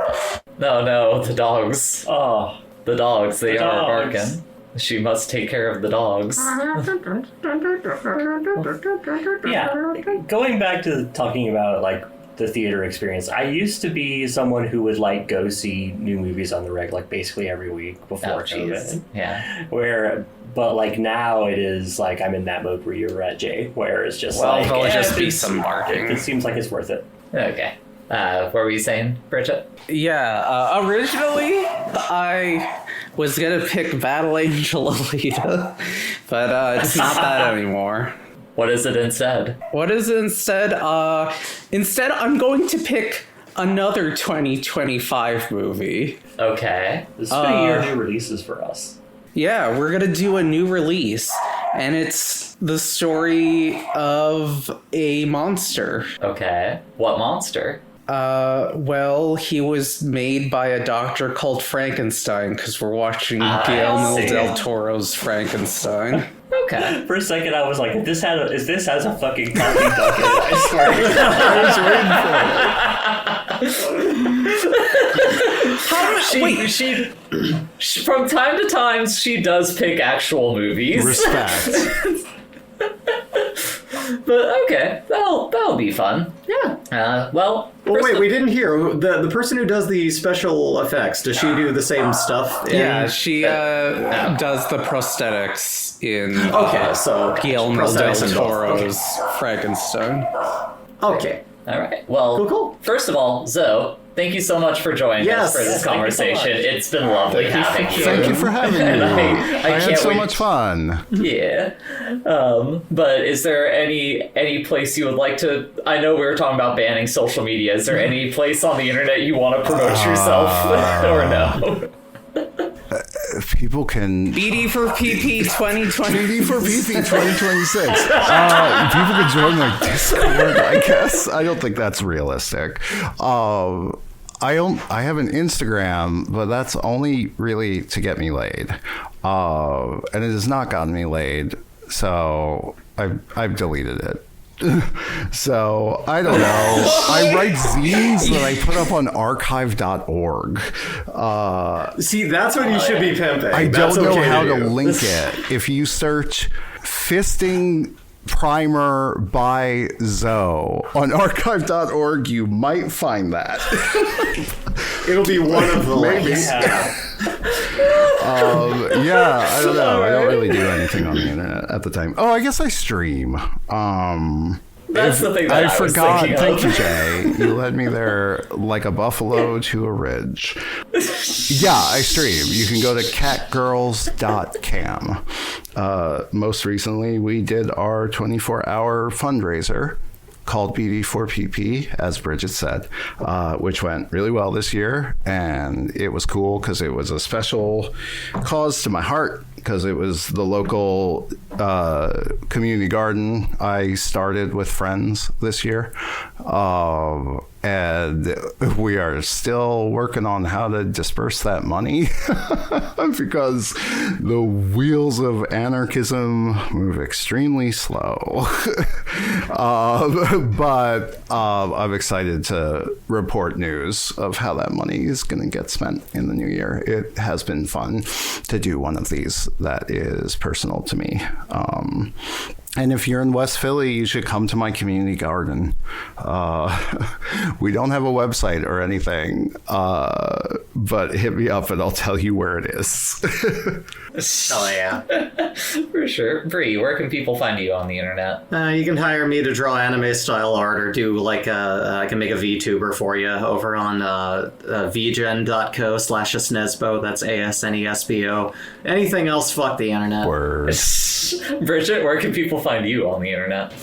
No, the dogs. Oh, The dogs, they are dogs. barking. She must take care of the dogs. yeah. Going back to talking about, like, the theater experience, I used to be someone who would, like, go see new movies on the reg, like, basically every week before COVID. Yeah. But, like, now it is, like, I'm in that mode where you're at, Jay, where it's just, Well, like... there'll just be it's- some barking. It seems like it's worth it. Okay. What were you saying, Bridget? Yeah, originally I was gonna pick Battle Angel Alita, but it's not that anymore. What is it instead? What is it instead? Instead I'm going to pick another 2025 movie. Okay. This is a year of new releases for us. Yeah, we're gonna do a new release, and it's the story of a monster. Okay. What monster? Well, he was made by a doctor called Frankenstein, because we're watching I Guillermo see. del Toro's Frankenstein. Okay. For a second, I was like, if this has a fucking talking duck in it, I swear to God. She from time to time she does pick actual movies. respect. But okay, that'll be fun. Yeah. Well, Well, wait, we didn't hear the person who does the special effects. Does she do the same stuff? Yeah, she does the prosthetics in Okay, so Guillermo del prosthetics and both. Toro's Frankenstein. Okay. all right. Well, Cool. First of all, Zoe, thank you so much for joining Yes, us for this yes, thank you so conversation. much. It's been lovely having you. Thank you for having me. And I I can't had so wait. much fun. Yeah. But is there any place you would like to... I know we were talking about banning social media. Is there any place on the internet you want to promote yourself? Or no? People can... BD for PP 2020. BD for PP 2026. People can join my Discord, I guess. I don't think that's realistic. I have an Instagram, but that's only really to get me laid. And it has not gotten me laid, so I've deleted it. So I don't know. I write zines that I put up on archive.org. See, that's what you should be pimping. I That's don't know okay how to do. link it. If you search fisting primer by Zoe on archive.org, you might find that. It'll be one of the Maybe. links. Yeah, I don't know. I don't really do anything on the internet at the time. Oh, I guess I stream. That's the thing that I was forgot. thinking Thank of. you, Jay. You led me there like a buffalo to a ridge. Yeah, I stream. You can go to catgirls.cam. Most recently, we did our 24-hour fundraiser called BD4PP, as Bridget said, which went really well this year. And it was cool because it was a special cause to my heart, because it was the local community garden I started with friends this year. And we are still working on how to disperse that money because the wheels of anarchism move extremely slow. But I'm excited to report news of how that money is going to get spent in the new year. It has been fun to do one of these that is personal to me. And if you're in West Philly, you should come to my community garden. We don't have a website or anything, but hit me up and I'll tell you where it is. Oh, yeah. For sure. Bree, where can people find you on the internet? You can hire me to draw anime-style art or do, like, I can make a VTuber for you over on vgen.co/asnesbo. That's ASNESBO. Anything else, fuck the internet. Word. Bridget, where can people find you on the internet?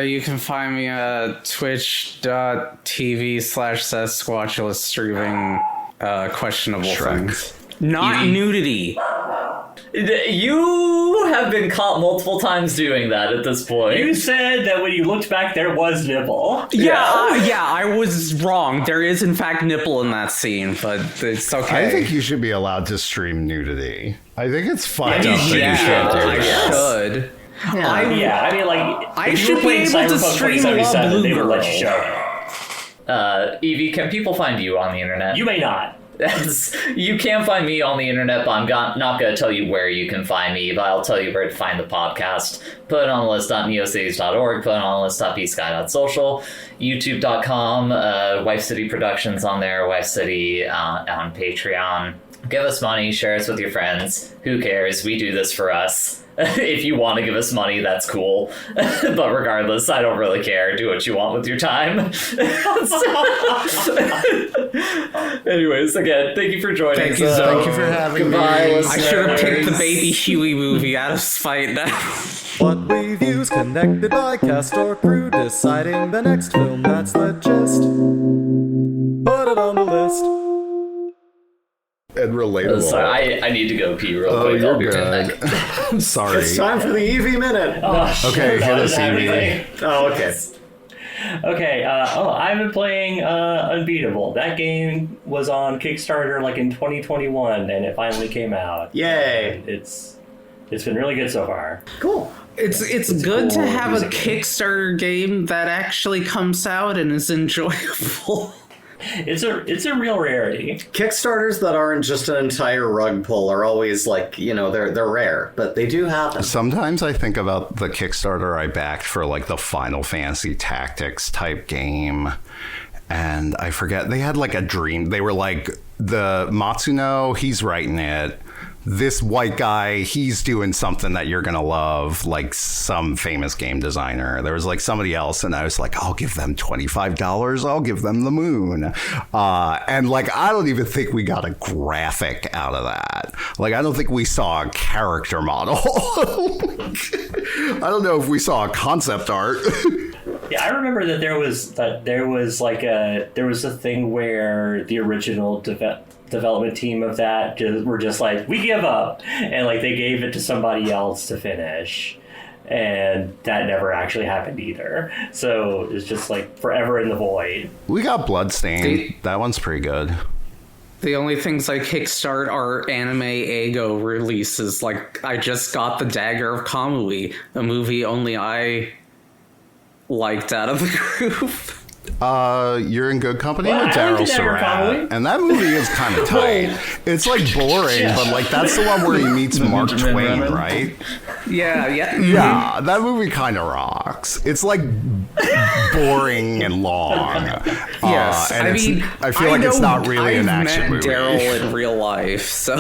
You can find me at twitch.tv/Sasquatchulous streaming questionable Shrek. things. Not Evie. nudity. You have been caught multiple times doing that at this point. You said that when you looked back, there was nipple. Yeah, I was wrong. There is, in fact, nipple in that scene, but it's okay. I think you should be allowed to stream nudity. I think it's fucked Yeah, up that you yeah, should do I that. should. Yeah, I mean, like, I if you should were playing be able to Cyberpunk stream 2077, Law they would Blue let you Girl. show it. Evie, can people find you on the internet? You may not. You can find me on the internet, but I'm not going to tell you where you can find me, but I'll tell you where to find the podcast. Put it on the list.neocities.org, put it on the list.bsky.social, youtube.com, Wife City Productions on there, Wife City on Patreon. Give us money, share us with your friends. Who cares? We do this for us. If you want to give us money, that's cool. But regardless, I don't really care. Do what you want with your time. Anyways, again, thank you for joining Thank us. you, Zoe. Thank you for having Goodbye, me. listeners. I should have picked the Baby Huey movie out of spite now. What we view's connected by cast or crew, deciding the next film, that's the gist. Put it on the list. And relatable. Sorry, I need to go pee real Oh, quick. I'll you're be right good. back. Sorry. It's time for the Eevee Minute. Okay, hit us, Evie. Oh, okay. Okay, I've been playing Unbeatable. That game was on Kickstarter like in 2021, and it finally came out. Yay. And it's been really good so far. Cool. It's good cool to have a music game. Kickstarter game that actually comes out and is enjoyable. It's a real rarity. Kickstarters that aren't just an entire rug pull are always like, they're rare, but they do happen. Sometimes I think about the Kickstarter I backed for like the Final Fantasy Tactics type game, and I forget, they had like a dream. They were like, the Matsuno, he's writing it. This white guy, he's doing something that you're gonna love, like some famous game designer. There was like somebody else, and I was like, I'll give them $25. I'll give them the moon. And like, I don't even think we got a graphic out of that. Like, I don't think we saw a character model. I don't know if we saw a concept art. Yeah, I remember that there was a thing where the original development team of that were just like, we give up, and like they gave it to somebody else to finish, And that never actually happened either. So it's just like forever in the void. We got Bloodstained. That one's pretty good. The only things I kickstart are anime ego releases. Like, I just got The Dagger of Kamui, a movie only I liked out of the group. You're in good company Well, with I like Daryl The Dagger of Surratt, Kamui. and that movie is kind of tight. It's like boring, but like that's the one where he meets Mark Benjamin Twain, Brennan. right? Yeah. Yeah, that movie kind of rocks. It's like boring and long. Yes, and I mean, I feel like it's not really an action I've movie. met Daryl in real life, so